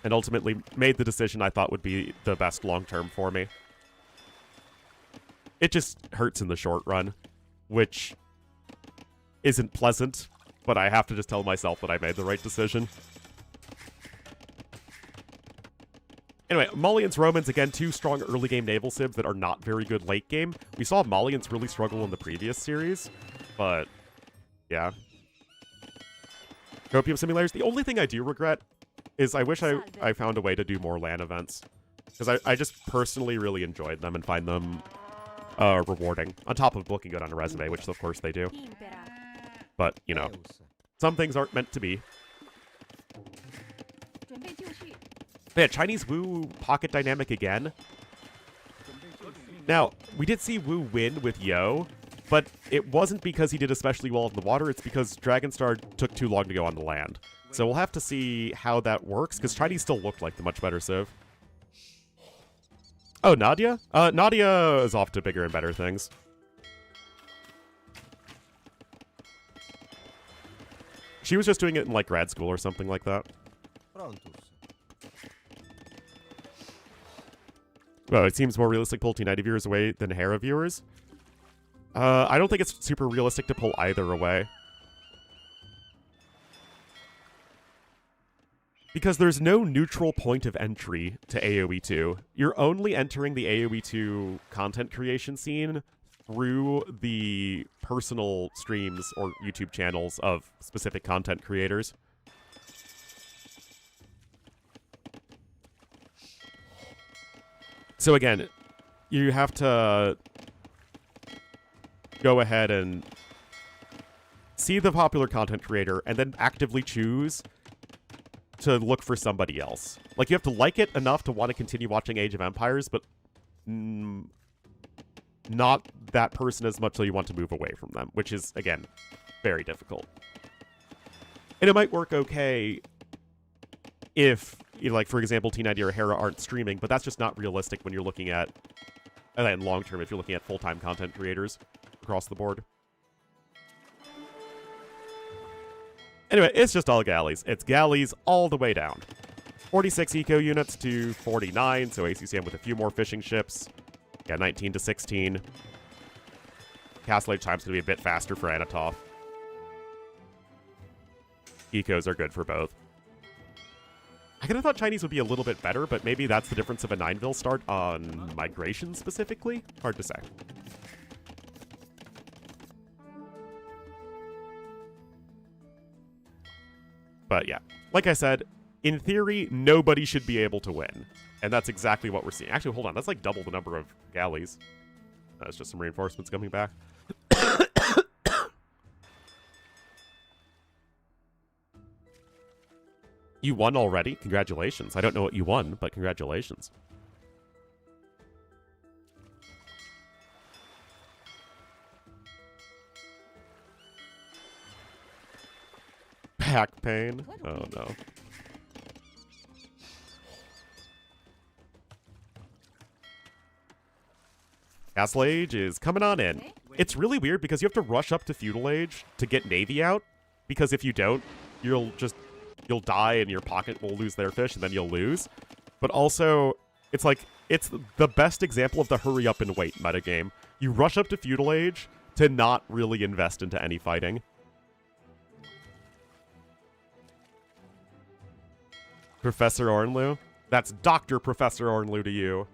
And ultimately made the decision I thought would be the best long-term for me. It just hurts in the short run, which isn't pleasant, but I have to just tell myself that I made the right decision. Anyway, Malians, Romans, again, two strong early game naval civs that are not very good late game. We saw Malians really struggle in the previous series, but yeah. Copium simulators. The only thing I do regret is I wish I found a way to do more LAN events, because I just personally really enjoyed them and find them rewarding, on top of looking good on a resume, which of course they do. But, you know, some things aren't meant to be. Yeah, Chinese Wu pocket dynamic again. Now, we did see Wu win with Yo, but it wasn't because he did especially well in the water, it's because Dragonstar took too long to go on the land. So we'll have to see how that works, because Chinese still looked like the much better civ. Oh, Nadia? Nadia is off to bigger and better things. She was just doing it in, like, grad school or something like that. Well, it seems more realistic to pull T90 viewers away than Hera viewers. I don't think it's super realistic to pull either away. Because there's no neutral point of entry to AoE 2. You're only entering the AoE 2 content creation scene through the personal streams or YouTube channels of specific content creators. So again, you have to go ahead and see the popular content creator and then actively choose to look for somebody else. Like, you have to like it enough to want to continue watching Age of Empires, but not that person as much so you want to move away from them, which is, again, very difficult. And it might work okay if, you know, like, for example, T90 or Hera aren't streaming, but that's just not realistic when you're looking at, in long term, if you're looking at full-time content creators across the board. Anyway, it's just all galleys. It's galleys all the way down. 46 eco units to 49, so ACCM with a few more fishing ships. Yeah, 19 to 16. Castle Age time's going to be a bit faster for Anatov. Ecos are good for both. I kind of thought Chinese would be a little bit better, but maybe that's the difference of a 9-vil start on migration specifically? Hard to say. But yeah, like I said, in theory, nobody should be able to win. And that's exactly what we're seeing. Actually, hold on. That's like double the number of galleys. That's just some reinforcements coming back. You won already? Congratulations. I don't know what you won, but congratulations. Back pain? Oh no. Castle Age is coming on in. It's really weird because you have to rush up to Feudal Age to get Navy out, because if you don't, you'll die and your pocket will lose their fish and then you'll lose. But also, it's like, it's the best example of the hurry up and wait metagame. You rush up to Feudal Age to not really invest into any fighting. Professor Ornlu? That's Dr. Professor Ornlu to you.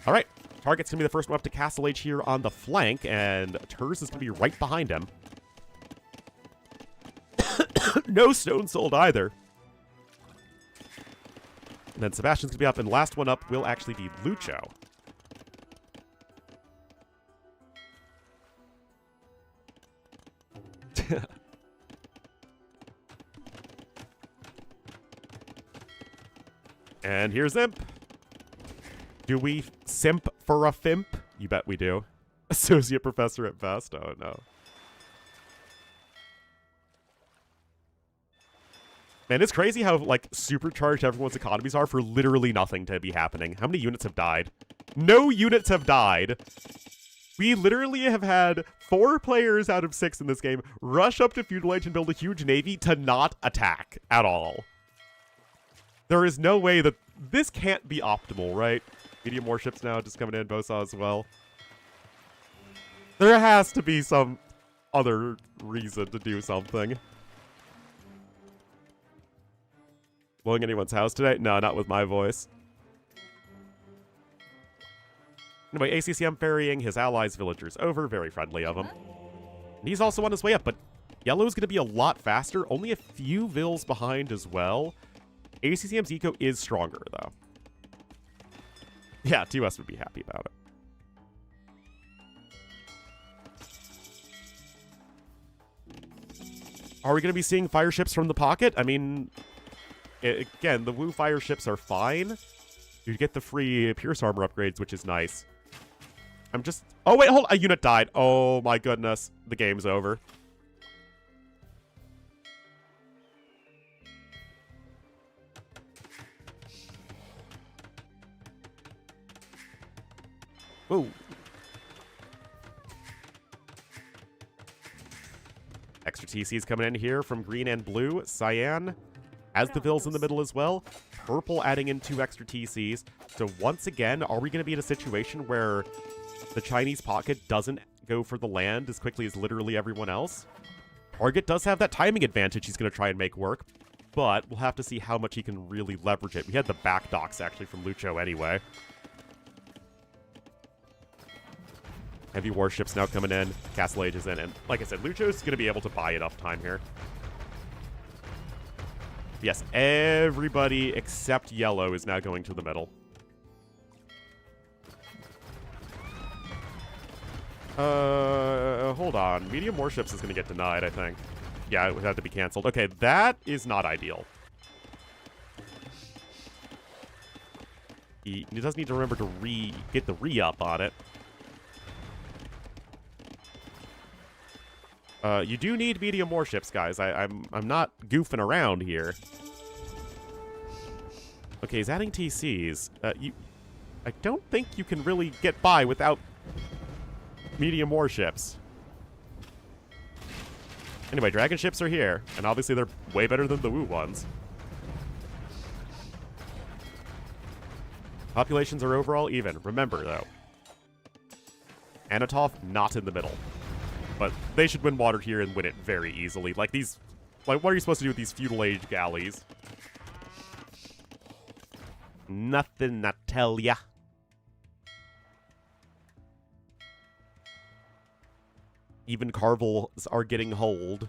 Alright, target's gonna be the first one up to Castle Age here on the flank, and Turs is gonna be right behind him. No Stone Sold either. And then Sebastian's gonna be up, and last one up will actually be Lucho. And here's Imp. Do we simp for a fimp? You bet we do. Associate professor at best. Oh no. Man, it's crazy how, like, supercharged everyone's economies are for literally nothing to be happening. How many units have died? No units have died. We literally have had 4 players out of 6 in this game rush up to Feudal Age and build a huge navy to not attack at all. There is no way that... This can't be optimal, right? Medium warships now just coming in, Bosa as well. There has to be some other reason to do something. Blowing anyone's house today? No, not with my voice. Anyway, ACCM ferrying his allies' villagers over. Very friendly of him. And he's also on his way up, but Yellow's going to be a lot faster. Only a few vills behind as well. ACCM's eco is stronger, though. Yeah, TOS would be happy about it. Are we going to be seeing fire ships from the pocket? I mean, again, the Wu fire ships are fine. You get the free Pierce armor upgrades, which is nice. I'm just... Oh, wait, hold on. A unit died. Oh, my goodness. The game's over. Whoa. Extra TCs coming in here from green and blue. Cyan has the vills in the middle as well. Purple adding in 2 extra TCs. So once again, are we going to be in a situation where the Chinese pocket doesn't go for the land as quickly as literally everyone else? Target does have that timing advantage he's going to try and make work, but we'll have to see how much he can really leverage it. We had the back docks actually from Lucho anyway. Heavy warships now coming in. Castle Age is in. And like I said, Lucho's going to be able to buy enough time here. Yes, everybody except Yellow is now going to the middle. Hold on. Medium warships is going to get denied, I think. Yeah, it would have to be canceled. Okay, that is not ideal. He does need to remember to get the re-up on it. You do need medium warships, guys. I'm not goofing around here. Okay, he's adding TCs. I don't think you can really get by without medium warships. Anyway, dragon ships are here, and obviously they're way better than the Wu ones. Populations are overall even. Remember, though, Anatov not in the middle. But they should win water here and win it very easily. Like, these... Like, what are you supposed to do with these feudal age galleys? Nothing, I tell ya. Even Carvels are getting hold.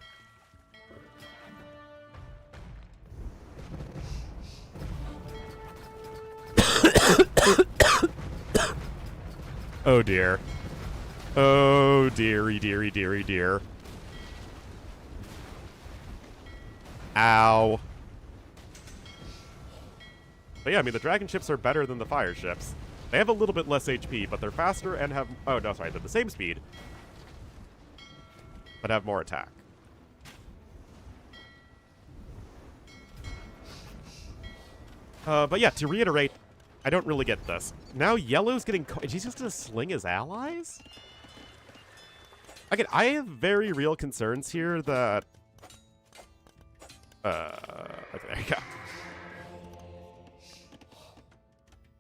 Oh dear. Oh dearie, dearie, dearie, dear. Ow. But yeah, I mean, the dragon ships are better than the fire ships. They have a little bit less HP, but they're faster and have... Oh, no, sorry. They're the same speed, but have more attack. But yeah, to reiterate, I don't really get this. Now Yellow's getting... He's just going to sling his allies? Again, I have very real concerns here that... Okay, there you go.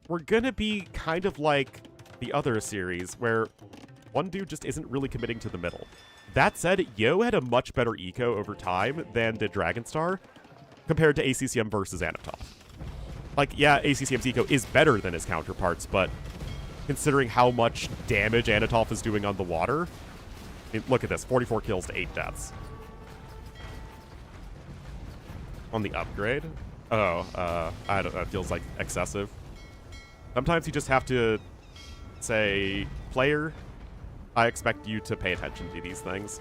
We're gonna be kind of like the other series, where one dude just isn't really committing to the middle. That said, Yo had a much better eco over time than did Dragonstar, compared to ACCM versus Anatov. Like, yeah, ACCM's eco is better than his counterparts, but considering how much damage Anatov is doing on the water, I mean, look at this, 44 kills to 8 deaths. On the upgrade? Oh, I don't know, it feels like excessive. Sometimes you just have to say, player, I expect you to pay attention to these things.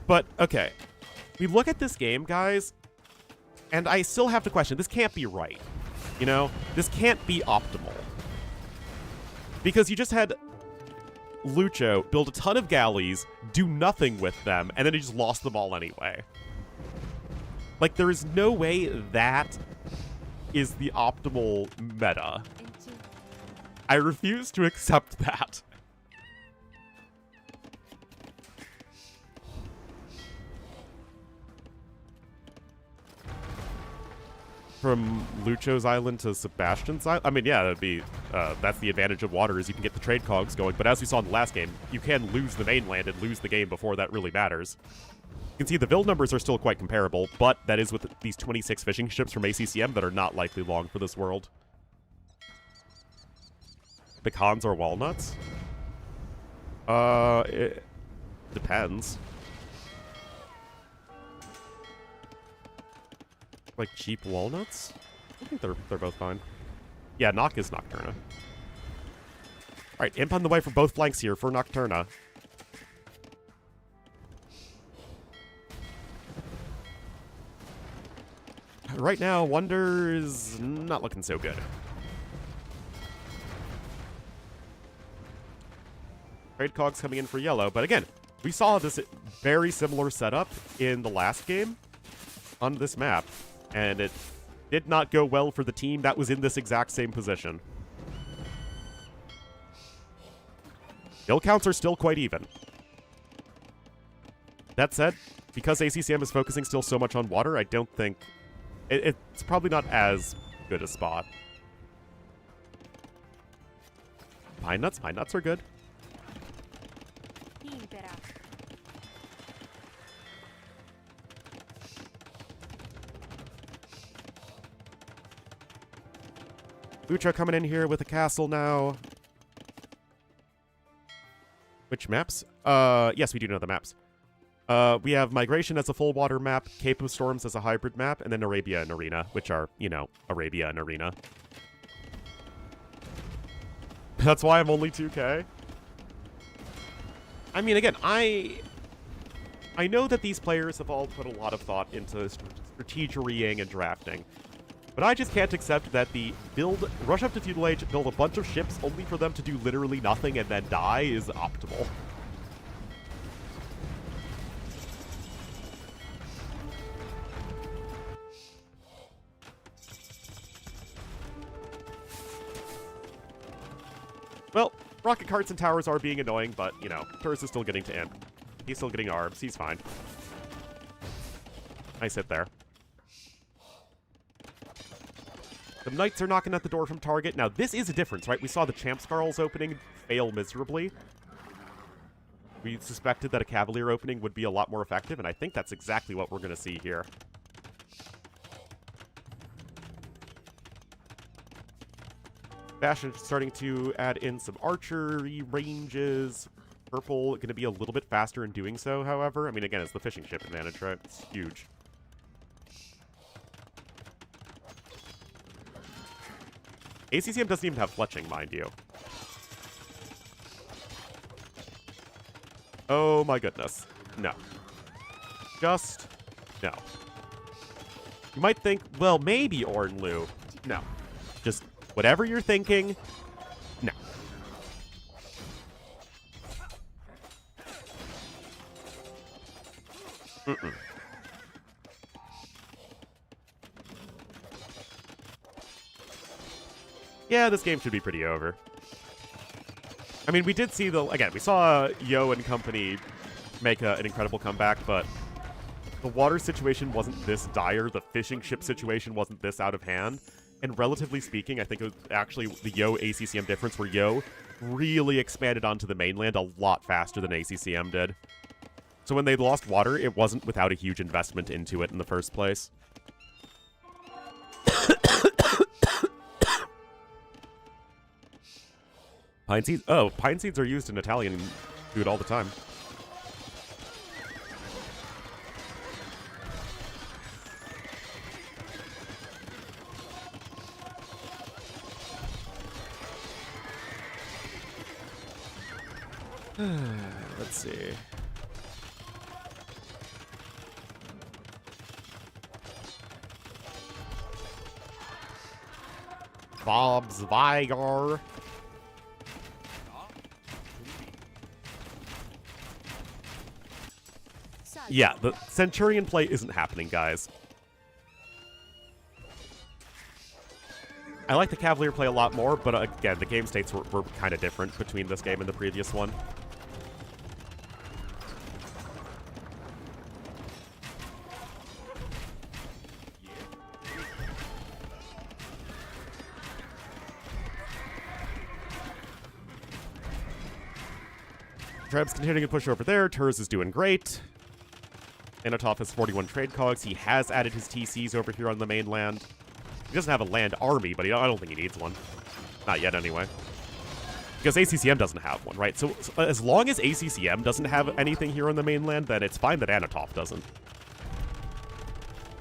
But, okay. We look at this game, guys, and I still have to question, this can't be right. You know? This can't be optimal. Because you just had Lucho build a ton of galleys, do nothing with them, and then he just lost them all anyway. Like, there is no way that is the optimal meta. I refuse to accept that. From Lucho's island to Sebastian's island? I mean, yeah, that'd be, that's the advantage of water, is you can get the trade cogs going, but as we saw in the last game, you can lose the mainland and lose the game before that really matters. You can see the build numbers are still quite comparable, but that is with these 26 fishing ships from ACCM that are not likely long for this world. Pecans or walnuts? It depends. Like cheap walnuts? I think they're both fine. Yeah, Nock is Nocturna. Alright, imp on the way for both flanks here for Nocturna. Right now, Wonder is not looking so good. Trade cogs coming in for yellow, but again, we saw this very similar setup in the last game on this map, and it did not go well for the team that was in this exact same position. Kill counts are still quite even. That said, because ACCM is focusing still so much on water, I don't think... It's probably not as good a spot. Pine nuts? Pine nuts are good. Lucha coming in here with a castle now. Which maps? Yes, we do know the maps. We have Migration as a full water map, Cape of Storms as a hybrid map, and then Arabia and Arena, which are, you know, Arabia and Arena. That's why I'm only 2K. I mean, again, I know that these players have all put a lot of thought into strategerying and drafting, but I just can't accept that the rush up to Feudal Age, build a bunch of ships only for them to do literally nothing and then die is optimal. Well, rocket carts and towers are being annoying, but, you know, Turris is still getting to imp. He's still getting arbs. He's fine. Nice hit there. The knights are knocking at the door from target. Now, this is a difference, right? We saw the Champ Scarls opening fail miserably. We suspected that a Cavalier opening would be a lot more effective, and I think that's exactly what we're going to see here. Bastion starting to add in some archery ranges. Purple going to be a little bit faster in doing so, however. I mean, again, it's the fishing ship advantage, right? It's huge. ACCM doesn't even have fletching, mind you. Oh my goodness. No. Just no. You might think, well, maybe Ornlu. No. Just whatever you're thinking, no. Mm-mm. Yeah, this game should be pretty over. I mean, we did see we saw Yo and company make an incredible comeback, but the water situation wasn't this dire, the fishing ship situation wasn't this out of hand, and relatively speaking, I think it was actually the Yo ACCM difference where Yo really expanded onto the mainland a lot faster than ACCM did. So when they lost water, it wasn't without a huge investment into it in the first place. Pine seeds? Oh, pine seeds are used in Italian food all the time. Let's see. Bob's Vigar. Yeah, the Centurion play isn't happening, guys. I like the Cavalier play a lot more, but again, the game states were kind of different between this game and the previous one. Treb's continuing to push over there. Turs is doing great. Anatov has 41 trade cogs. He has added his TCs over here on the mainland. He doesn't have a land army, but I don't think he needs one. Not yet, anyway. Because ACCM doesn't have one, right? So as long as ACCM doesn't have anything here on the mainland, then it's fine that Anatov doesn't.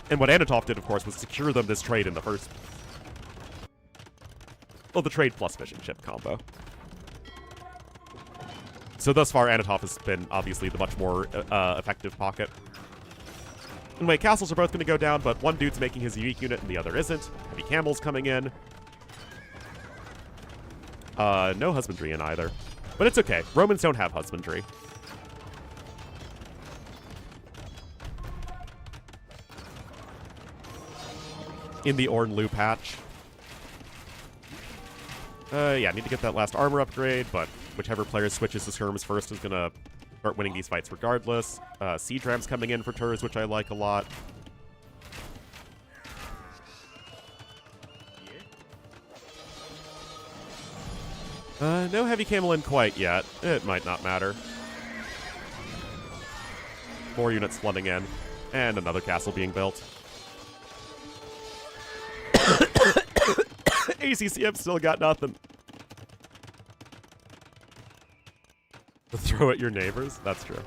And what Anatov did, of course, was secure them this trade in the first... Well, the trade plus fishing ship combo. So thus far, Anatov has been, obviously, the much more effective pocket. Anyway, castles are both going to go down, but one dude's making his unique unit and the other isn't. Heavy camels coming in. No husbandry in either. But it's okay. Romans don't have husbandry. In the Ornlu patch. Yeah, I need to get that last armor upgrade, but whichever player switches his skirms first is going to start winning these fights regardless. Siege Ram's coming in for Turs, which I like a lot. No heavy camel in quite yet. It might not matter. More units flooding in. And another castle being built. ACCM still got nothing. Throw at your neighbors? That's true.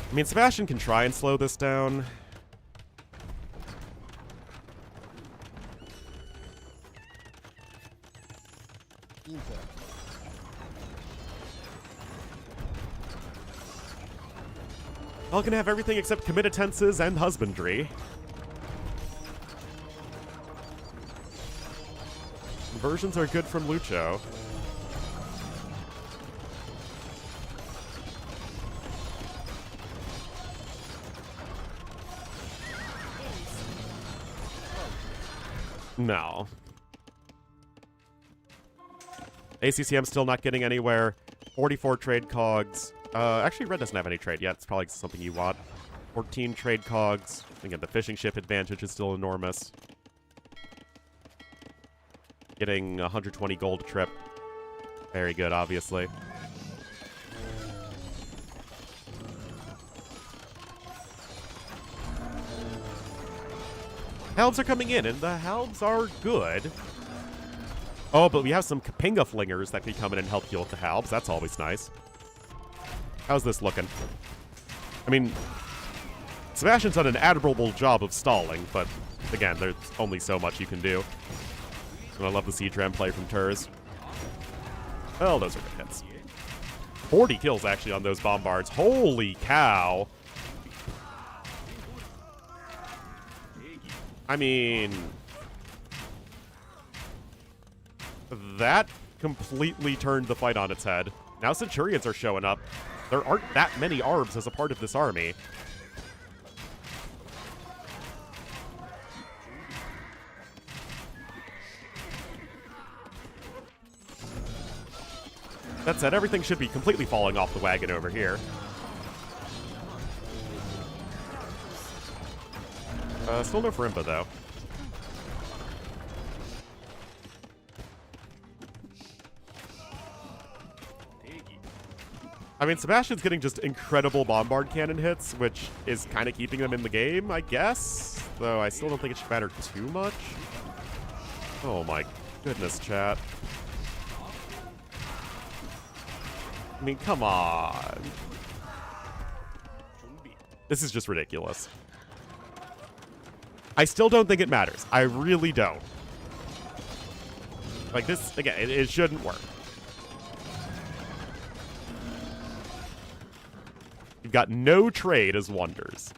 I mean, Sebastian can try and slow this down. All can have everything except committances and husbandry. Conversions are good from Lucho. No. ACCM still not getting anywhere. 44 trade cogs. Actually, Red doesn't have any trade yet. It's probably something you want. 14 trade cogs. Again, the fishing ship advantage is still enormous. Getting 120 gold a trip. Very good, obviously. Halbs are coming in, and the Halbs are good. Oh, but we have some Kapinga flingers that can come in and help heal with the Halbs. That's always nice. How's this looking? I mean, Sebastian's done an admirable job of stalling, but again, there's only so much you can do. And I love the siege ram play from Turs. Well, those are good hits. 40 kills, actually, on those bombards. Holy cow. I mean, that completely turned the fight on its head. Now Centurions are showing up. There aren't that many ARBs as a part of this army. That said, everything should be completely falling off the wagon over here. Still no Farimba, though. I mean, Sebastian's getting just incredible bombard cannon hits, which is kind of keeping them in the game, I guess. Though I still don't think it should matter too much. Oh my goodness, chat. I mean, come on. This is just ridiculous. I still don't think it matters. I really don't. Like this, again, it shouldn't work. You've got no trade as wonders.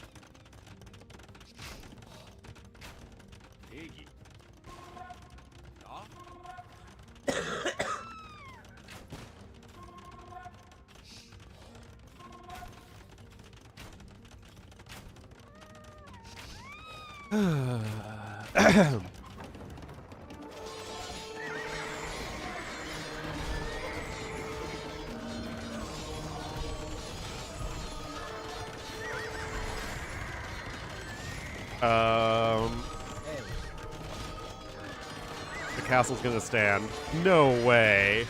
The castle's gonna stand. No way.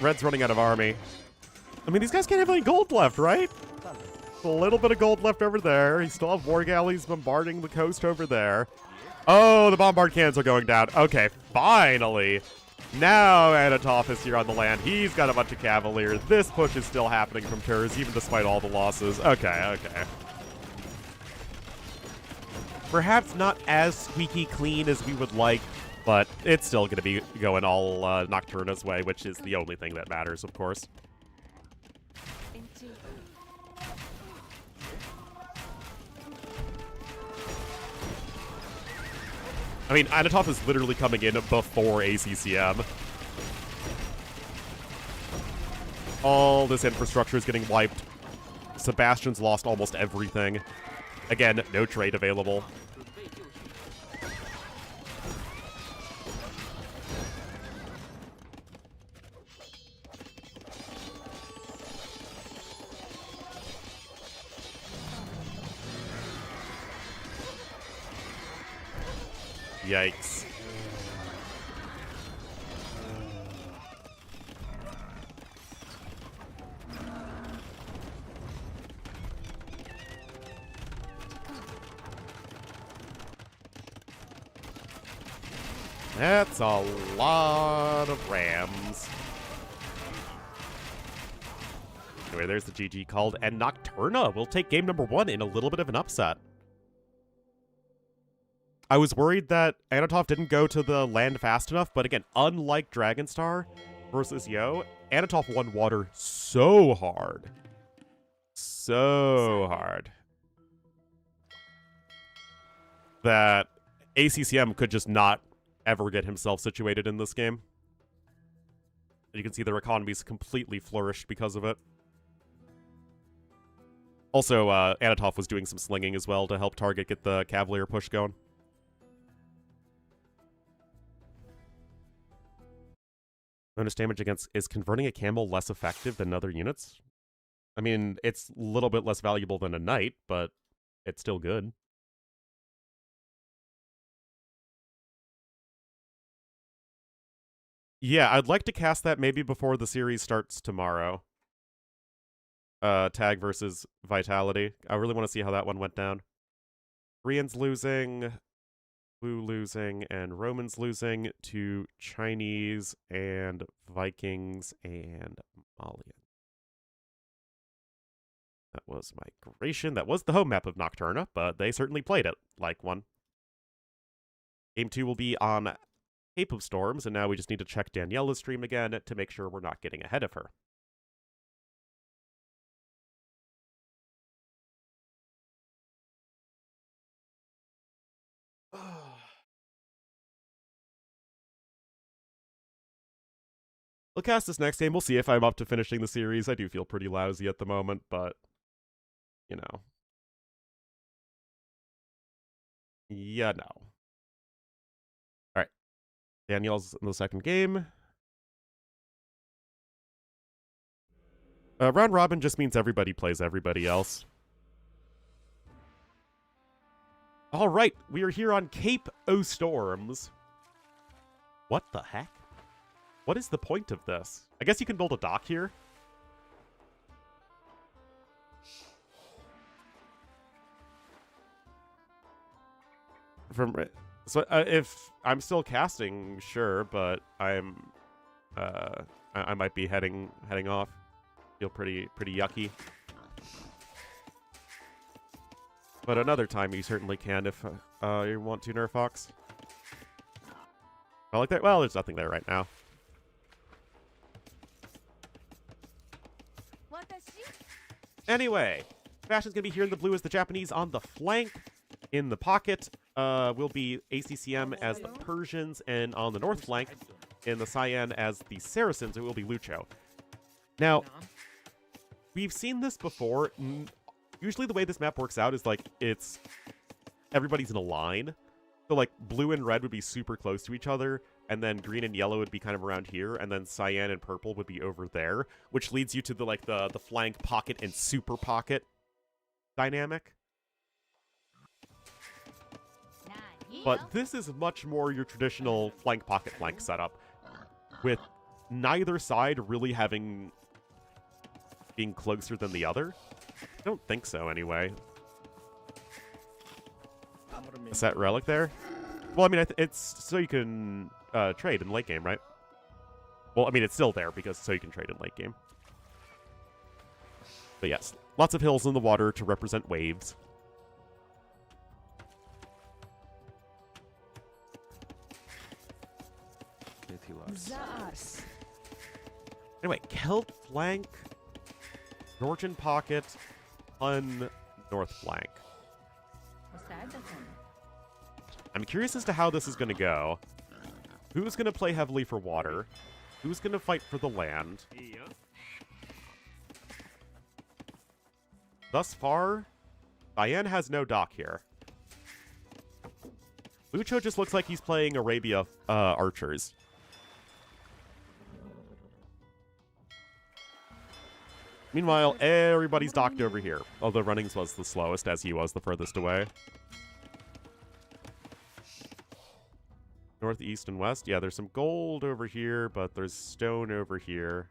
Red's running out of army. I mean, these guys can't have any gold left, right? A little bit of gold left over there. You still have war galleys bombarding the coast over there. Oh, the bombard cannons are going down. Okay, finally. Now Anatov is here on the land. He's got a bunch of cavaliers. This push is still happening from Turs, even despite all the losses. Okay, okay. Perhaps not as squeaky clean as we would like, but it's still going to be going all Nocturna's way, which is the only thing that matters, of course. I mean, Anatov is literally coming in before ACCM. All this infrastructure is getting wiped. Sebastian's lost almost everything. Again, no trade available. Yikes. That's a lot of rams. Anyway, there's the GG called, and Nocturna will take game number 1 in a little bit of an upset. I was worried that Anatov didn't go to the land fast enough, but again, unlike Dragonstar versus Yo, Anatov won water so hard. So hard. That ACCM could just not ever get himself situated in this game. You can see their economy's completely flourished because of it. Also, Anatov was doing some slinging as well to help Target get the Cavalier push going. Bonus damage against... Is converting a camel less effective than other units? I mean, it's a little bit less valuable than a knight, but it's still good. Yeah, I'd like to cast that maybe before the series starts tomorrow. Tag versus Vitality. I really want to see how that one went down. Koreans losing... Blue losing, and Romans losing to Chinese and Vikings and Malian. That was Migration. That was the home map of Nocturna, but they certainly played it like one. Game 2 will be on Cape of Storms, and now we just need to check Daniela's stream again to make sure we're not getting ahead of her. We'll cast this next game. We'll see if I'm up to finishing the series. I do feel pretty lousy at the moment, but, you know. Yeah, no. Alright. Danielle's in the second game. Round robin just means everybody plays everybody else. Alright, we are here on Cape O' Storms. What the heck? What is the point of this? I guess you can build a dock here. So if I'm still casting, sure, but I might be heading off. Feel pretty yucky. But another time you certainly can if you want to, Nerfox. I like that. Well, there's nothing there right now. Anyway, Sebastian's going to be here in the blue as the Japanese on the flank. In the pocket will be ACCM as the Persians, and on the north flank, in the cyan as the Saracens, it will be Lucho. Now, we've seen this before. Usually the way this map works out is like everybody's in a line. So like blue and red would be super close to each other, and then green and yellow would be kind of around here, and then cyan and purple would be over there, which leads you to the flank pocket and super pocket dynamic. But this is much more your traditional flank pocket flank setup, with neither side really being closer than the other. I don't think so, anyway. Is that relic there? Well, I mean, it's so you can trade in late game, right? Well, I mean, it's still there because so you can trade in late game. But yes, lots of hills in the water to represent waves. Anyway, Celt flank, Georgian pocket, Hun north flank. I'm curious as to how this is going to go. Who's going to play heavily for water? Who's going to fight for the land? Thus far, Diane has no dock here. Lucho just looks like he's playing Arabia archers. Meanwhile, everybody's docked over here, although Runnings was the slowest, as he was the furthest away. North, east, and west. Yeah, there's some gold over here, but there's stone over here.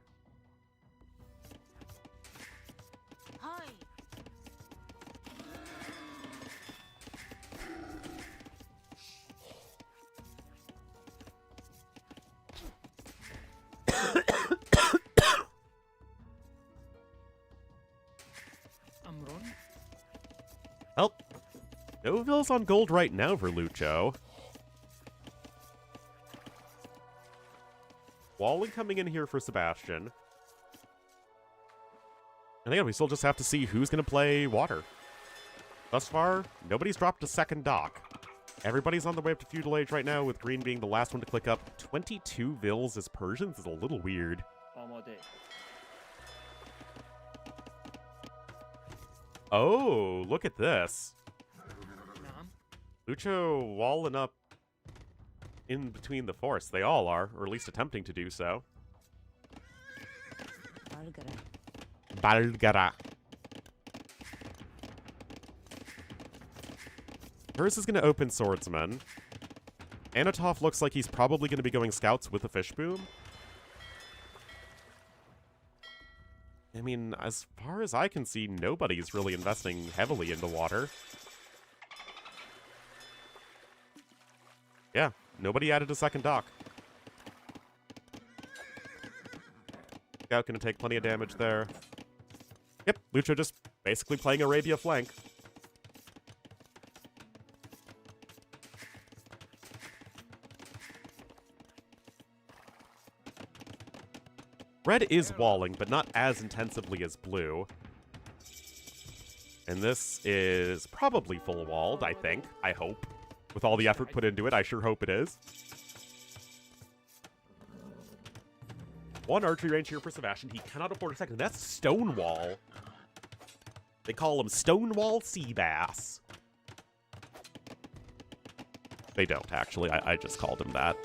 Help. No vills on gold right now for Lucho. Walling coming in here for Sebastian. And again, we still just have to see who's going to play water. Thus far, nobody's dropped a second dock. Everybody's on the way up to Feudal Age right now, with green being the last one to click up. 22 vills as Persians is a little weird. Oh, look at this. Lucho walling up in between the forests. They all are, or at least attempting to do so. Balgara. Hers is going to open swordsman. Anatov looks like he's probably going to be going scouts with a fish boom. I mean, as far as I can see, nobody's really investing heavily into water. Yeah, nobody added a second dock. Scout gonna take plenty of damage there. Yep, Lucho just Basically playing Arabia flank. Red is walling, but not as intensively as blue. And this is probably full walled, I think. I hope. With all the effort put into it, I sure hope it is. One archery range here for Sebastian. He cannot afford a second. That's Stonewall. They call him Stonewall Sea Bass. They don't, actually. I just called him that.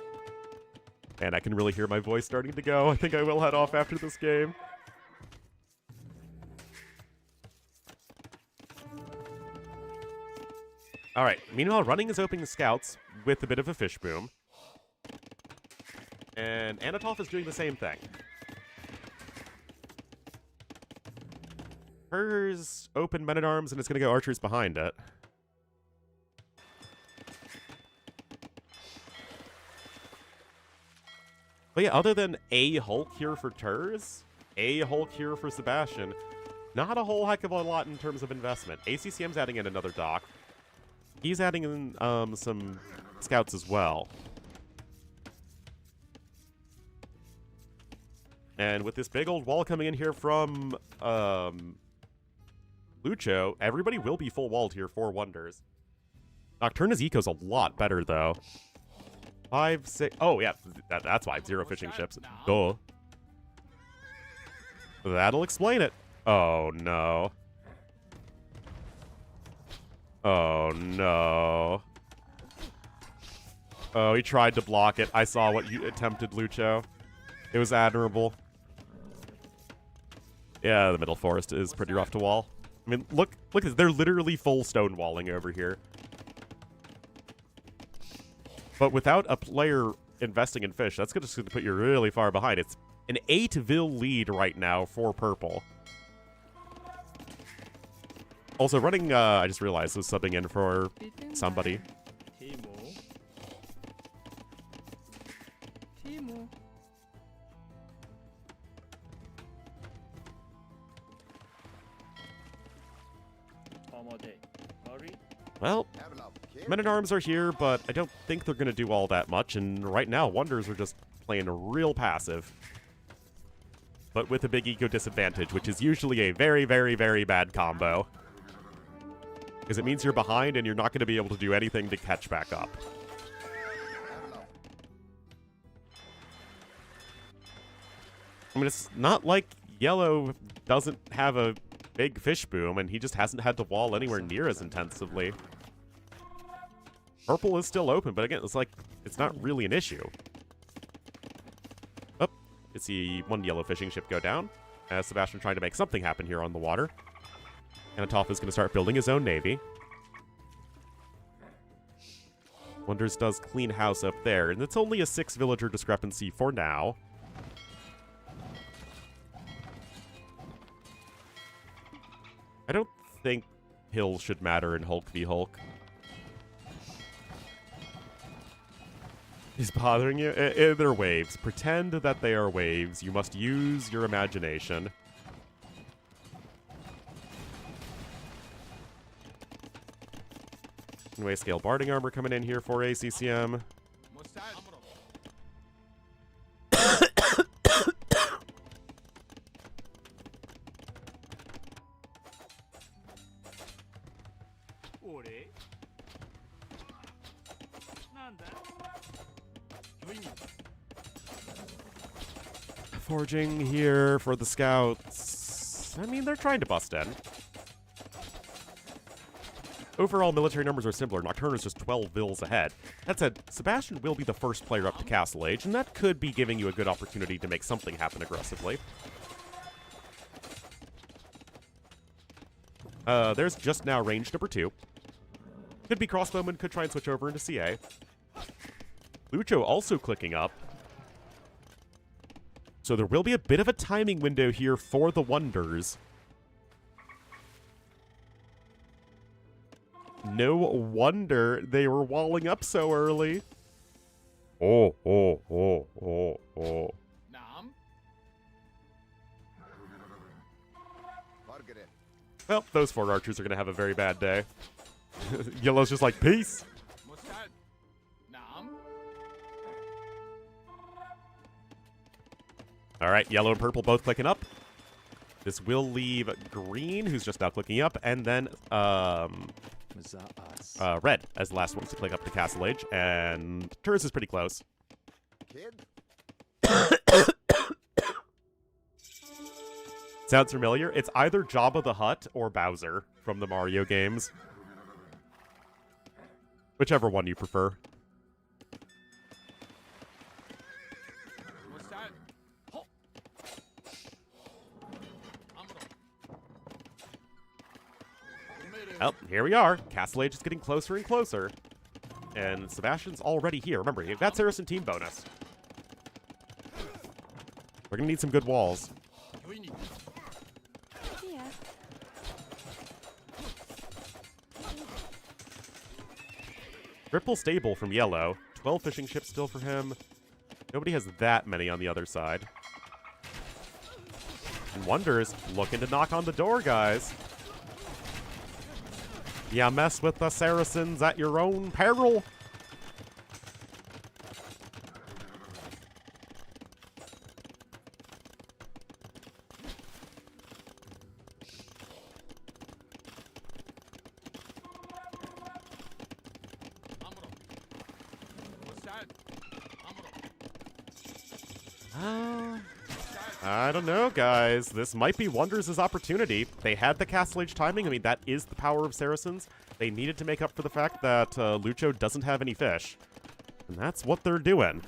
And I can really hear my voice starting to go. I think I will head off after this game. Alright, meanwhile, running is opening the scouts with a bit of a fish boom. And Anatolf is doing the same thing. Hers open men-at-arms, and it's going to go archers behind it. But yeah, other than a Hulk here for Turs, a Hulk here for Sebastian, not a whole heck of a lot in terms of investment. ACCM's adding in another dock. He's adding in some scouts as well. And with this big old wall coming in here from Lucho, everybody will be full walled here for Wonders. Nocturna's eco's a lot better, though. 5, 6... Oh, yeah, that's why. 0 fishing ships. Duh. That'll explain it. Oh, no. Oh, no. Oh, he tried to block it. I saw what you attempted, Lucho. It was admirable. Yeah, the middle forest is pretty rough to wall. I mean, look at this. They're literally full stone walling over here. But without a player investing in fish, that's just going to put you really far behind. It's an 8-vil lead right now for purple. Also, running, I just realized, was subbing in for somebody. Well, men-at-arms are here, but I don't think they're going to do all that much, and right now, Wonders are just playing real passive. But with a big eco disadvantage, which is usually a very, very, very bad combo. Because it means you're behind, and you're not going to be able to do anything to catch back up. I mean, it's not like Yellow doesn't have a big fish boom, and he just hasn't had to wall anywhere near as intensively. Purple is still open, but again, it's like, it's not really an issue. Oh, you see one yellow fishing ship go down. Sebastian trying to make something happen here on the water. Anatolf is going to start building his own navy. Wonders does clean house up there, and it's only a 6-villager discrepancy for now. I don't think Hill should matter in Hulk v Hulk. He's bothering you? They're waves. Pretend that they are waves. You must use your imagination. Anyway, scale barding armor coming in here for ACCM. Forging here for the scouts. I mean, they're trying to bust in. Overall, military numbers are similar. Nocturna is just 12 vils ahead. That said, Sebastian will be the first player up to Castle Age, and that could be giving you a good opportunity to make something happen aggressively. There's just now range number 2. Could be crossbowman, could try and switch over into CA. Lucho also clicking up. So there will be a bit of a timing window here for the Wonders. No wonder they were walling up so early. Oh. Well, those 4 archers are going to have a very bad day. Yellow's just like, peace! مستعد. نعم. Alright, yellow and purple both clicking up. This will leave green, who's just now clicking up, and then red as the last ones to click up to Castle Age, and Turris is pretty close. Sounds familiar? It's either Jabba the Hutt or Bowser from the Mario games. Whichever one you prefer. مستعد. هو. أمره. Oh, here we are. Castle Age is getting closer and closer. And Sebastian's already here. Remember, you've got Saracen team bonus. We're going to need some good walls. يويني. Here. Ripple stable from yellow. 12 fishing ships still for him. Nobody has that many on the other side. And Wonders looking to knock on the door, guys. Yeah, mess with the Saracens at your own peril. أمره. مستعد. أمره. I don't know, guys. This might be Wonders' opportunity. They had the Castle Age timing. I mean, that is the power of Saracens. They needed to make up for the fact that Lucho doesn't have any fish. And that's what they're doing.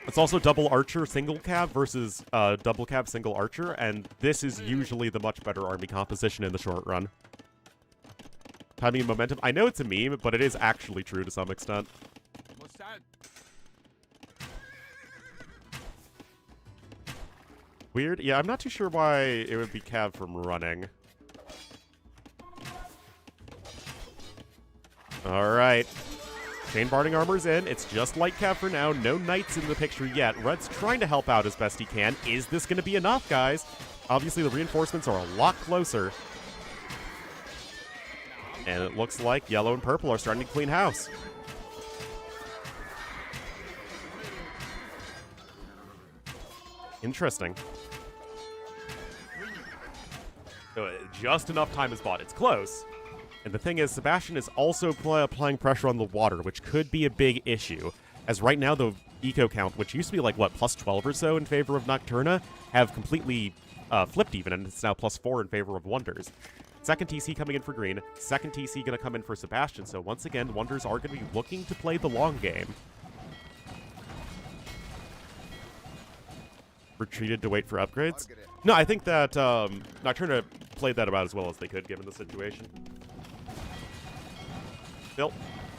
It's also double archer, single cab versus double cab, single archer. And this is usually the much better army composition in the short run. Timing and momentum. I know it's a meme, but it is actually true to some extent. مستعد. Weird. Yeah, I'm not too sure why it would be Cav from running. Alright. Chain Barding Armor's in. It's just light Cav for now. No Knights in the picture yet. Red's trying to help out as best he can. Is this going to be enough, guys? Obviously, the reinforcements are a lot closer. And it looks like yellow and purple are starting to clean house. Interesting. So just enough time is bought. It's close. And the thing is, Sebastian is also applying pressure on the water, which could be a big issue. As right now, the eco count, which used to be like, what, plus 12 or so in favor of Nocturna, have completely flipped even, and it's now plus 4 in favor of Wonders. Second TC coming in for green. Second TC going to come in for Sebastian. So once again, Wonders are going to be looking to play the long game. Retreated to wait for upgrades? No, I think that Nocturna played that about as well as they could, given the situation. Still,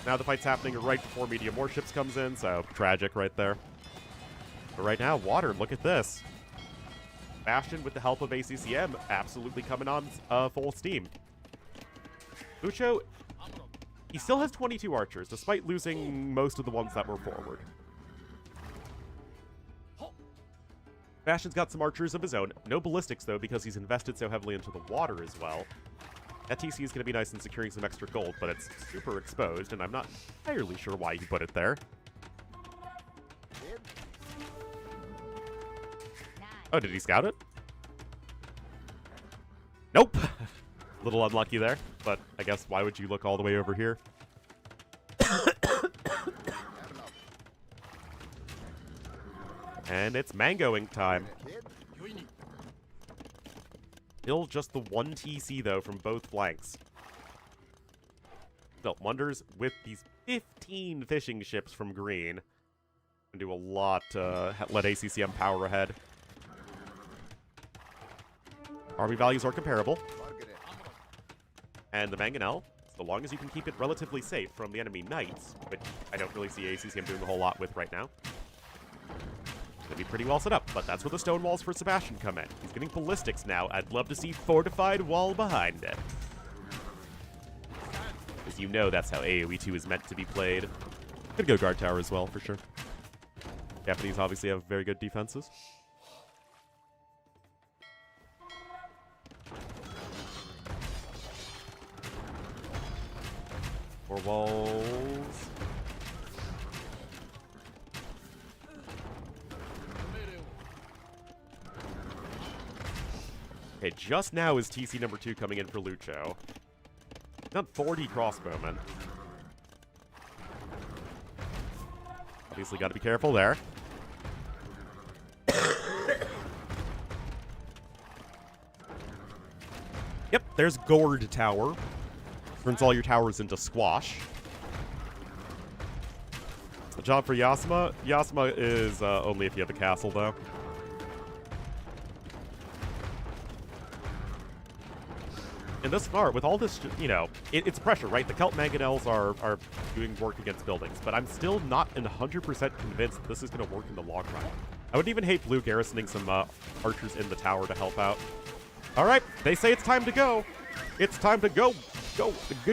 now the fight's happening right before Medium Warships comes in, so tragic right there. But right now, Water, look at this. Bastion, with the help of ACCM, absolutely coming on full steam. Lucho, he still has 22 archers, despite losing most of the ones that were forward. Bastion's got some archers of his own. No ballistics, though, because he's invested so heavily into the water as well. That TC is going to be nice in securing some extra gold, but it's super exposed, and I'm not entirely sure why he put it there. Oh, did he scout it? Nope. Little unlucky there, but I guess why would you look all the way over here? And it's mangoing time. يويني. Still just the one TC, though, from both flanks. Still, Wonders with these 15 fishing ships from green. Can do a lot to let ACCM power ahead. Army values are comparable. And the Mangonel, so long as you can keep it relatively safe from the enemy knights, which I don't really see ACCM doing a whole lot with right now. Gonna be pretty well set up, but that's where the stone walls for Sebastian come in. He's getting ballistics now. I'd love to see fortified wall behind it. As you know, that's how AoE 2 is meant to be played. Could go guard tower as well, for sure. Japanese obviously have very good defenses. Four walls. Okay, just now is TC number 2 coming in for Lucho. Done 40 crossbowmen. Obviously got to be careful there. Yep, there's Gourd Tower. Turns all your towers into squash. A job for Yasuma. Yasuma is only if you have a castle, though. And thus far, with all this, you know, it's pressure, right? The Celt Mangonels are doing work against buildings, but I'm still not 100% convinced that this is going to work in the long run. I would even hate blue garrisoning some archers in the tower to help out. All right, they say it's time to go. It's time to go. Go, go.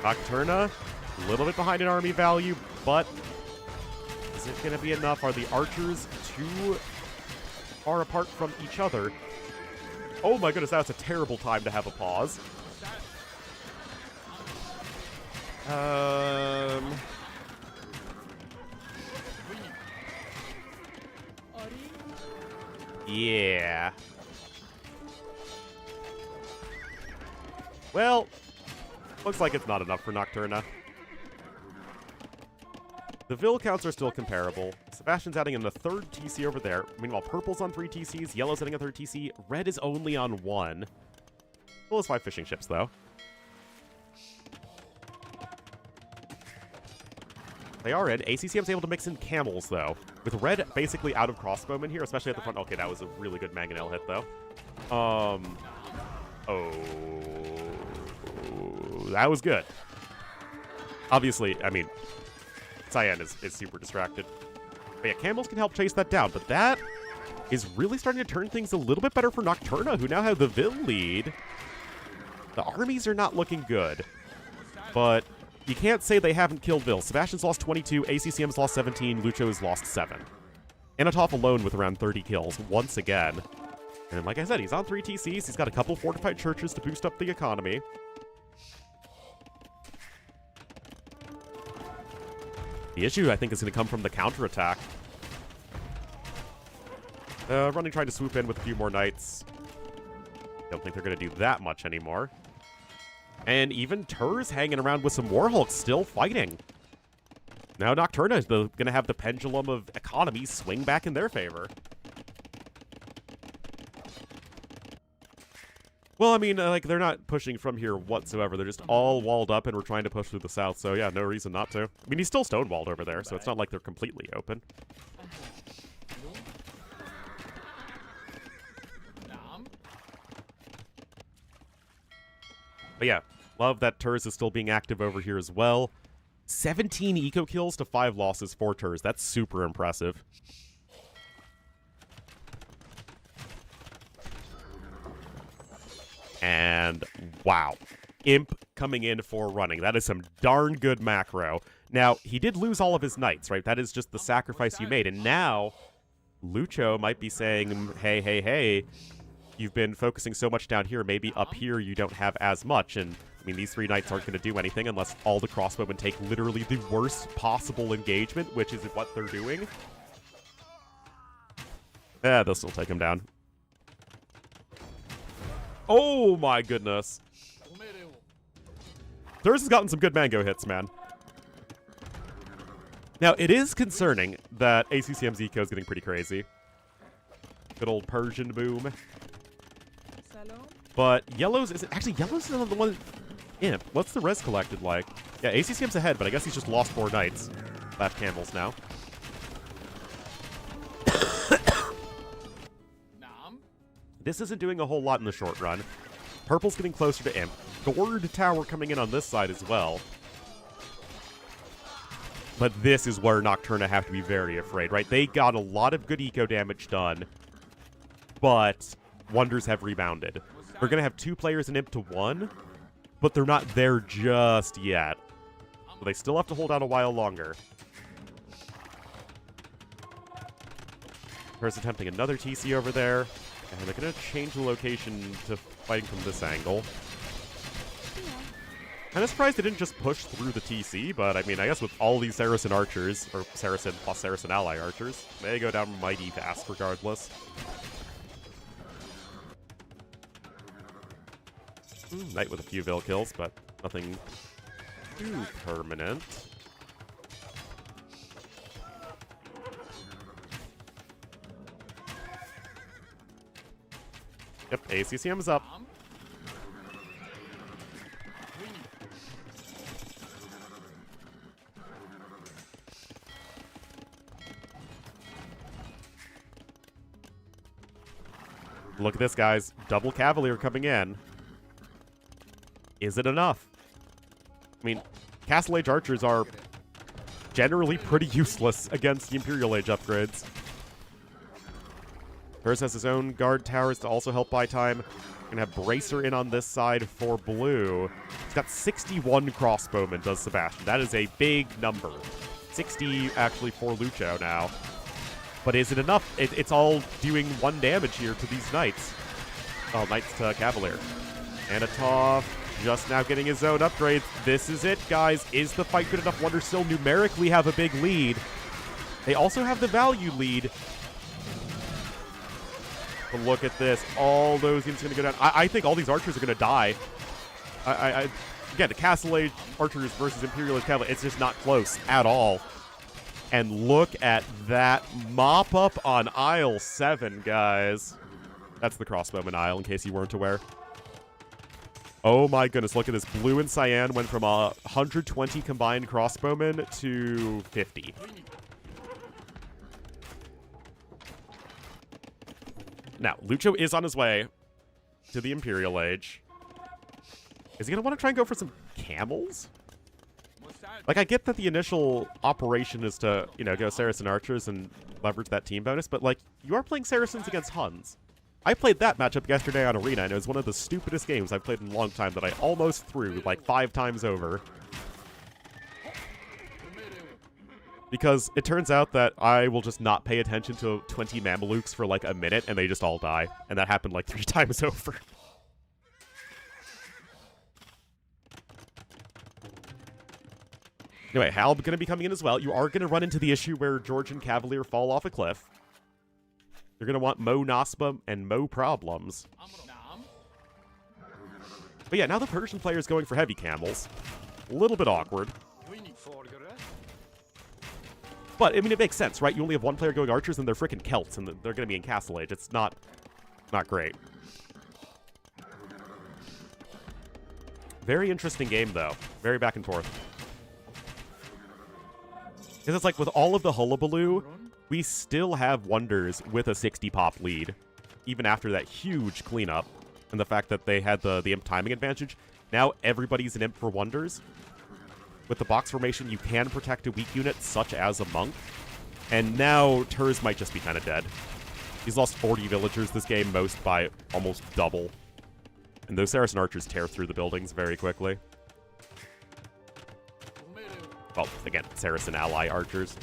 Nocturna, a little bit behind in army value, but is it going to be enough? Are the archers too far apart from each other? Oh my goodness, that's a terrible time to have a pause. Yeah. Well, looks like it's not enough for Nocturna. The Vil counts are still comparable. Sebastian's adding in a third TC over there. Meanwhile, purple's on 3 TCs, yellow's adding a third TC, red is only on 1. Well, it's 5 fishing ships, though. They are in. ACCM's able to mix in camels, though. With red basically out of crossbowmen here, especially at the front. Okay, that was a really good Mangonel hit, though. Oh. That was good. Obviously, I mean, Cyan is super distracted. But yeah, camels can help chase that down, but that is really starting to turn things a little bit better for Nocturna, who now have the Vil lead. The armies are not looking good, but you can't say they haven't killed Vil. Sebastian's lost 22, ACCM's lost 17, Lucho has lost 7. Anatov alone with around 30 kills, once again. And like I said, he's on 3 TCs, he's got a couple fortified churches to boost up the economy. The issue, I think, is going to come from the counterattack. Running trying to swoop in with a few more knights. Don't think they're going to do that much anymore. And even Tur's hanging around with some Warhulks still fighting. Now Nocturna is going to have the pendulum of economy swing back in their favor. Well, I mean, like, they're not pushing from here whatsoever. They're just all walled up, and we're trying to push through the south, so yeah, no reason not to. I mean, he's still stonewalled over there, so it's not like they're completely open. But yeah, love that Turs is still being active over here as well. 17 eco kills to 5 losses for Turs. That's super impressive. And wow, Imp coming in for running. That is some darn good macro. Now, he did lose all of his knights, right? That is just the sacrifice you made. And now, Lucho might be saying, hey, you've been focusing so much down here. Maybe up here you don't have as much. And, I mean, these 3 knights aren't going to do anything unless all the crossbowmen take literally the worst possible engagement, which is what they're doing. Yeah, they'll still take him down. Oh my goodness. Thurs has gotten some good mango hits, man. Now, it is concerning that ACCM's eco is getting pretty crazy. Good old Persian boom. But Yellow's is Yellow's the one. Imp. What's the res collected like? Yeah, ACCM's ahead, but I guess he's just lost 4 knights. Left camels now. This isn't doing a whole lot in the short run. Purple's getting closer to Imp. Gourd Tower coming in on this side as well. But this is where Nocturna have to be very afraid, right? They got a lot of good eco damage done, but Wonders have rebounded. We're going to have 2 players in Imp to 1, but they're not there just yet. So they still have to hold out a while longer. First attempting another TC over there. And they're going to change the location to fighting from this angle. Yeah. Kind of surprised they didn't just push through the TC, but I mean, I guess with all these Saracen archers, or Saracen plus Saracen ally archers, they go down mighty fast regardless. Knight with a few Vil kills, but nothing too permanent. Yep, ACCM's up. Look at this, guys. Double Cavalier coming in. Is it enough? I mean, Castle Age archers are generally pretty useless against the Imperial Age upgrades. Hers has his own guard towers to also help buy time. We're going to have Bracer in on this side for blue. He's got 61 crossbowmen, does Sebastian. That is a big number. 60 actually for Lucho now. But is it enough? It's all doing 1 damage here to these knights. Oh, knights to Cavalier. Anatov just now getting his own upgrades. This is it, guys. Is the fight good enough? Wonder still numerically have a big lead. They also have the value lead. But look at this. All those units are going to go down. I think all these archers are going to die. Again, the Castle Age archers versus Imperial Age Cavalry, it's just not close at all. And look at that mop-up on aisle 7, guys. That's the crossbowman aisle, in case you weren't aware. Oh my goodness, look at this. Blue and Cyan went from 120 combined crossbowmen to 50. Now, Lucho is on his way to the Imperial Age. Is he going to want to try and go for some camels? Like, I get that the initial operation is to, you know, go Saracen archers and leverage that team bonus, but, like, you are playing Saracens against Huns. I played that matchup yesterday on Arena, and it was one of the stupidest games I've played in a long time that I almost threw, like, 5 times over. Because it turns out that I will just not pay attention to 20 Mamelukes for, like, a minute, and they just all die. And that happened, like, 3 times over. Anyway, Hal going to be coming in as well. You are going to run into the issue where Georgian Cavalier fall off a cliff. You're going to want Mo Naspa and Mo Problems. But yeah, now the Persian player is going for heavy camels. A little bit awkward. But, I mean, it makes sense, right? You only have one player going archers, and they're freaking Celts, and they're going to be in Castle Age. It's not great. Very interesting game, though. Very back and forth. Because it's like, with all of the hullabaloo, we still have Wonders with a 60 pop lead, even after that huge cleanup, and the fact that they had the imp timing advantage. Now everybody's an imp for Wonders. With the box formation, you can protect a weak unit, such as a monk. And now Turs might just be kind of dead. He's lost 40 villagers this game, most by almost double. And those Saracen archers tear through the buildings very quickly. Well, again, Saracen ally archers.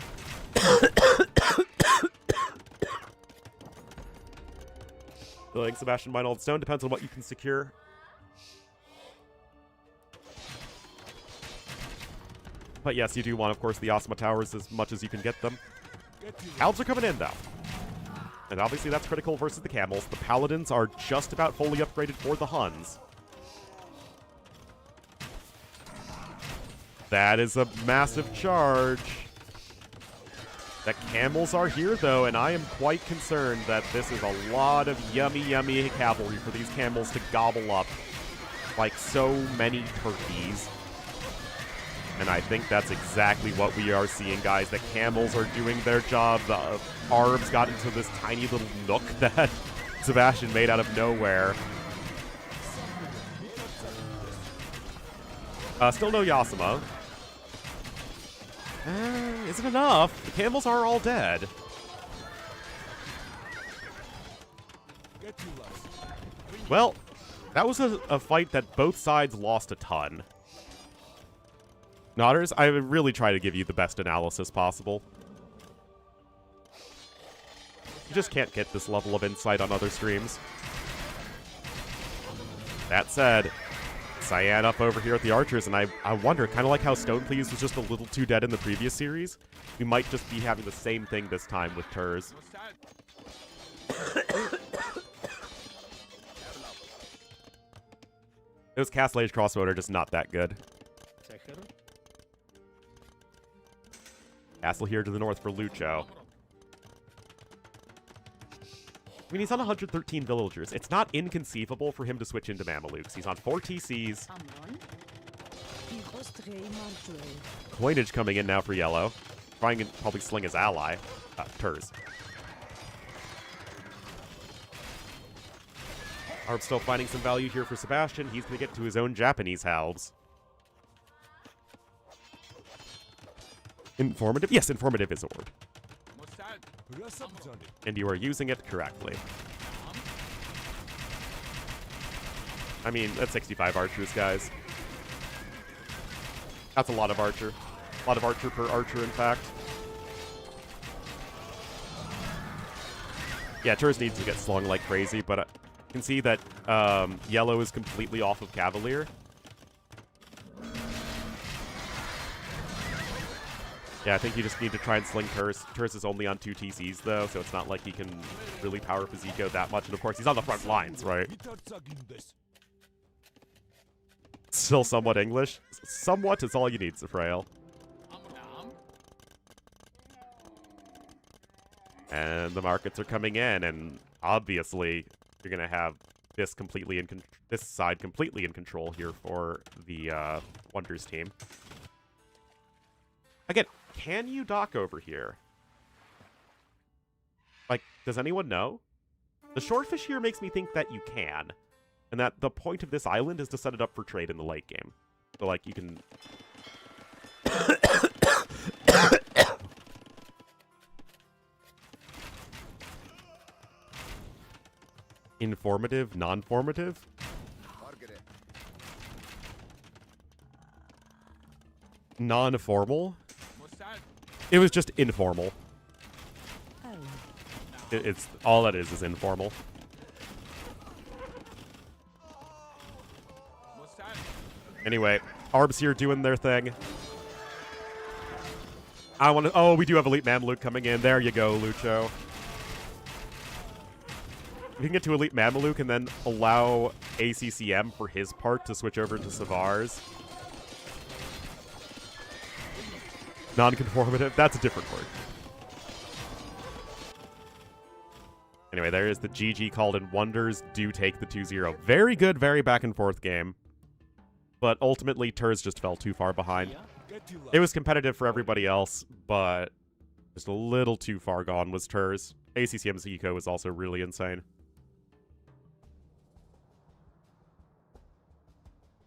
Like Sebastian Mine Old Stone depends on what you can secure. But yes, you do want, of course, the Osma Towers as much as you can get them. Halbs are coming in, though. And obviously that's critical versus the Camels. The Paladins are just about fully upgraded for the Huns. That is a massive charge. The Camels are here, though, and I am quite concerned that this is a lot of yummy, yummy cavalry for these Camels to gobble up like so many turkeys. And I think that's exactly what we are seeing, guys. The Camels are doing their job. The Arbs got into this tiny little nook that Sebastian made out of nowhere. Still no Yasuma. Isn't enough. The Camels are all dead. Well, that was a fight that both sides lost a ton. Nodders, I would really try to give you the best analysis possible. You just can't get this level of insight on other streams. That said, Cyan up over here at the Archers, and I wonder, kind of like how Stone Please was just a little too dead in the previous series, we might just be having the same thing this time with Turs. Those Castle Age crossbow are just not that good. Castle here to the north for Lucho. I mean, he's on 113 villagers. It's not inconceivable for him to switch into Mamelukes. He's on 4 TCs. Coinage coming in now for yellow. Trying to probably sling his ally, Turs. Arb still finding some value here for Sebastian. He's going to get to his own Japanese halves. Informative? Yes, informative is a word. And you are using it correctly. I mean, that's 65 archers, guys. That's a lot of archer. A lot of archer per archer, in fact. Yeah, Turs needs to get slung like crazy, but I can see that yellow is completely off of Cavalier. Yeah, I think you just need to try and sling Turs. Turs is only on 2 TCs, though, so it's not like he can really power Physico that much. And, of course, he's on the front lines, right? Still somewhat English. Somewhat is all you need, Zafrael. And the markets are coming in, and obviously you're going to have this this side completely in control here for the Wonders team. Again, can you dock over here? Like, does anyone know? The Shortfish here makes me think that you can. And that the point of this island is to set it up for trade in the late game. So, like, you can... Informative, non-formative? Non-formal? It was just informal. It's all that is informal. Anyway, Arbs here doing their thing. I want to... Oh, we do have Elite Mameluke coming in. There you go, Lucho. We can get to Elite Mameluke and then allow ACCM for his part to switch over to Savars. Non-conformative? That's a different word. Anyway, there is the GG called, and Wonders do take the 2-0. Very good, very back-and-forth game. But ultimately, Turs just fell too far behind. It was competitive for everybody else, but just a little too far gone was Turs. ACCM's eco was also really insane.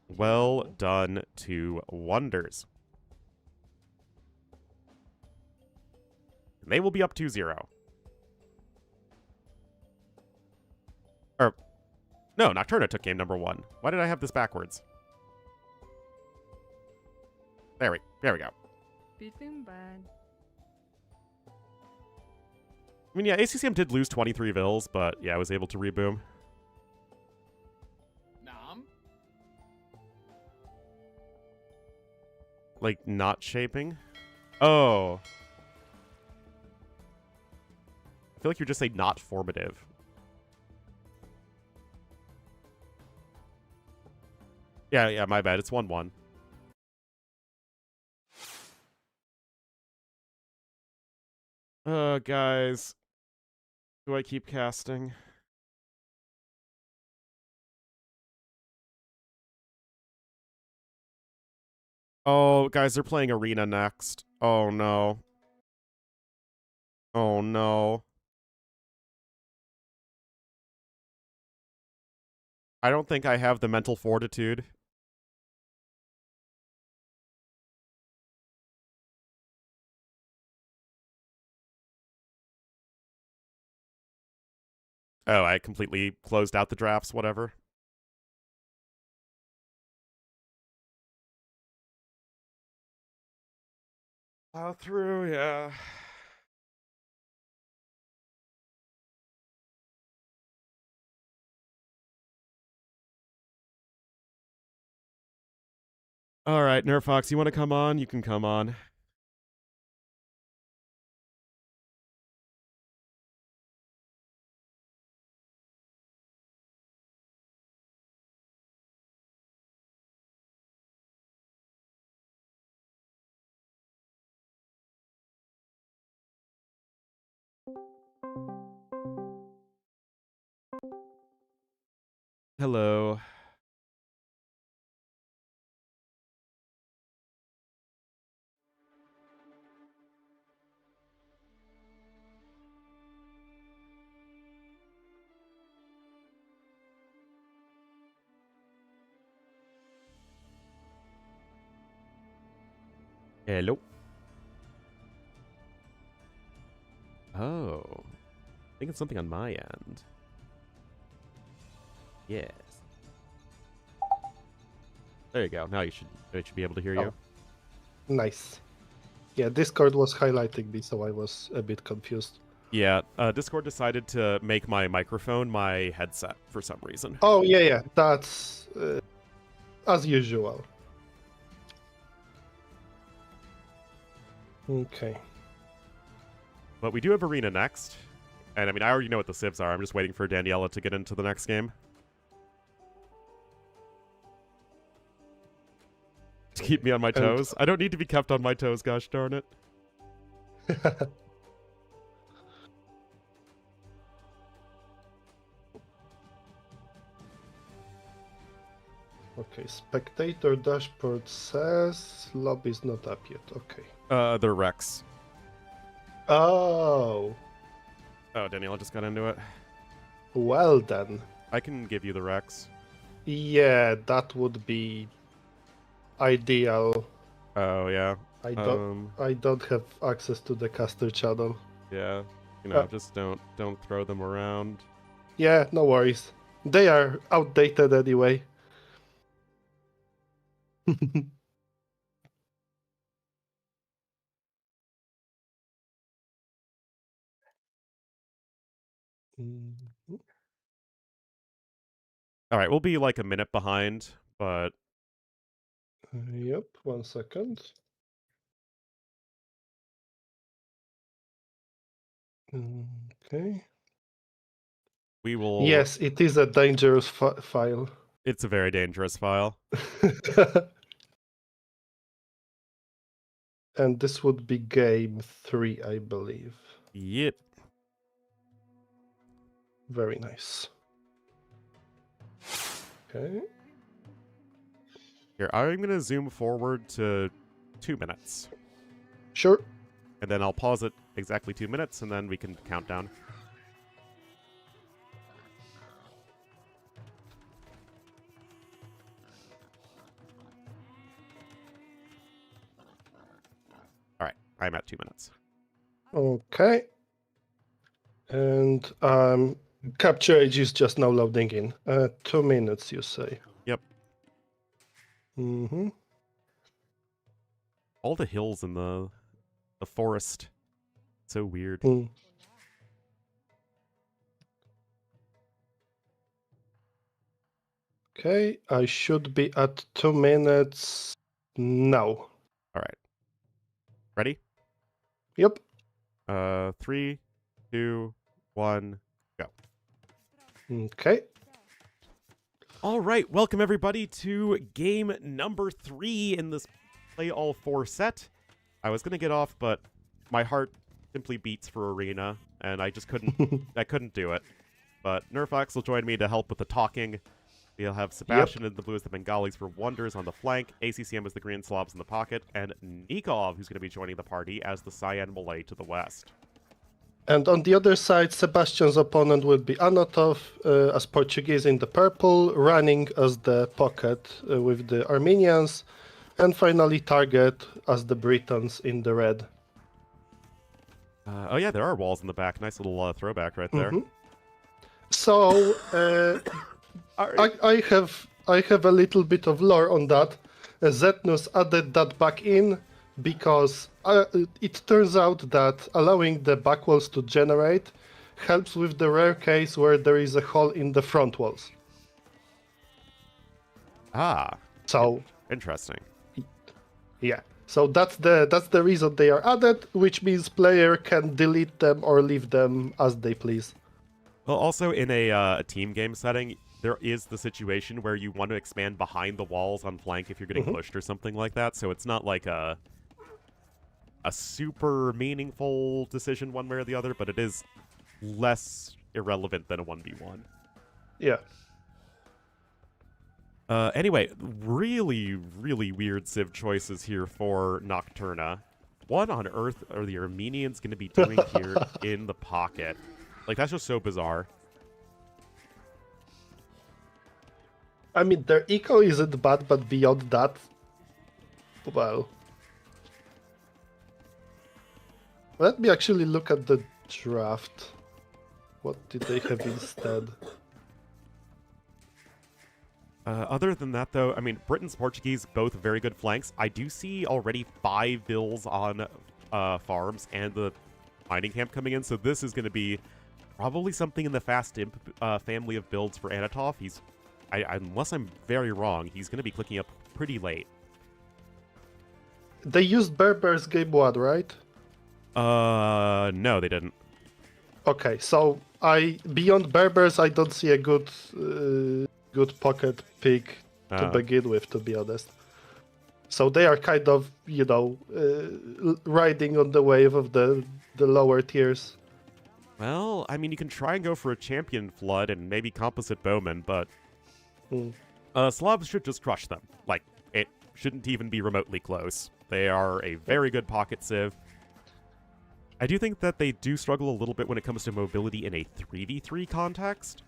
Well done to Wonders. And they will be up 2-0. Or, no, Nocturna took game number 1. Why did I have this backwards? There we go. Feeling bad. I mean, yeah, ACCM did lose 23 vills, but yeah, I was able to reboom. Like, not shaping? Oh. I feel like you're just saying not formative. Yeah, my bad. It's 1-1. Guys. Do I keep casting? Oh, guys, they're playing Arena next. Oh, no. Oh, no. I don't think I have the mental fortitude. Oh, I completely closed out the drafts, whatever. Plow through, yeah. All right, Nerfox, you want to come on? You can come on. Hello. Hello. Oh. I think it's something on my end. Yes. There you go. Now it should be able to hear you. Nice. Yeah, Discord was highlighting me, so I was a bit confused. Yeah, Discord decided to make my microphone my headset for some reason. Oh, yeah, that's as usual. Okay. But we do have Arena next. And I mean, I already know what the civs are. I'm just waiting for Daniela to get into the next game. To keep me on my toes. I don't need to be kept on my toes, gosh darn it. Okay, spectator dashboard says lobby's not up yet. Okay. They're Rex. Oh, Oh, Daniela just got into it. well then. I can give you the Rex. Yeah, that would be ideal. Oh, yeah. I don't have access to the caster channel. Yeah. You know, just don't throw them around. Yeah, no worries. They are outdated anyway. Mhm. All right, we'll be like a minute behind, but Yep, 1 second. Okay. we will... Yes, it is a dangerous file. It's a very dangerous file. And this would be game 3, I believe. Yep. Very nice. Okay. Here, I'm going to zoom forward to 2 minutes. Sure. And then I'll pause it exactly 2 minutes, and then we can count down. All right, I'm at 2 minutes. Okay. And capture age is just now loading in. 2 minutes, you say? Yep. Mm-hmm. All the hills in the forest. So weird. Mm. Okay, I should be at 2 minutes now. All right. Ready? Yep. 3, 2, 1, go. Okay. All right, welcome everybody to game number 3 in this Play All 4 set. I was gonna get off, but my heart simply beats for Arena, and I just couldn't. I couldn't do it. But Nerfox will join me to help with the talking. We'll have Sebastian in the blue as the Bengalis for Wonders on the flank, ACCM as the Green Slobs in the pocket, and Nikov, who's going to be joining the party as the Cyan Malay to the west. And on the other side, Sebastian's opponent will be Anatov as Portuguese in the purple, running as the pocket with the Armenians, and finally Target as the Britons in the red. Oh yeah, there are walls in the back. Nice little throwback right there. Mm-hmm. So I have a little bit of lore on that. Zetnus added that back in because it turns out that allowing the back walls to generate helps with the rare case where there is a hole in the front walls. Ah, So interesting. Yeah. So that's the reason they are added, which means player can delete them or leave them as they please. Well, also in a team game setting, there is the situation where you want to expand behind the walls on flank if you're getting pushed or something like that. So it's not like a super meaningful decision one way or the other, but it is less irrelevant than a 1v1. Yeah. Anyway, really, really weird civ choices here for Nocturna. What on earth are the Armenians going to be doing here in the pocket? Like, that's just so bizarre. I mean, their eco isn't bad, but beyond that, well. Let me actually look at the draft. What did they have instead? Other than that, though, I mean, Britain's Portuguese, both very good flanks. I do see already 5 bills on farms and the mining camp coming in, so this is going to be probably something in the Fast Imp family of builds for Anatov. Unless I'm very wrong, he's going to be clicking up pretty late. They used Berbers game 1, right? No, they didn't. Okay, so beyond Berbers, I don't see a good pocket pick to begin with, to be honest. So they are kind of, riding on the wave of the lower tiers. Well, I mean, you can try and go for a champion flood and maybe composite bowman, but Slavs should just crush them. Like, it shouldn't even be remotely close. They are a very good pocket civ. I do think that they do struggle a little bit when it comes to mobility in a 3v3 context.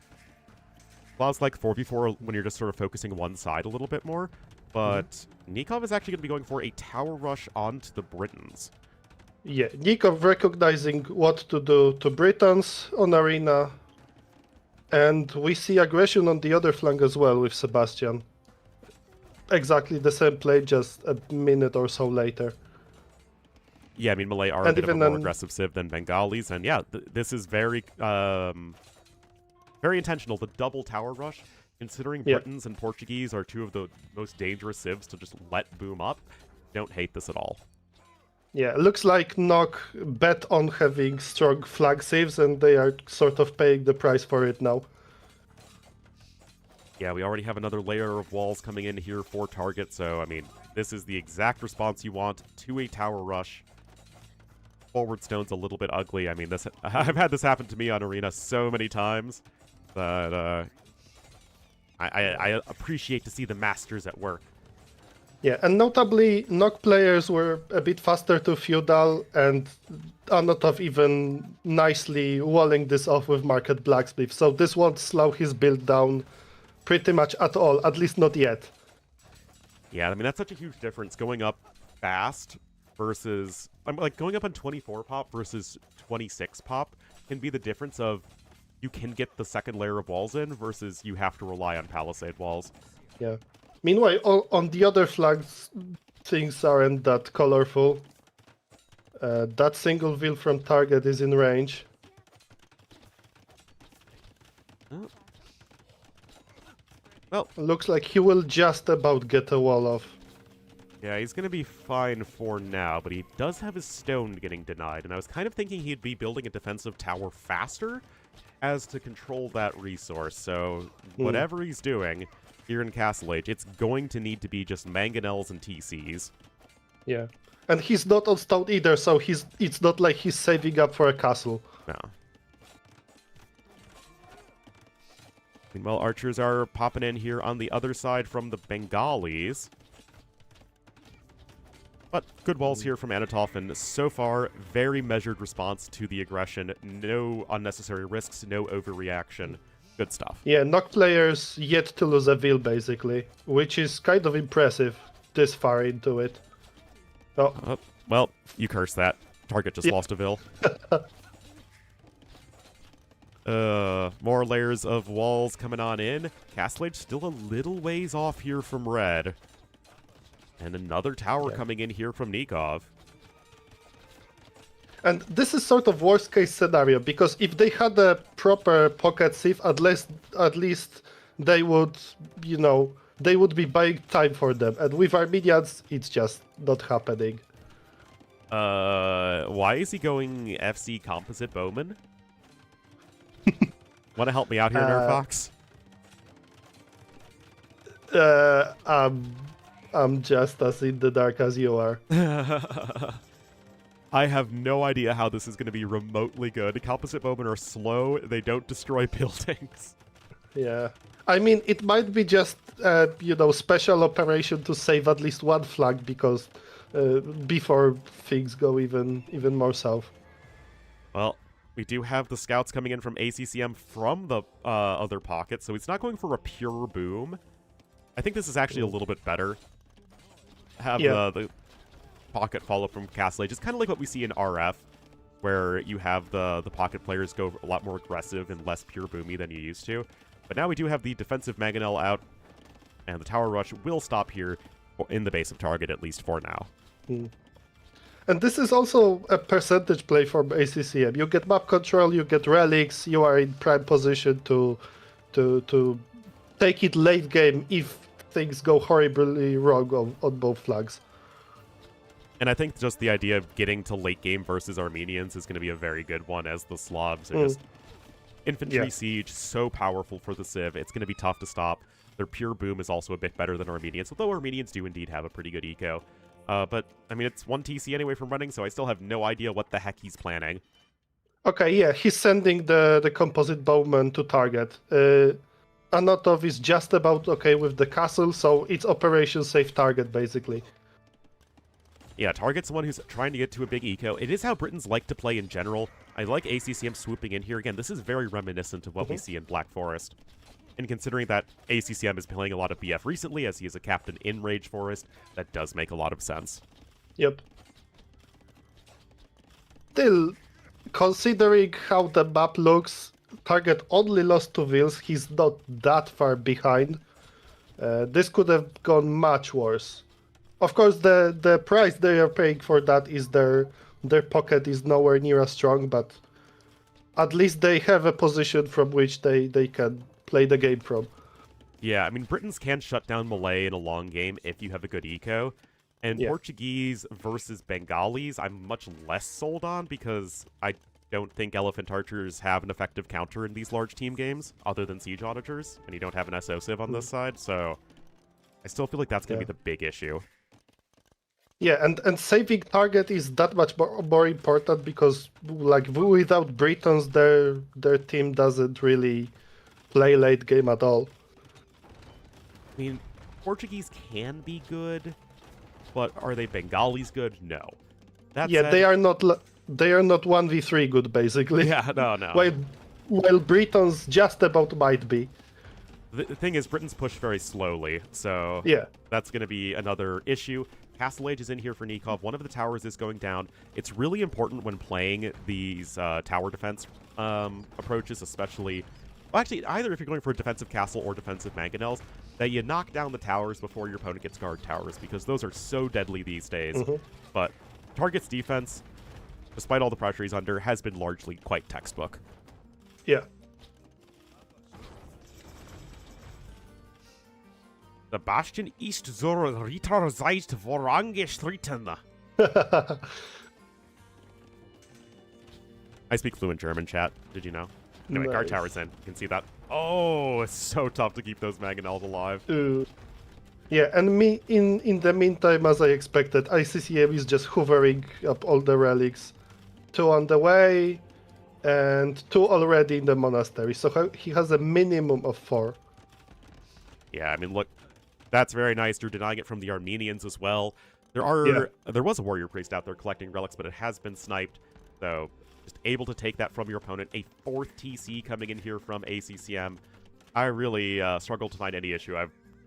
Slavs like 4v4 when you're just sort of focusing one side a little bit more, but Nikov is actually going to be going for a tower rush onto the Britons. Yeah, Nikov recognizing what to do to Britons on arena, and we see aggression on the other flank as well with Sebastian. Exactly the same play, just a minute or so later. Yeah, I mean, Malay are a bit of a more aggressive civ than Bengalis, and yeah, this is very, very intentional. The double tower rush, considering Britons and Portuguese are two of the most dangerous civs to just let boom up, don't hate this at all. Yeah, looks like Nock bet on having strong flag saves, and they are sort of paying the price for it now. Yeah, we already have another layer of walls coming in here for target, so, I mean, this is the exact response you want to a tower rush. Forward stone's a little bit ugly. I mean, I've had this happen to me on Arena so many times that I appreciate to see the masters at work. Yeah, and notably, Nock players were a bit faster to feudal, and Anatov even nicely walling this off with Market Blacksmith, so this won't slow his build down pretty much at all, at least not yet. Yeah, I mean, that's such a huge difference going up fast versus, like, going up on 24 pop versus 26 pop can be the difference of you can get the second layer of walls in versus you have to rely on palisade walls. Yeah. Meanwhile, on the other flags, things aren't that colorful. That single wheel from target is in range. Oh. Well, looks like he will just about get a wall off. Yeah, he's going to be fine for now, but he does have his stone getting denied, and I was kind of thinking he'd be building a defensive tower faster as to control that resource, so whatever he's doing here in Castle Age, it's going to need to be just mangonels and TCs. Yeah, and he's not on stone either, so it's not like he's saving up for a castle. No. Meanwhile, archers are popping in here on the other side from the Bengalis. But good walls here from Anatov, and so far, very measured response to the aggression. No unnecessary risks, no overreaction. Good stuff. Yeah, Nock players yet to lose a Vil, basically, which is kind of impressive this far into it. Oh. Well, you curse that. Target just lost a Vil. More layers of walls coming on in. Castle Age still a little ways off here from red. And another tower coming in here from Nikov. And this is sort of worst case scenario, because if they had a proper pocket sieve, at least they would, they would be buying time for them. And with Armenians, it's just not happening. Why is he going FC Composite Bowman? Want to help me out here, Nerfox? I'm just as in the dark as you are. I have no idea how this is going to be remotely good. Composite Bowmen are slow. They don't destroy buildings. Yeah. I mean, it might be just, special operation to save at least one flag because before things go even more south. Well, we do have the scouts coming in from ACCM from the other pocket, so he's not going for a pure boom. I think this is actually a little bit better. Have the pocket follow from Castle Age. It's kind of like what we see in RF, where you have the pocket players go a lot more aggressive and less pure boomy than you used to. But now we do have the defensive Mangonel out, and the tower rush will stop here in the base of target, at least for now. And this is also a percentage play from ACCM. You get map control, you get relics, you are in prime position to take it late game if things go horribly wrong on both flags. And I think just the idea of getting to late game versus Armenians is going to be a very good one, as the Slavs are just infantry siege, so powerful for the Civ. It's going to be tough to stop. Their pure boom is also a bit better than Armenians, although Armenians do indeed have a pretty good eco. But, I mean, it's 1 TC anyway from running, so I still have no idea what the heck he's planning. Okay, yeah, he's sending the composite bowman to target. Anatov is just about okay with the castle, so it's Operation Safe Target, basically. Yeah, target's the one who's trying to get to a big eco. It is how Britons like to play in general. I like ACCM swooping in here. Again, this is very reminiscent of what we see in Black Forest. And considering that ACCM is playing a lot of BF recently, as he is a captain in Rage Forest, that does make a lot of sense. Yep. Still, considering how the map looks, target only lost 2 vills. He's not that far behind. This could have gone much worse. Of course, the price they are paying for that is their pocket is nowhere near as strong, but at least they have a position from which they can play the game from. Yeah, I mean, Britons can shut down Malay in a long game if you have a good eco. And Portuguese versus Bengalis, I'm much less sold on because I don't think Elephant Archers have an effective counter in these large team games, other than Siege Auditors, and you don't have an SO Civ on this side, so I still feel like that's going to be the big issue. Yeah, and saving target is that much more important because, like, without Britons, their team doesn't really play late game at all. I mean, Portuguese can be good, but are they Bengalis good? No. That said, they are not 1v3 good, basically. Yeah, no. While Britons just about might be. The thing is, Britons push very slowly, so that's going to be another issue. Castle Age is in here for Nikov. One of the towers is going down. It's really important when playing these tower defense approaches, especially... Well, actually, either if you're going for a defensive castle or defensive mangonels, that you knock down the towers before your opponent gets guard towers, because those are so deadly these days. But target's defense, despite all the pressure he's under, has been largely quite textbook. Yeah. The Bastion ist zur Ritterzeit vorangeschritten. I speak fluent German, chat. Did you know? Anyway, guard tower's in. You can see that. Oh, it's so tough to keep those mangonels alive. Yeah, and in the meantime, as I expected, ICCM is just hoovering up all the relics. 2 on the way, and 2 already in the monastery. So he has a minimum of 4. Yeah, I mean, look, that's very nice. You're denying it from the Armenians as well. There was a warrior priest out there collecting relics, but it has been sniped. So just able to take that from your opponent. A 4th TC coming in here from ACCM. I really struggle to find any issue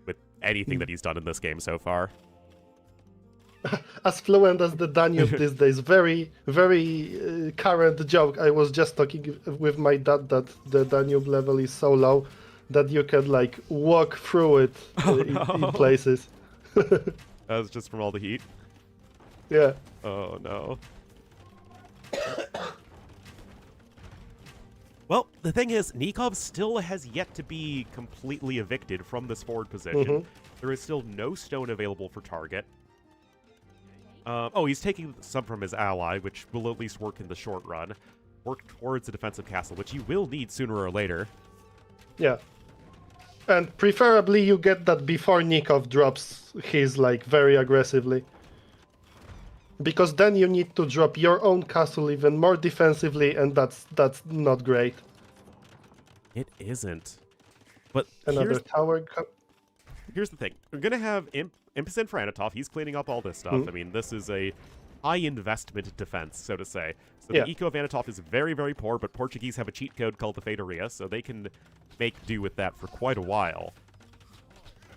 with anything that he's done in this game so far. As fluent as the Danube these days. Very, very current joke. I was just talking with my dad that the Danube level is so low that you can, like, walk through it in places. That was just from all the heat? Well, the thing is, Nikov still has yet to be completely evicted from this forward position. Mhm. There is still no stone available for target. Oh, he's taking some from his ally, which will at least work in the short run. Work towards a defensive castle, which he will need sooner or later. Yeah. And preferably you get that before Nikov drops his, like, very aggressively. Because then you need to drop your own castle even more defensively, and that's not great. It isn't. But Another tower. here's the thing. We're going to have Impus in for Anatov. He's cleaning up all this stuff. I mean, this is a high investment defense, so to say. So the eco of Anatov is very, very poor, but Portuguese have a cheat code called the Feitoria, so they can make do with that for quite a while.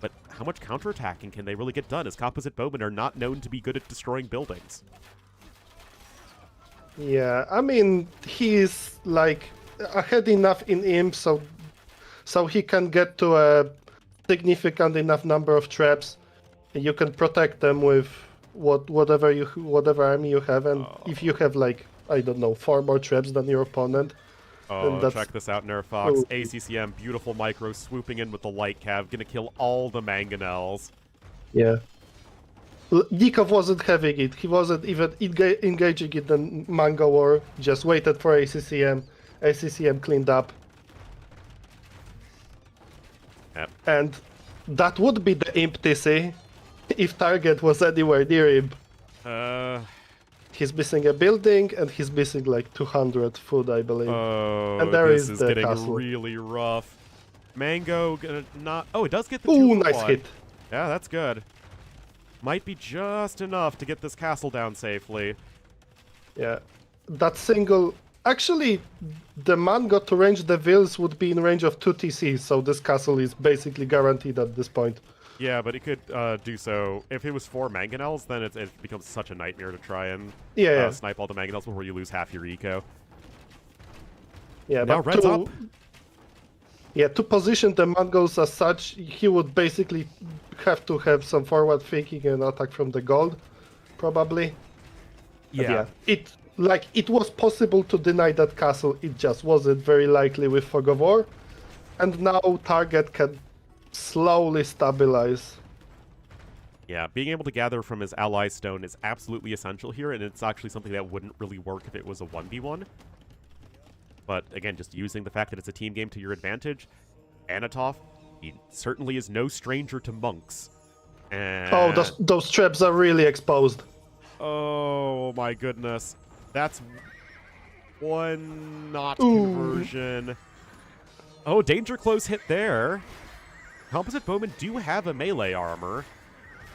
But how much counterattacking can they really get done, as composite bowmen are not known to be good at destroying buildings? Yeah, I mean, he's, like, ahead enough in imp, so he can get to a significant enough number of traps. You can protect them with whatever army you have, and if you have, like, I don't know, 4 more traps than your opponent. Oh, check this out, Nerfox. ACCM, beautiful micro, swooping in with the light cav, gonna kill all the mangonels. Yeah. Nikov wasn't having it. He wasn't even engaging in the Mango War. Just waited for ACCM. ACCM cleaned up. Yep. And that would be the Imp TC if target was anywhere near him. He's missing a building, and he's missing like 200 food, I believe. Oh, and there this is is the getting castle. really rough. Mango gonna not... Oh, it does get the Ooh, 2 for nice 1. hit. Yeah, that's good. Might be just enough to get this castle down safely. Yeah. That single... Actually, the man got to range the Vills would be in range of 2 TC, so this castle is basically guaranteed at this point. Yeah, but it could do so. If it was 4 mangonels, then it becomes such a nightmare to try and snipe all the mangonels before you lose half your eco. Yeah, now but red's up. Yeah, to position the Mongols as such, he would basically have to have some forward thinking and attack from the gold, probably. Yeah. It was possible to deny that castle, it just wasn't very likely with Fog of War. And now target can slowly stabilize. Yeah, being able to gather from his ally stone is absolutely essential here, and it's actually something that wouldn't really work if it was a 1v1. But again, just using the fact that it's a team game to your advantage, Anatov, he certainly is no stranger to monks. And... Oh, those traps are really exposed. Oh my goodness. That's one not conversion. Oh, danger close hit there. Composite bowmen do have a melee armor.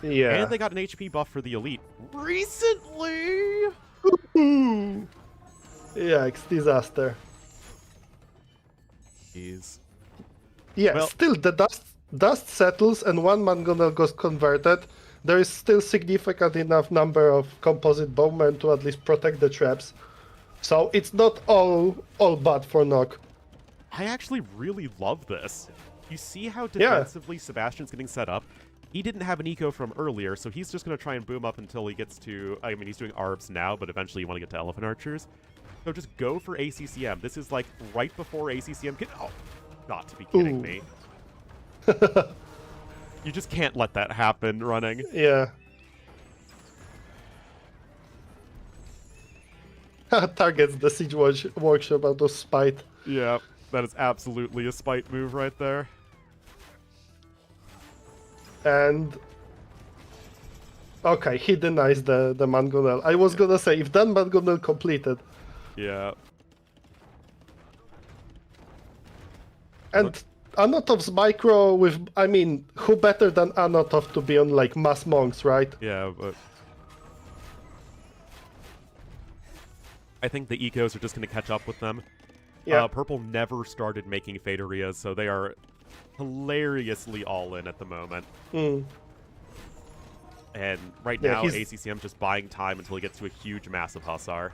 Yeah. And they got an HP buff for the elite recently. Yikes, disaster. Jeez. Yeah, Well, still the dust settles and one mangonel goes converted. There is still significant enough number of composite bowmen to at least protect the traps. So it's not all bad for Nock. I actually really love this. You see how defensively Sebastian's getting set up? He didn't have an eco from earlier, so he's just going to try and boom up until he gets to... I mean, he's doing ARBs now, but eventually you want to get to Elephant Archers. So just go for ACCM. This is like right before ACCM can... Oh, got to be kidding me. You just can't let that happen running. Yeah. Targets the Siege Workshop out of spite. Yeah, that is absolutely a spite move right there. And... Okay, he denies the mangonel. I was gonna say, if that mangonel completed... Yeah. And Anotov's micro with... I mean, who better than Anotov to be on, like, mass monks, right? Yeah, but... I think the ecos are just going to catch up with them. Yeah. Purple never started making Feidorias, so they are hilariously all in at the moment. Mm. And right now, ACCM just buying time until he gets to a huge, massive Hussar.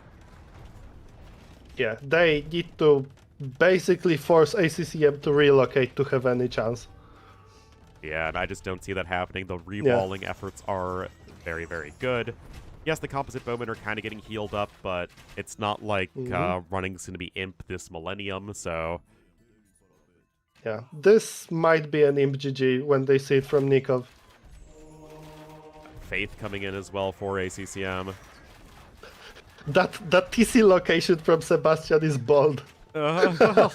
Yeah, they need to basically force ACCM to relocate to have any chance. Yeah, and I just don't see that happening. The rewalling efforts are very, very good. yes, the composite bowmen are kind of getting healed up, but it's not like running's going to be imp this millennium, so... Yeah, this might be an imp GG when they see it from Nikov. Faith coming in as well for ACCM. That TC location from Sebastian is bold. Well,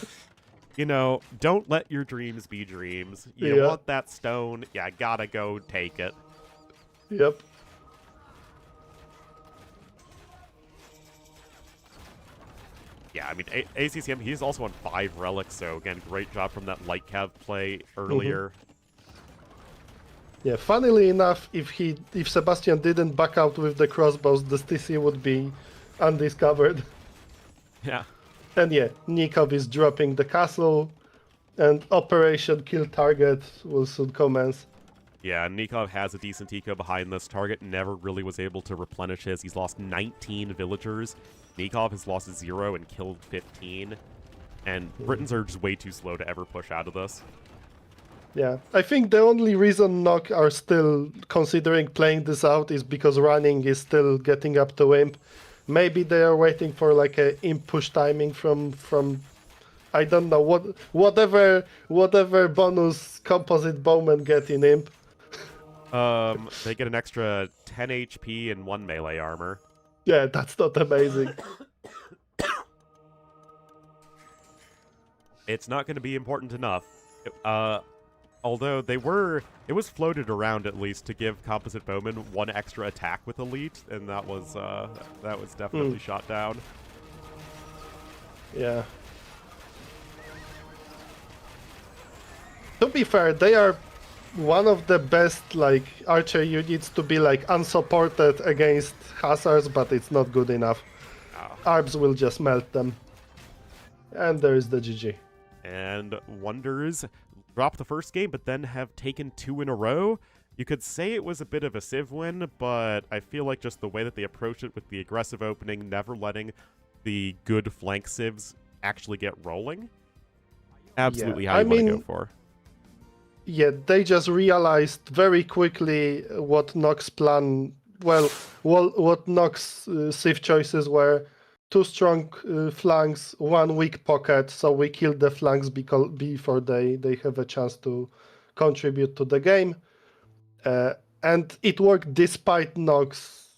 you know, don't let your dreams be dreams. You want that stone, yeah, gotta go take it. Yep. Yeah, I mean, ACCM, he's also on 5 relics, so again, great job from that light cav play earlier. Yeah, funnily enough, if Sebastian didn't back out with the crossbows, this TC would be undiscovered. Yeah. And yeah, Nikov is dropping the castle, and Operation Kill Target will soon commence. Yeah, Nikov has a decent eco behind this. Target never really was able to replenish his. He's lost 19 villagers. Nikov has lost 0 and killed 15. And Britons are just way too slow to ever push out of this. Yeah, I think the only reason Nock are still considering playing this out is because running is still getting up to imp. Maybe they are waiting for like a imp push timing from I don't know whatever bonus composite bowmen get in imp. They get an extra 10 HP and 1 melee armor. Yeah, that's not amazing. It's not going to be important enough. Although it was floated around at least to give composite bowmen 1 extra attack with elite, and that was definitely shot down. Yeah. To be fair, they are one of the best like archer units to be like unsupported against Hussars, but it's not good enough. Arbs will just melt them. And there is the GG. And Wonders dropped the first game, but then have taken 2 in a row. You could say it was a bit of a civ win, but I feel like just the way that they approached it with the aggressive opening, never letting the good flank civs actually get rolling. Absolutely how you want to go for. Yeah, they just realized very quickly what Nock's plan, what Nock's civ choices were. 2 strong flanks, 1 weak pocket, so we killed the flanks before they have a chance to contribute to the game. And it worked despite Nock's,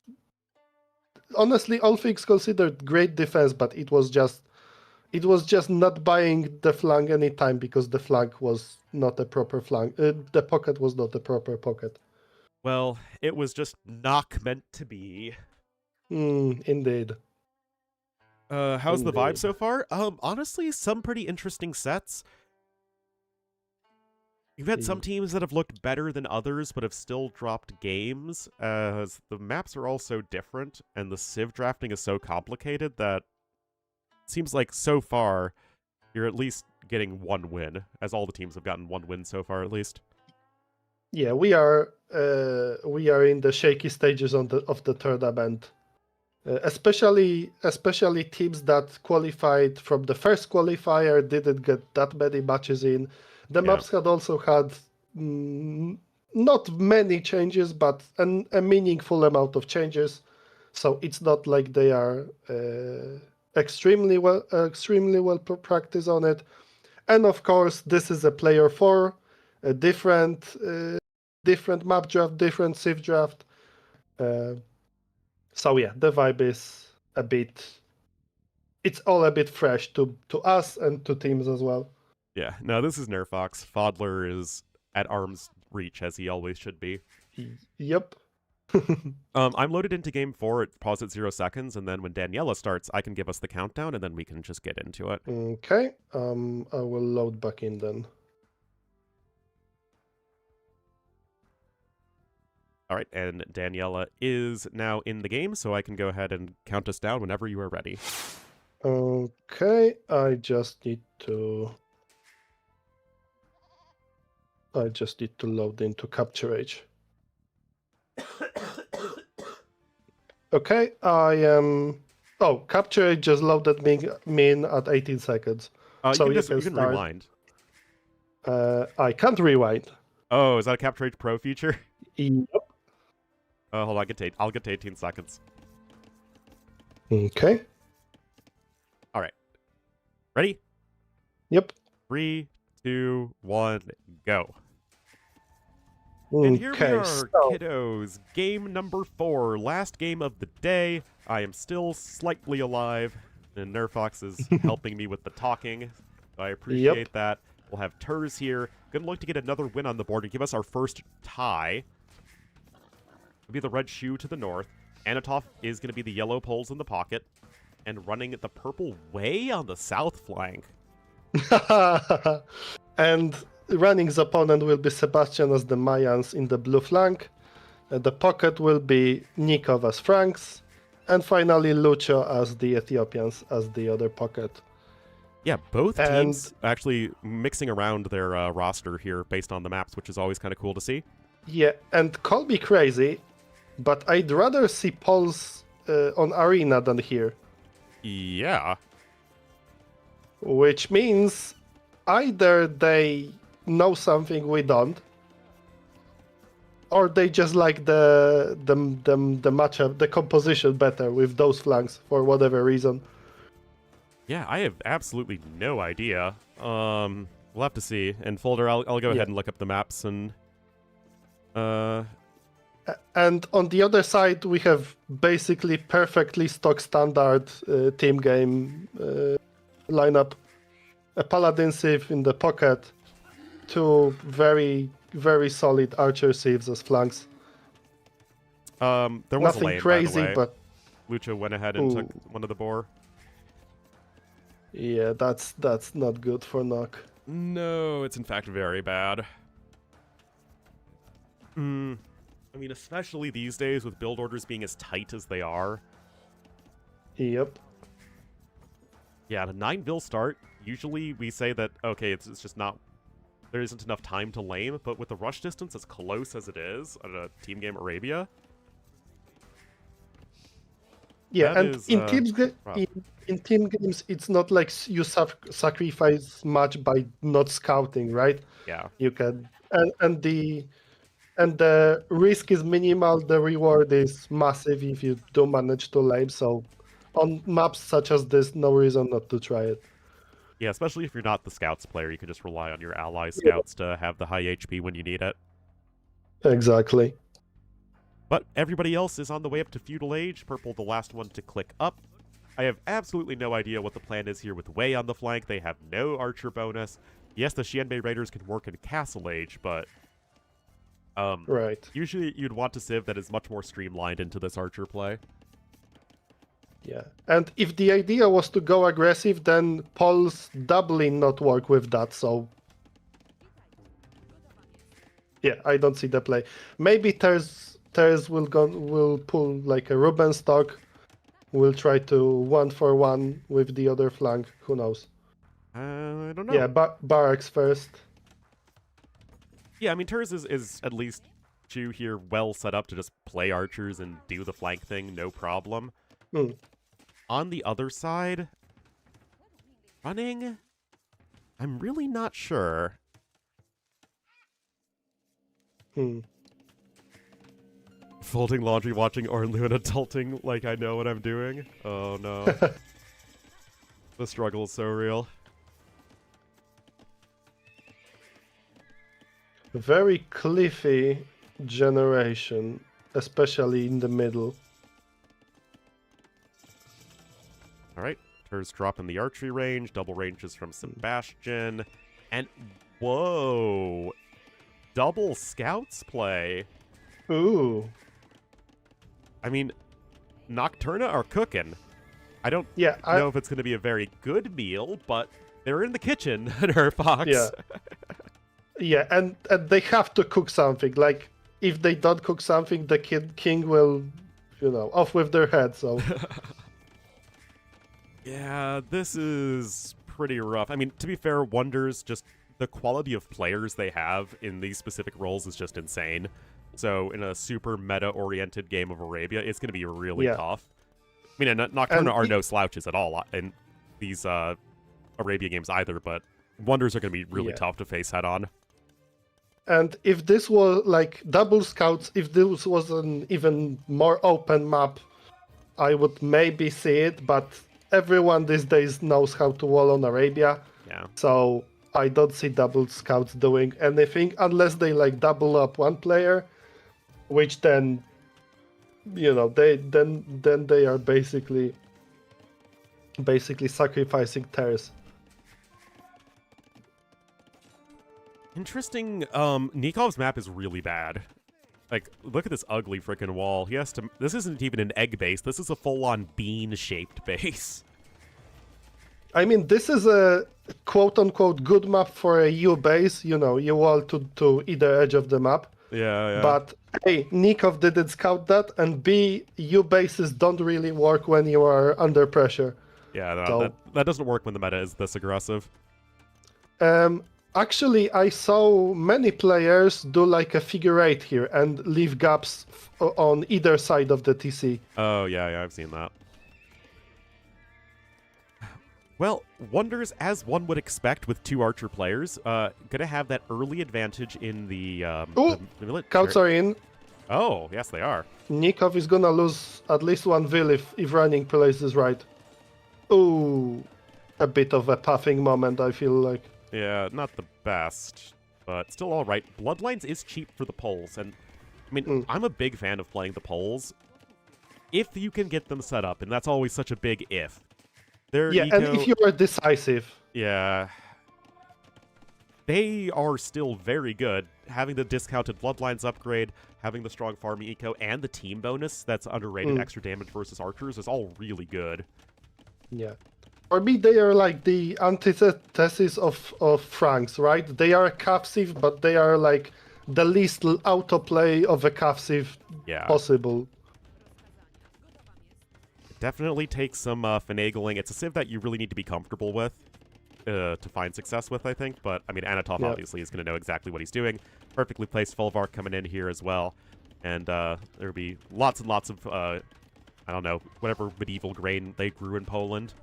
honestly, all things considered, great defense, but it was just not buying the flank any time because the flank was not a proper flank. The pocket was not a proper pocket. Well, it was just not meant to be. Indeed. How's the vibe so far? Honestly, some pretty interesting sets. You've had some teams that have looked better than others, but have still dropped games, as the maps are all so different, and the civ drafting is so complicated that it seems like so far you're at least getting 1 win, as all the teams have gotten 1 win so far at least. Yeah, we are in the shaky stages of the tournament. Especially teams that qualified from the first qualifier didn't get that many matches in. The maps had also had not many changes, but a meaningful amount of changes. So it's not like they are extremely well practiced on it. And of course, this is a player 4, a different map draft, different civ draft. So yeah, the vibe is it's all a bit fresh to us and to teams as well. Yeah, no, this is Nerfox. Fodler is at arm's reach, as he always should be. Yep. I'm loaded into game 4, pause at 0 seconds, and then when Daniela starts, I can give us the countdown, and then we can just get into it. Okay, I will load back in then. All right, and Daniela is now in the game, so I can go ahead and count us down whenever you are ready. Okay, I just need to load into Capture Age. Okay, I am... Oh, Capture Age just loaded me in at 18 seconds. So you can rewind. I can't rewind. Oh, is that a Capture Age Pro feature? Yep. Hold on, I'll get to 18 seconds. Okay. All right. Ready? Yep. 3, 2, 1, go. And here we Okay, are, so kiddos. Game number 4, last game of the day. I am still slightly alive, and Nerfox is helping me with the talking. So I appreciate that. We'll have Turs here. Good luck to get another win on the board and give us our first tie. It'll be the red shoe to the north. Anatov is going to be the yellow poles in the pocket, and running the purple way on the south flank. and Running's opponent will be Sebastian as the Mayans in the blue flank. The pocket will be Nikov as Franks. And finally Lucho as the Ethiopians as the other pocket. Yeah, both And- teams actually mixing around their roster here based on the maps, which is always kind of cool to see. Yeah, and call me crazy, but I'd rather see Pols on Arena than here. Yeah. Which means either they know something we don't, or they just like the matchup, the composition better with those flanks for whatever reason. Yeah, I have absolutely no idea. We'll have to see. And Folder, I'll go ahead and look up the maps and... And on the other side, we have basically perfectly stock standard team game lineup. A Paladin Civ in the pocket, 2 very, very solid Archer Civs as flanks. there was a Nothing lane, crazy, by the way. but Lucha went ahead and took one of the boar. yeah, that's not good for Nock. No, it's in fact very bad. I mean, especially these days with build orders being as tight as they are. Yep. Yeah, at a 9-bill start, usually we say that, okay, it's just not... There isn't enough time to lane, but with the rush distance as close as it is at a team game Arabia... Yeah, that and is, in rough. in team games, it's not like you sacrifice much by not scouting, right? Yeah. You can, and the risk is minimal. The reward is massive if you do manage to lane. So, on maps such as this, no reason not to try it. Yeah, especially if you're not the scouts player, you can just rely on your ally scouts to have the high HP when you need it. Exactly. But everybody else is on the way up to Feudal Age. Purple, the last one to click up. I have absolutely no idea what the plan is here with Wei on the flank. They have no archer bonus. Yes, the Xianbei Raiders can work in Castle Age, but... Right. Usually you'd want a Civ that is much more streamlined into this archer play. Yeah. And if the idea was to go aggressive, then Paul's doubling not work with that, so... Yeah, I don't see the play. Maybe Ters will pull like a Ruben stock. We'll try to 1-for-1 with the other flank. Who knows? I don't know. Yeah, barracks first. Yeah, I mean, Turs is at least Chu here well set up to just play archers and do the flank thing, no problem. On the other side, running, I'm really not sure. Folding laundry, watching Ornlu, and adulting like I know what I'm doing. Oh no. The struggle is so real. Very cliffy generation, especially in the middle. Alright, Turs dropping the archery range, double ranges from Sebastian, and whoa! Double scouts play. Ooh. I mean, Nocturna are cooking. I don't Yeah, know if it's going to be a very good meal, but they're in the kitchen at her Fox. Yeah. Yeah, and they have to cook something. Like, if they don't cook something, the king will, off with their head, so... Yeah, this is pretty rough. I mean, to be fair, Wonders, just the quality of players they have in these specific roles is just insane. So in a super meta-oriented game of Arabia, it's going to be really tough. I mean, Nocturna are no slouches at all in these Arabia games either, but Wonders are going to be really tough to face head-on. And if this was like double scouts, if this was an even more open map, I would maybe see it, but everyone these days knows how to wall on Arabia. Yeah. So I don't see double scouts doing anything unless they like double up one player, which then they are basically sacrificing Terrace. Interesting. Nikov's map is really bad. Like, look at this ugly freaking wall. He has to. This isn't even an egg base. This is a full-on bean-shaped base. I mean, this is a quote-unquote good map for a U base. You wall to either edge of the map. Yeah. But A, Nikov didn't scout that, and B, U bases don't really work when you are under pressure. Yeah, no, So- that doesn't work when the meta is this aggressive. Actually, I saw many players do like a figure eight here and leave gaps on either side of the TC. Oh, yeah, I've seen that. Well, Wonders, as one would expect with two Archer players, gonna have that early advantage in the Ooh, military. Scouts are in. Oh, yes, they are. Nikov is gonna lose at least one Vil if running plays this right. Ooh, a bit of a puffing moment, I feel like. Yeah, not the best, but still all right. Bloodlines is cheap for the poles, and I mean, I'm a big fan of playing the poles if you can get them set up, and that's always such a big if. Their Yeah, eco, and if you are decisive. yeah, they are still very good. Having the discounted Bloodlines upgrade, having the strong farming eco, and the team bonus that's underrated extra damage versus archers is all really good. Yeah. For me, they are like the antithesis of Franks, right? They are a Cavsive, but they are like the least autoplay of a Cavsive Yeah. possible. It definitely takes some finagling. It's a civ that you really need to be comfortable with to find success with, I think. But, I mean, Anatov obviously is going to know exactly what he's doing. Perfectly placed Folvark coming in here as well. And there'll be lots and lots of, I don't know, whatever medieval grain they grew in Poland.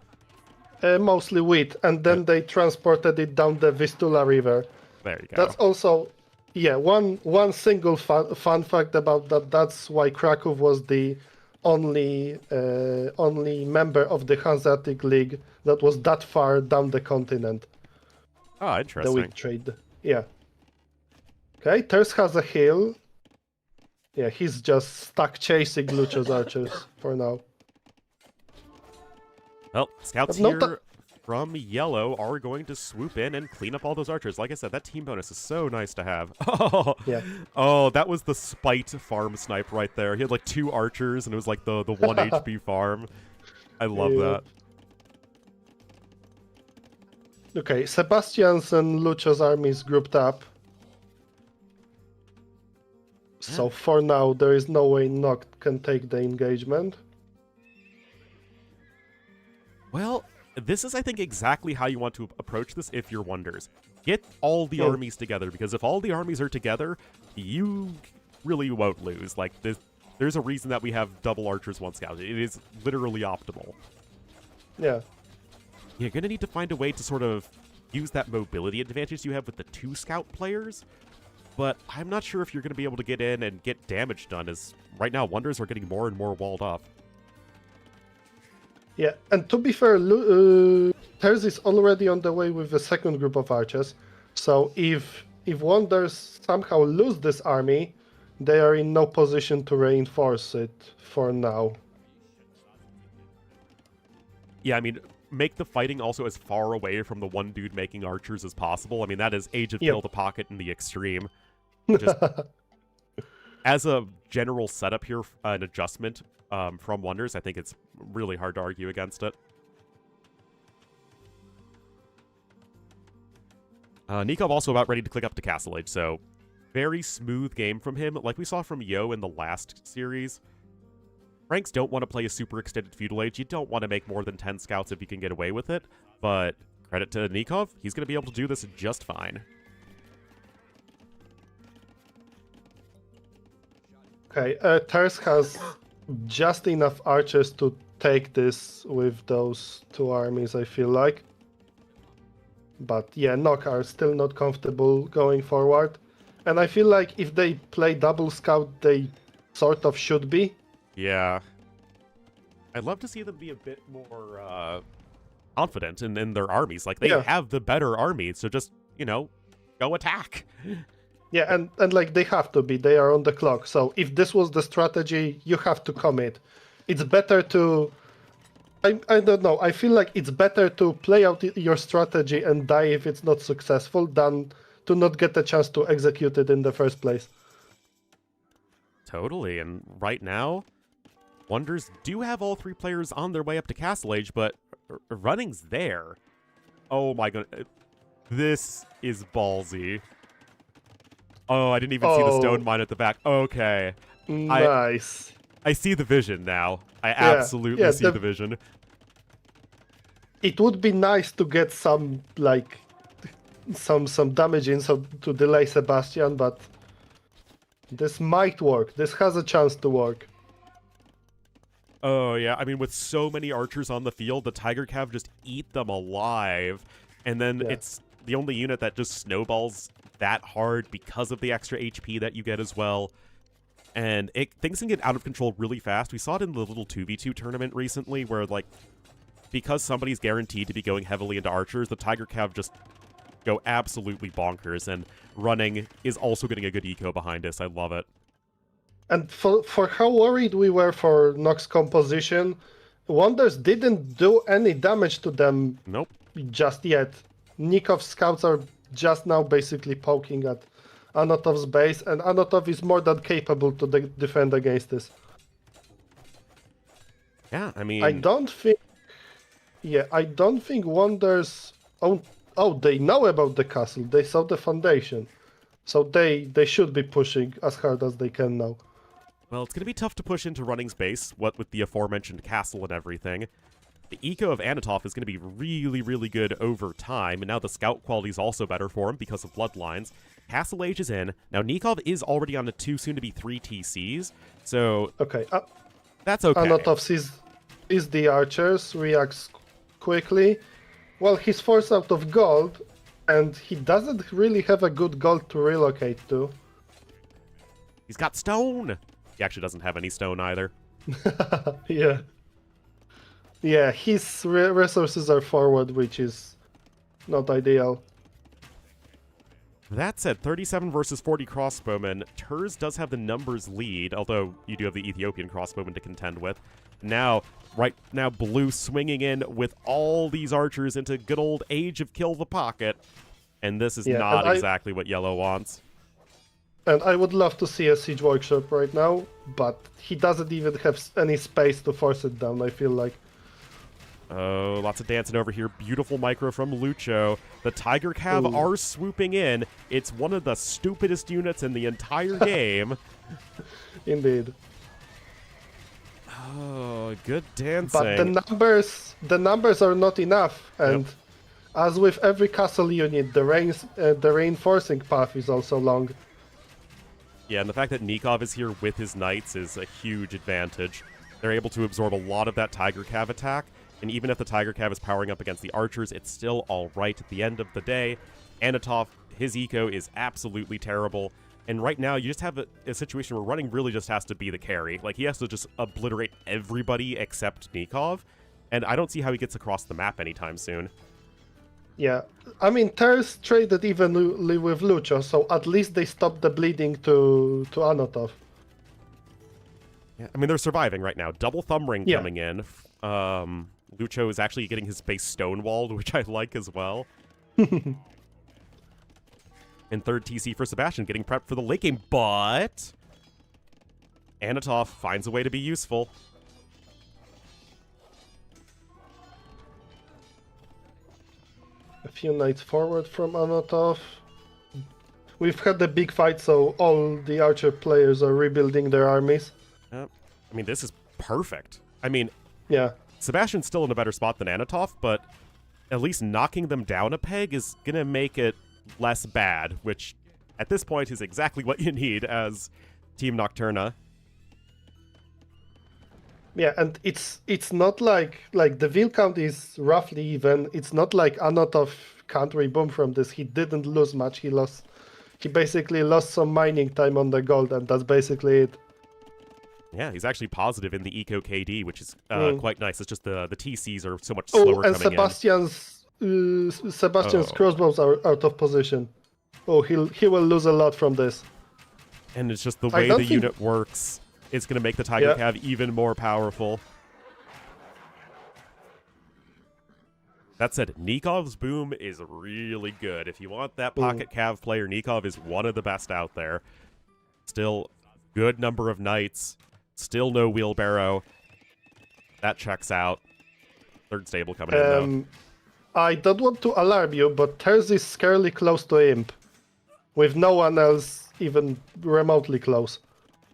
Mostly wheat, and then they transported it down the Vistula River. There you go. That's also, yeah, one single fun fact about that. That's why Kraków was the only member of the Hanseatic League that was that far down the continent. Oh, The interesting. wheat trade. Yeah. Okay, Ters has a hill. Yeah, he's just stuck chasing Lucho's archers for now. Well, scouts But no here from Yellow are going to swoop in and clean up all those archers. Like I said, that team bonus is so nice to have. Oh, Yeah. Oh, that was the spite farm snipe right there. He had like 2 archers, and it was like the 1 HP farm. I love that. Okay, Sebastian's and Lucho's armies grouped up. So for now, there is no way Noct can take the engagement. Well, this is, I think, exactly how you want to approach this if you're Wonders. Get all the armies together, because if all the armies are together, you really won't lose. Like, there's a reason that we have double archers, 1 scout. It is literally optimal. Yeah. You're going to need to find a way to sort of use that mobility advantage you have with the 2 scout players, but I'm not sure if you're going to be able to get in and get damage done, as right now Wonders are getting more and more walled up. Yeah, and to be fair, Ters is already on the way with the second group of archers. So if Wonders somehow lose this army, they are in no position to reinforce it for now. Yeah, I mean, make the fighting also as far away from the one dude making archers as possible. I mean, that is Age of Kill the Pocket in the extreme. Just as a general setup here, an adjustment from Wonders, I think it's really hard to argue against it. Nikov also about ready to click up to Castle Age, so very smooth game from him, like we saw from Yo in the last series. Franks don't want to play a super extended feudal age. You don't want to make more than 10 scouts if you can get away with it, but credit to Nikov, he's going to be able to do this just fine. Okay, Ters has just enough archers to take this with those 2 armies, I feel like. But yeah, Nock are still not comfortable going forward. And I feel like if they play double scout, they sort of should be. Yeah. I'd love to see them be a bit more confident in their armies. Like, they Yeah. have the better army, so just, go attack. Yeah, and like they have to be. They are on the clock. So if this was the strategy, you have to commit. It's better to. I don't know. I feel like it's better to play out your strategy and die if it's not successful than to not get a chance to execute it in the first place. Totally, and right now, Wonders do have all 3 players on their way up to Castle Age, but running's there. Oh my god. This is ballsy. Oh, I didn't even see the stone mine at the back. Okay. Nice. I see the vision now. I absolutely see the vision. It would be nice to get some like some damage in so to delay Sebastian, but this might work. This has a chance to work. Oh yeah, I mean with so many archers on the field, the Tiger Cav just eat them alive. And then it's the only unit that just snowballs that hard because of the extra HP that you get as well. And things can get out of control really fast. We saw it in the little 2v2 tournament recently where, like, because somebody's guaranteed to be going heavily into archers, the Tiger Cav just go absolutely bonkers, and running is also getting a good eco behind us. I love it. And for how worried we were for Nox composition, Wonders didn't do any damage to them Nope. just yet. Nikov's scouts are just now basically poking at Anotov's base, and Anotov is more than capable to defend against this. Yeah, I mean... I don't think Wonders... Oh, they know about the castle. They saw the foundation. So they should be pushing as hard as they can now. Well, it's going to be tough to push into Running's base, what with the aforementioned castle and everything. The eco of Anatov is going to be really, really good over time, and now the scout quality is also better for him because of bloodlines. Castle Age is in. Now, Nikov is already on a 2, soon-to-be 3 TCs, so okay. That's okay. Anatov sees the archers, reacts quickly. Well, he's forced out of gold, and he doesn't really have a good gold to relocate to. He's got stone! He actually doesn't have any stone either. Yeah. Yeah, his resources are forward, which is not ideal. That said, 37 versus 40 crossbowmen. Turs does have the numbers lead, although you do have the Ethiopian crossbowmen to contend with. Now, right now, Blue swinging in with all these archers into good old Age of Kill the Pocket. And this is not exactly what Yellow wants. And I would love to see a Siege Workshop right now, but he doesn't even have any space to force it down, I feel like. Oh, lots of dancing over here. Beautiful micro from Lucho. The Tiger Cav are swooping in. It's one of the stupidest units in the entire game. Indeed. Oh, good dancing. But the numbers are not enough, and as with every castle unit, the reinforcing path is also long. Yeah, and the fact that Nikov is here with his knights is a huge advantage. They're able to absorb a lot of that Tiger Cav attack, and even if the Tiger Cav is powering up against the archers, it's still alright at the end of the day. Anatov, his eco is absolutely terrible, and right now you just have a situation where Running really just has to be the carry. Like, he has to just obliterate everybody except Nikov, and I don't see how he gets across the map anytime soon. Yeah, I mean, Ters traded evenly with Lucho, so at least they stopped the bleeding to Anatov. Yeah, I mean, they're surviving right now. Double Thumb Ring coming in. Lucho is actually getting his base stonewalled, which I like as well. And third TC for Sebastian, getting prepped for the late game, but Anatov finds a way to be useful. A few knights forward from Anatov. We've had a big fight, so all the archer players are rebuilding their armies. I mean, this is perfect. I mean, yeah, Sebastian's still in a better spot than Anatov, but at least knocking them down a peg is going to make it less bad, which at this point is exactly what you need as Team Nocturna. Yeah, and it's not like the Vil count is roughly even. It's not like Anatov can't reboom from this. He didn't lose much. He lost He basically lost some mining time on the gold, and that's basically it. Yeah, he's actually positive in the Eco KD, which is quite nice. It's just the TCs are so much Oh, slower and coming Sebastian's Oh. crossbows are out of position. Oh, he will lose a lot from this. in. And it's just the I way don't the think- unit works. It's going to make the Tiger Yeah. Cav even more powerful. That said, Nikov's boom is really good. If you want that pocket Cav player, Nikov is one of the best out there. Still, good number of knights. Still no wheelbarrow. That checks out. Third stable coming in, though. I don't want to alarm you, but Thers is scarily close to Imp, with no one else even remotely close.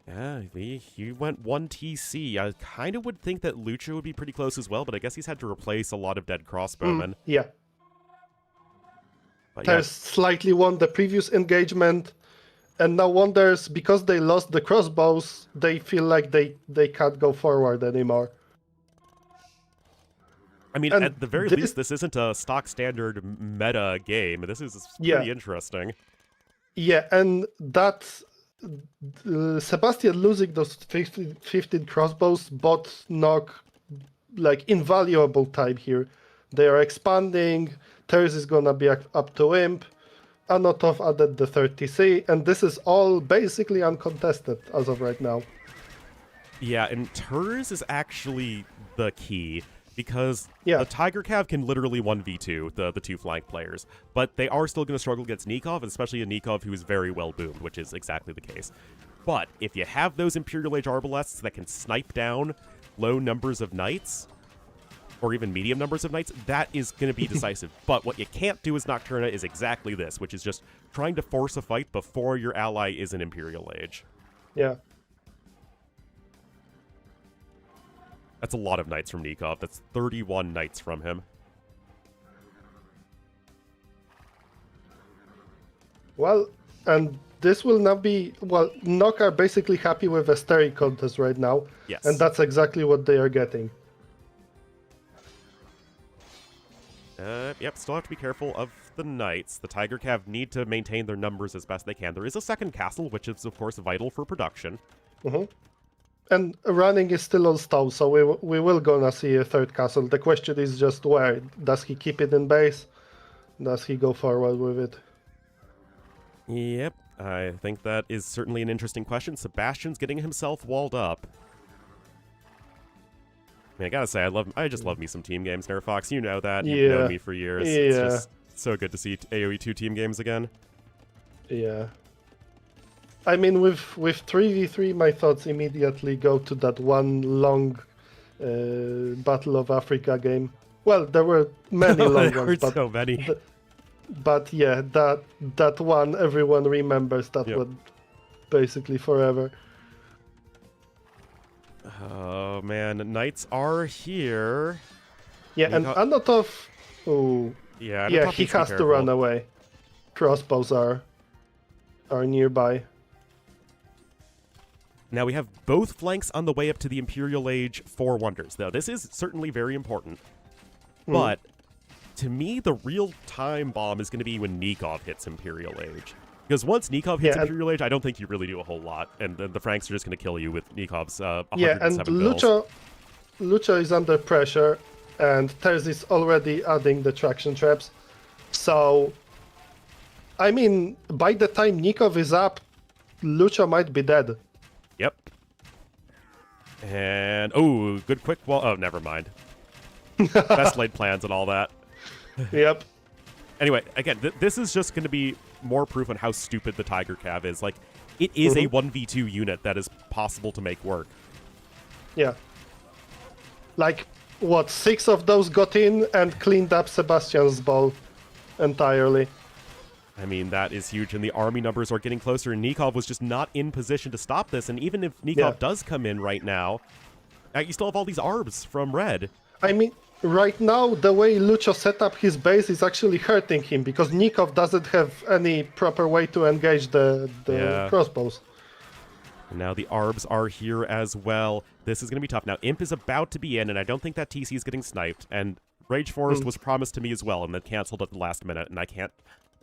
Yeah, he went 1 TC. I kind of would think that Lucha would be pretty close as well, but I guess he's had to replace a lot of dead crossbowmen. Yeah. But yeah, Thers slightly won the previous engagement, and now wonders, because they lost the crossbows, they feel like they can't go forward anymore. I mean, and at the very least, this isn't a stock standard meta game. This is pretty interesting. Yeah, and that Sebastian losing those 15 crossbows bought Nock like invaluable time here. They are expanding. Thers is gonna be up to Imp. Anotov added the 30C, and this is all basically uncontested as of right now. Yeah, and Turs is actually the key, because Yeah. the Tiger Cav can literally 1v2 the two flank players, but they are still going to struggle against Nikov, especially a Nikov who is very well boomed, which is exactly the case. But if you have those Imperial Age Arbalests that can snipe down low numbers of knights, or even medium numbers of knights, that is going to be decisive. But what you can't do as Nocturna is exactly this, which is just trying to force a fight before your ally is an Imperial Age. Yeah. That's a lot of knights from Nikov. That's 31 knights from him. Well, and this will not be... Well, Nock are basically happy with a Steri contest right now. Yes. And that's exactly what they are getting. Yep, still have to be careful of the knights. The Tiger Cav need to maintain their numbers as best they can. There is a second castle, which is, of course, vital for production. And running is still on stall, so we will gonna see a third castle. The question is just where. Does he keep it in base? Does he go forward with it? Yep, I think that is certainly an interesting question. Sebastian's getting himself walled up. I mean, I gotta say, I just love me some team games, Nerfox. You know that. You've known me for years. Yeah. It's just so good to see AoE 2 team games again. Yeah. I mean, with 3v3, my thoughts immediately go to that one long Battle of Africa game. Well, there were many long There ones, were so many. but yeah, that one everyone remembers. That Yep. one basically forever. Oh, man. Knights are here. Yeah, and Anotov, oh, Yeah, yeah, Anatov he needs to be has to careful. run away. Crossbows are nearby. Now we have both flanks on the way up to the Imperial Age 4 Wonders. Now, this is certainly very important, but to me, the real time bomb is going to be when Nikov hits Imperial Age. Because once Nikov hits Imperial Age, I don't think you really do a whole lot, and the Franks are just going to kill you with Nikov's 107 Yeah, and bills. Lucha is under pressure, and Thers is already adding the traction traps. So, I mean, by the time Nikov is up, Lucha might be dead. Yep. And, oh, good quick wall. Oh, never mind. Best laid plans and all that. Yep. Anyway, again, this is just going to be more proof on how stupid the Tiger Cav is. Like, it is a 1v2 unit that is possible to make work. Yeah. Like, what, 6 of those got in and cleaned up Sebastian's ball entirely. I mean, that is huge, and the army numbers are getting closer, and Nikov was just not in position to stop this, and even if Nikov does come in right now, you still have all these arbs from Red. I mean, right now, the way Lucho set up his base is actually hurting him, because Nikov doesn't have any proper way to engage the crossbows. And now the arbs are here as well. This is going to be tough. Now, Imp is about to be in, and I don't think that TC is getting sniped, and Rage Forest was promised to me as well, and then canceled at the last minute, and I can't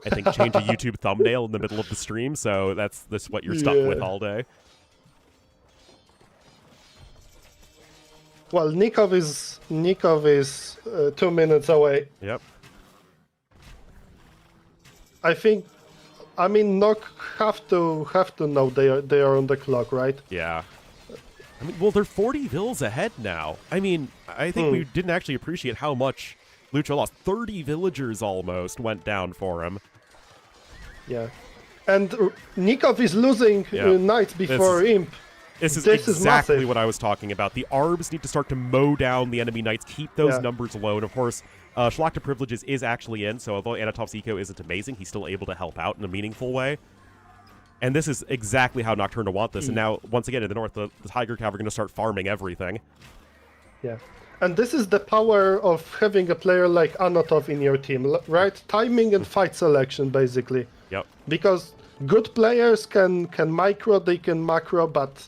I think, change a YouTube thumbnail in the middle of the stream, so that's what you're stuck with all day. Well, Nikov is 2 minutes away. Yep. I mean, Nock have to know they are on the clock, right? Yeah. I mean, well, they're 40 vills ahead now. I mean, I think we didn't actually appreciate how much Lucho lost. 30 villagers almost went down for him. Yeah. And Nikov is losing knights before Imp. This is This exactly massive. what I was talking about. The Arbs need to start to mow down the enemy knights, keep those numbers low. And of course, Schlachta Privileges is actually in, so although Anatov's eco isn't amazing, he's still able to help out in a meaningful way. And this is exactly how Nocturna want this. And now, once again, in the north, the Tiger Cav are going to start farming everything. Yeah. And this is the power of having a player like Anatov in your team, right? Timing and fight selection, basically. Yep. Because good players can micro, they can macro, but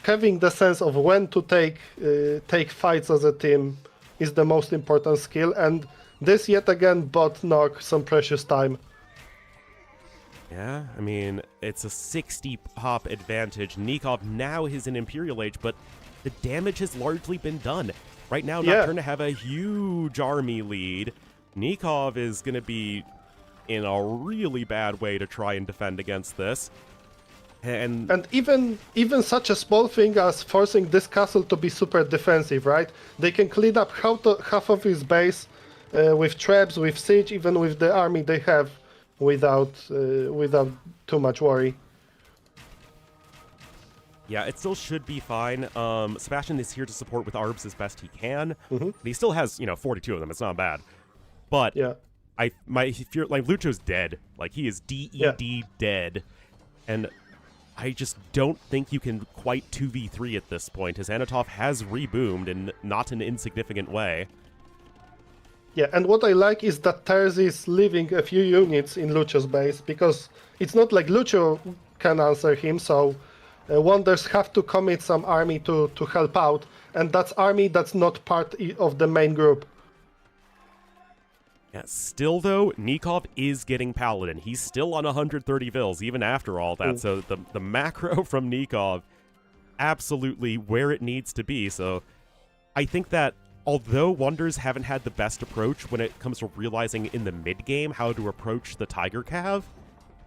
having the sense of when to take fights as a team is the most important skill, and this yet again bought Nock some precious time. Yeah, I mean, it's a 60 pop advantage. Nikov now is in Imperial Age, but the damage has largely been done. Right now, Nocturna have a huge army lead. Nikov is going to be in a really bad way to try and defend against this. And even such a small thing as forcing this castle to be super defensive, right? They can clean up half of his base with traps, with siege, even with the army they have, without too much worry. Yeah, it still should be fine. Sebastian is here to support with Arbs as best he can. He still has, 42 of them. It's not bad. But my fear, like, Lucho's dead. Like, he is DED dead. And I just don't think you can quite 2v3 at this point, as Anatov has reboomed in not an insignificant way. Yeah, and what I like is that Terz is leaving a few units in Lucho's base, because it's not like Lucho can answer him, so Wonders have to commit some army to help out, and that's army that's not part of the main group. Yeah, still, though, Nikov is getting Paladin. He's still on 130 vills, even after all that. So the macro from Nikov, absolutely where it needs to be. So I think that although Wonders haven't had the best approach when it comes to realizing in the mid-game how to approach the Tiger Cav,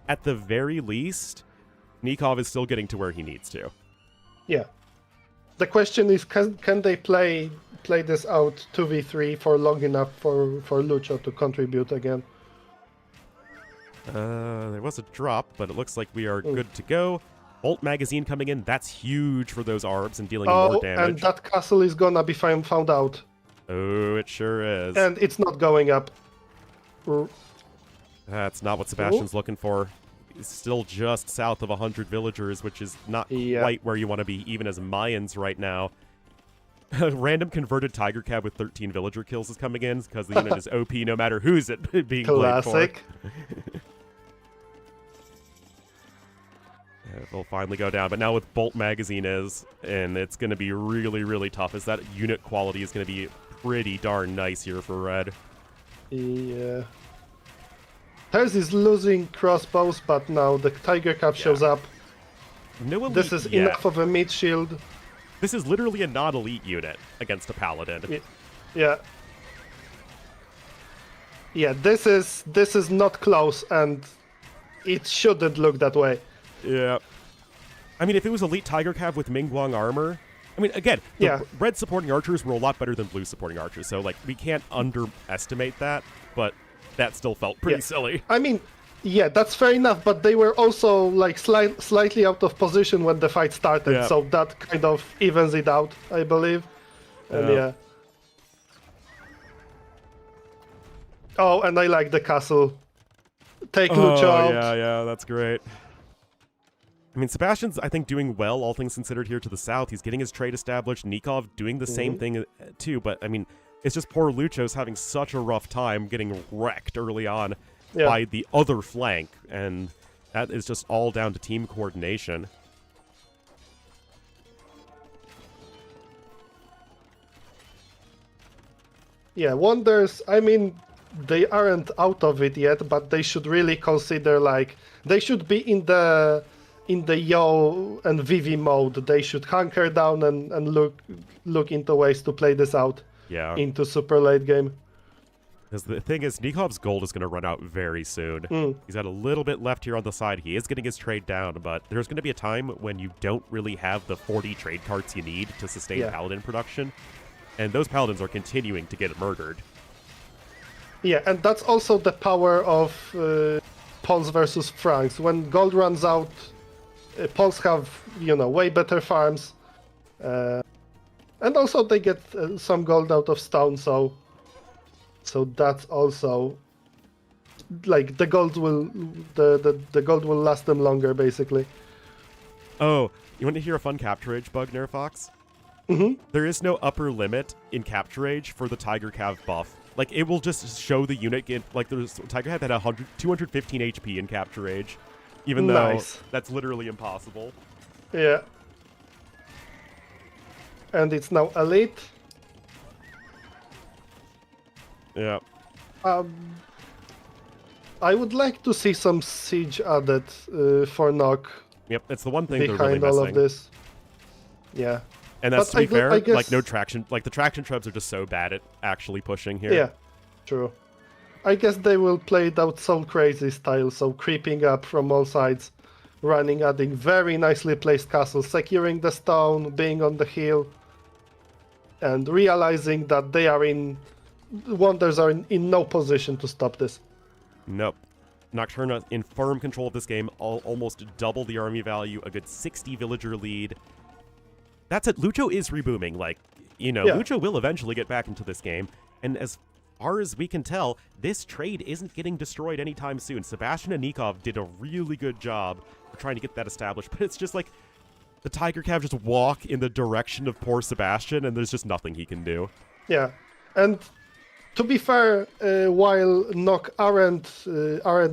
at the very least, Nikov is still getting to where he needs to. Yeah. The question is, can they play this out 2v3 for long enough for Lucho to contribute again? There was a drop, but it looks like we are good to go. Bolt magazine coming in, that's huge for those Arbs and dealing more damage. And that castle is gonna be found out. Oh, it sure is. And it's not going up. That's not what Sebastian's looking for. He's still just south of 100 villagers, which is not quite where you want to be, even as Mayans right now. Random converted Tiger Cab with 13 villager kills is coming in, because the unit is OP no matter who's it being played for. Classic. It'll finally go down, but now with Bolt Magazine and it's going to be really, really tough, as that unit quality is going to be pretty darn nice here for Red. Yeah. Terz is losing crossbows, but now the Tiger Cab shows up. No elite this is yet. enough of a mid shield. This is literally a non-elite unit against a Paladin. Yeah. Yeah, this is not close, and it shouldn't look that way. Yeah. I mean, if it was elite Tiger Cav with Mingguang armor, I mean, again, the red supporting archers were a lot better than blue supporting archers, so, like, we can't underestimate that, but that still felt pretty silly. I mean, yeah, that's fair enough, but they were also, like, slightly out of position when the fight started, so that kind of evens it out, I believe. And Oh, and I like the castle. Take Lucho out. Yeah, that's great. I mean, Sebastian's, I think, doing well, all things considered, here to the south. He's getting his trade established. Nikov doing the same thing, too. But, I mean, it's just poor Lucho's having such a rough time getting wrecked early on by the other flank. And that is just all down to team coordination. Yeah, Wonders, I mean, they aren't out of it yet, but they should really consider like they should be in the Yo and Vivi mode. They should hunker down and look into ways to play this out Yeah. into super late game. Because the thing is, Nikov's gold is going to run out very soon. He's got a little bit left here on the side. He is getting his trade down, but there's going to be a time when you don't really have the 40 trade cards you need to sustain Paladin production. And those Paladins are continuing to get murdered. Yeah, and that's also the power of Poles versus Franks. When gold runs out, Poles have, way better farms. And also they get some gold out of stone, so that's also like the gold will the gold will last them longer, basically. Oh, you want to hear a fun capture age bug, Nerfox? There is no upper limit in capture age for the Tiger Cav buff. Like, it will just show the unit get, like, there's Tiger Cav had 215 HP in capture age, even though that's literally impossible. Yeah. And it's now elite. Yeah. I would like to see some siege added for Nock. Yep, it's the one thing they're really Behind missing. all of this. Yeah. And that's, But to be fair, I guess- like, no traction. Like, the traction trebs are just so bad at actually pushing here. Yeah, true. I guess they will play it out Soul Crazy style, so creeping up from all sides, adding very nicely placed castles, securing the stone, being on the hill, and realizing that Wonders are in no position to stop this. Nope. Nocturna in firm control of this game, almost double the army value, a good 60 villager lead. That's it. Lucho is rebooming. Like, Lucho will eventually get back into this game. And as far as we can tell, this trade isn't getting destroyed anytime soon. Sebastian and Nikov did a really good job of trying to get that established, but it's just like the Tiger Cav just walk in the direction of poor Sebastian, and there's just nothing he can do. Yeah, and to be fair, while Nock aren't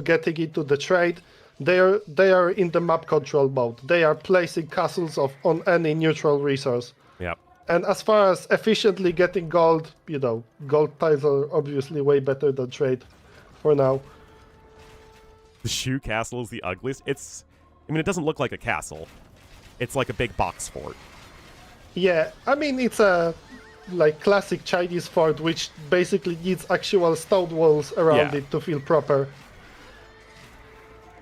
getting into the trade, they are in the map control mode. They are placing castles on any neutral resource. Yep. And as far as efficiently getting gold, gold tiles are obviously way better than trade for now. The Shu Castle is the ugliest. It doesn't look like a castle. It's like a big box fort. Yeah, I mean, it's a classic Chinese fort, which basically needs actual stone walls around it to feel proper.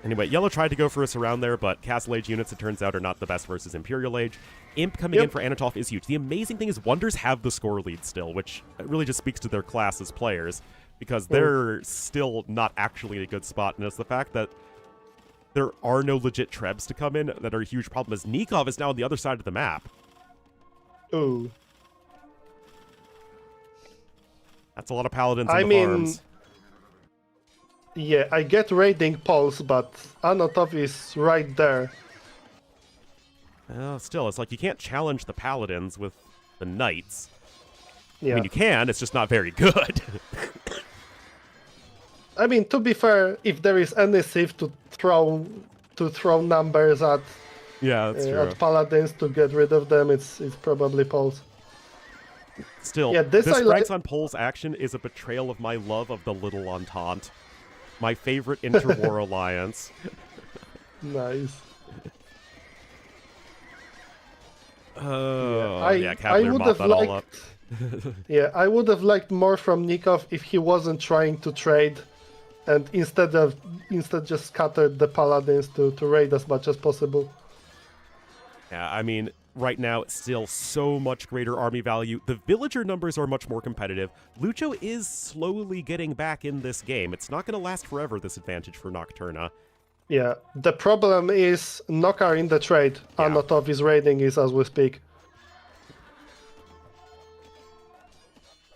Anyway, Yellow tried to go for us around there, but Castle Age units, it turns out, are not the best versus Imperial Age. Imp coming in for Anatov is huge. The amazing thing is Wonders have the score lead still, which really just speaks to their class as players, because they're still not actually in a good spot, and it's the fact that there are no legit trebs to come in that are a huge problem, as Nikov is now on the other side of the map. Ooh. That's a lot of paladins in the farms. Yeah, I get raiding Poles, but Anatov is right there. Still, it's like you can't challenge the paladins with the knights. Yeah. I mean, you can, it's just not very good. I mean, to be fair, if there is any sieve to throw numbers at Yeah, that's true. at paladins to get rid of them, it's probably Poles. Still, Yeah, this I Franks on Pole's action is a betrayal of my love of the Little Entente. My favorite interwar alliance. Nice. Oh, I Cavalier would mopped have that all up. liked. Yeah, I would have liked more from Nikov if he wasn't trying to trade, and instead just scattered the paladins to raid as much as possible. Yeah, I mean, right now, it's still so much greater army value. The villager numbers are much more competitive. Lucho is slowly getting back in this game. It's not going to last forever, this advantage for Nocturna. Yeah, the problem is Nock are in the trade. Yeah. Anatov is raiding is as we speak.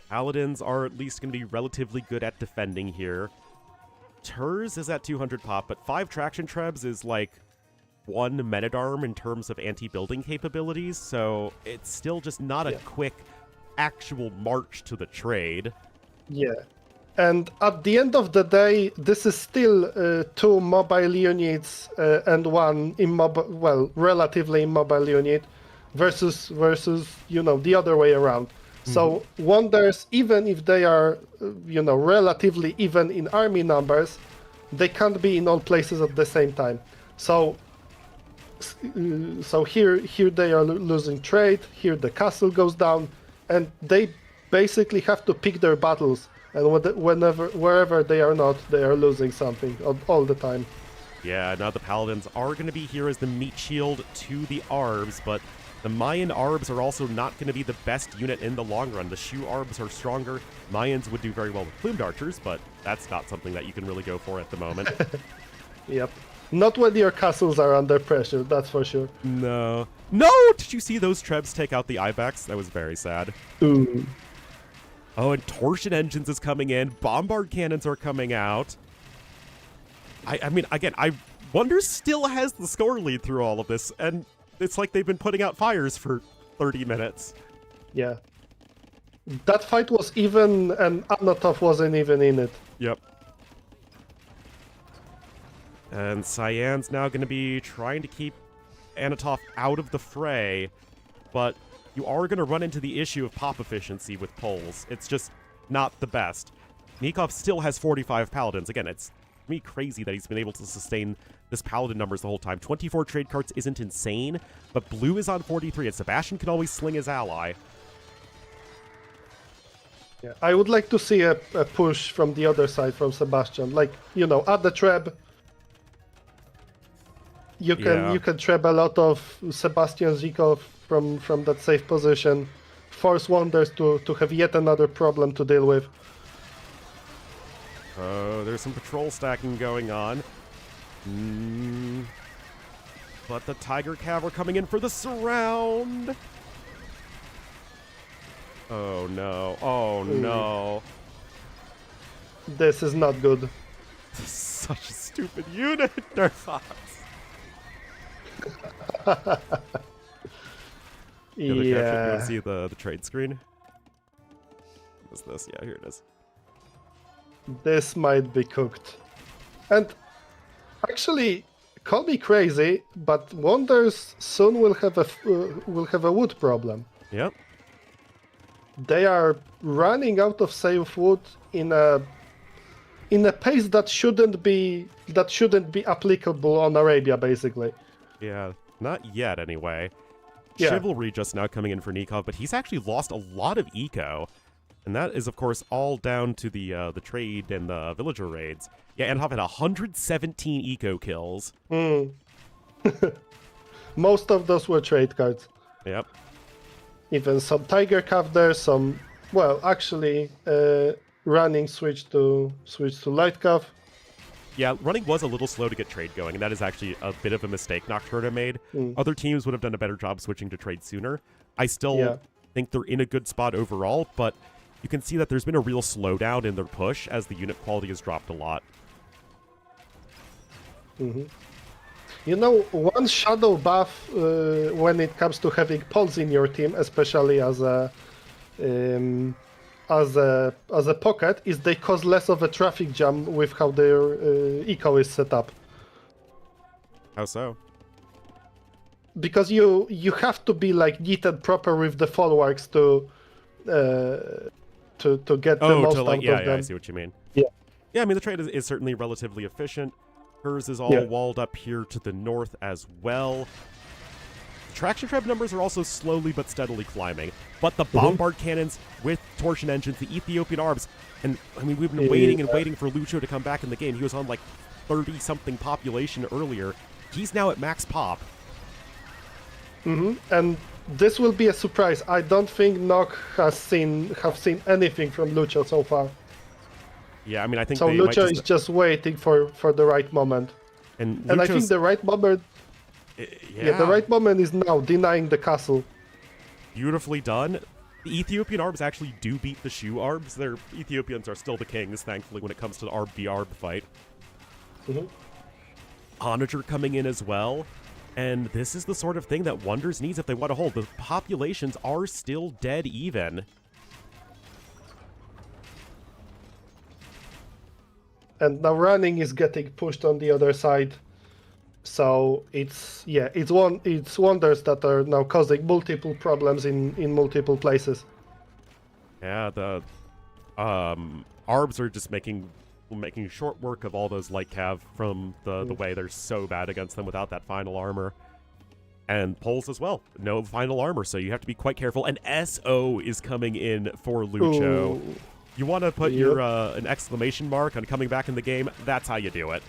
Paladins are at least going to be relatively good at defending here. Turs is at 200 pop, but 5 traction trebs is like 1 Menadarm in terms of anti-building capabilities, so it's still just not a quick actual march to the trade. Yeah. And at the end of the day, this is still 2 mobile units and 1 relatively immobile unit versus the other way around. So Wonders, even if they are, relatively even in army numbers, they can't be in all places at the same time. So here they are losing trade. Here the castle goes down, and they basically have to pick their battles. And wherever they are not, they are losing something all the time. Yeah, now the Paladins are going to be here as the meat shield to the Arbs, but the Mayan Arbs are also not going to be the best unit in the long run. The Shu Arbs are stronger. Mayans would do very well with plumed archers, but that's not something that you can really go for at the moment. Yep. Not when your castles are under pressure, that's for sure. No. No! Did you see those Trebs take out the Ibex? That was very sad. Ooh. Oh, and Torsion Engines is coming in. Bombard Cannons are coming out. I mean, again, Wonder still has the score lead through all of this, and it's like they've been putting out fires for 30 minutes. Yeah. That fight was even, and Anatov wasn't even in it. Yep. And Cyan's now going to be trying to keep Anatov out of the fray, but you are going to run into the issue of pop efficiency with Poles. It's just not the best. Nikov still has 45 Paladins. Again, it's me crazy that he's been able to sustain this Paladin numbers the whole time. 24 trade carts isn't insane, but Blue is on 43, and Sebastian can always sling his ally. Yeah, I would like to see a push from the other side from Sebastian. Like, at the Treb, you can treb a lot of Sebastian Zikov from that safe position, force Wonders to have yet another problem to deal with. Oh, there's some patrol stacking going on. But the Tiger Cav are coming in for the surround. Oh no. Oh no. This is not good. This is such a stupid unit, Nerfox. You want to see the trade screen? What's this? Yeah, here it is. This might be cooked. And actually, call me crazy, but Wonders soon will have a wood problem. Yep. They are running out of safe wood in a pace that shouldn't be applicable on Arabia, basically. Yeah, not yet anyway. Yeah. Chivalry just now coming in for Nikov, but he's actually lost a lot of eco. And that is, of course, all down to the trade and the villager raids. Yeah, Anatov had 117 eco kills. Most of those were trade cards. Yep. Even some Tiger Cav there, some... Well, actually, running switched to Light Cav. Yeah, running was a little slow to get trade going, and that is actually a bit of a mistake Nocturna made. Other teams would have done a better job switching to trade sooner. I still think they're in a good spot overall, but you can see that there's been a real slowdown in their push as the unit quality has dropped a lot. One shadow buff when it comes to having Poles in your team, especially as a pocket, is they cause less of a traffic jam with how their eco is set up. How so? Because you have to be like neat and proper with the folwarks to get the most out of them. Yeah, I see what you mean. Yeah. Yeah, I mean, the trade is certainly relatively efficient. Hers is all walled up here to the north as well. Traction treb numbers are also slowly but steadily climbing. But the bombard cannons with torsion engines, the Ethiopian Arbs, and I mean, we've been waiting and waiting for Lucho to come back in the game. He was on like 30-something population earlier. He's now at max pop. And this will be a surprise. I don't think Nock have seen anything from Lucho so far. Yeah, I mean, I think so. Lucho is just waiting for the right moment. And I think the right moment. Yeah, the right moment is now, denying the castle. Beautifully done. The Ethiopian Arbs actually do beat the Shu Arbs. Their Ethiopians are still the kings, thankfully, when it comes to the Arb fight. Onager coming in as well. And this is the sort of thing that Wonders needs if they want to hold. The populations are still dead even. And now running is getting pushed on the other side. So it's Wonders that are now causing multiple problems in multiple places. Yeah, the Arbs are just making short work of all those light cav from the way they're so bad against them without that final armor. And Poles as well. No final armor, so you have to be quite careful. And SO is coming in for Lucho. Ooh. You want to put your an exclamation mark on coming back in the game? That's how you do it.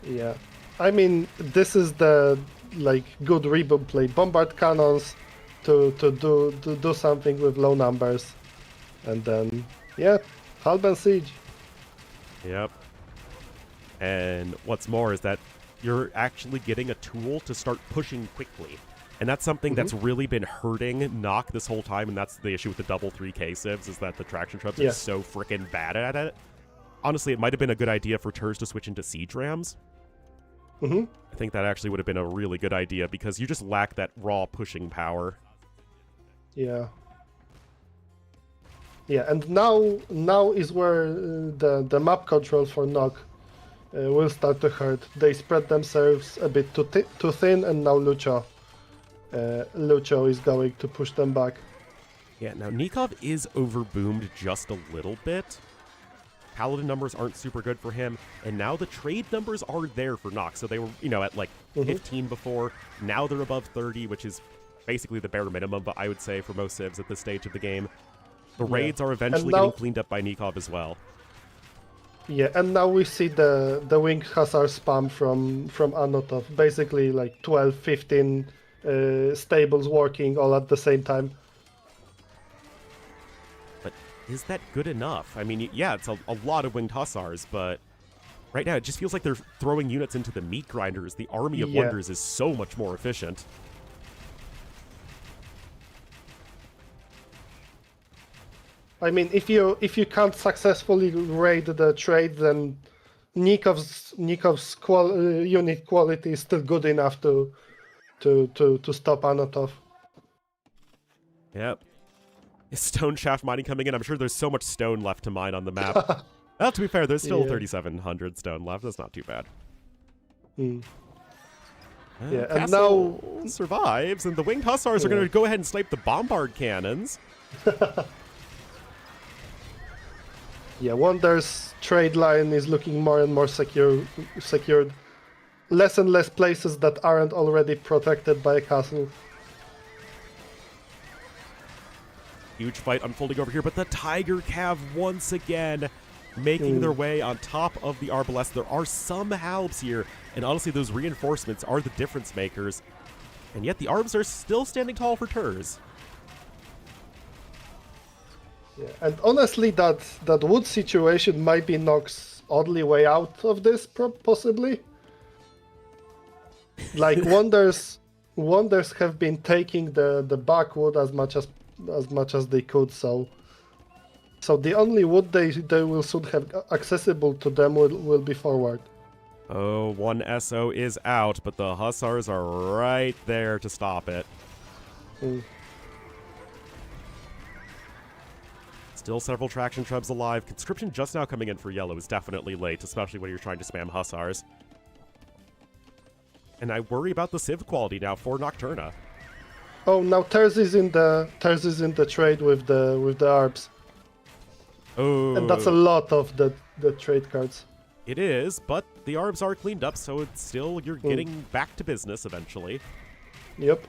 Yeah. I mean, this is the good reboot play. Bombard cannons to do something with low numbers. And then, yeah, Halban Siege. Yep. And what's more is that you're actually getting a tool to start pushing quickly. And that's something that's really been hurting Nock this whole time, and that's the issue with the double 3K civs, is that the traction trubs are so freaking bad at it. Honestly, it might have been a good idea for Turs to switch into siege rams. I think that actually would have been a really good idea, because you just lack that raw pushing power. Yeah. Yeah, and now is where the map control for Nock will start to hurt. They spread themselves a bit too thin, and now Lucho is going to push them back. Yeah, now Nikov is overboomed just a little bit. Paladin numbers aren't super good for him, and now the trade numbers are there for Nock. So they were, at like 15 before. Now they're above 30, which is basically the bare minimum, but I would say for most civs at this stage of the game. The raids are eventually getting cleaned up by Nikov as well. Yeah, and now we see the winged hussar spam from Anotov. Basically like 12, 15 stables working all at the same time. But is that good enough? I mean, yeah, it's a lot of winged hussars, but right now it just feels like they're throwing units into the meat grinders. The Army of Wonders is so much more efficient. I mean, if you can't successfully raid the trade, then Nikov's unit quality is still good enough to stop Anotov. Yep. Is stone shaft mining coming in? I'm sure there's so much stone left to mine on the map. Well, to be fair, there's still 3,700 stone left. That's not too bad. Yeah, and Castle now survives, and the winged hussars are going to go ahead and snipe the bombard cannons. Yeah, Wonder's trade line is looking more and more secured. Less and less places that aren't already protected by a castle. Huge fight unfolding over here, but the Tiger Cav once again making their way on top of the Arbalest. There are some halbs here, and honestly, those reinforcements are the difference makers. And yet the Arbs are still standing tall for Turs. Yeah, and honestly, that wood situation might be Nock's only way out of this, possibly. Like Wonders have been taking the backwood as much as they could, so the only wood they will soon have accessible to them will be forward. Oh, one SO is out, but the Hussars are right there to stop it. Still several traction trubs alive. Conscription just now coming in for yellow is definitely late, especially when you're trying to spam Hussars. And I worry about the civ quality now for Nocturna. Oh, now Turs is in the trade with the Arbs. Oh, And that's a lot of the trade cards. It is, but the Arbs are cleaned up, so it's still, you're getting back to business eventually. Yep.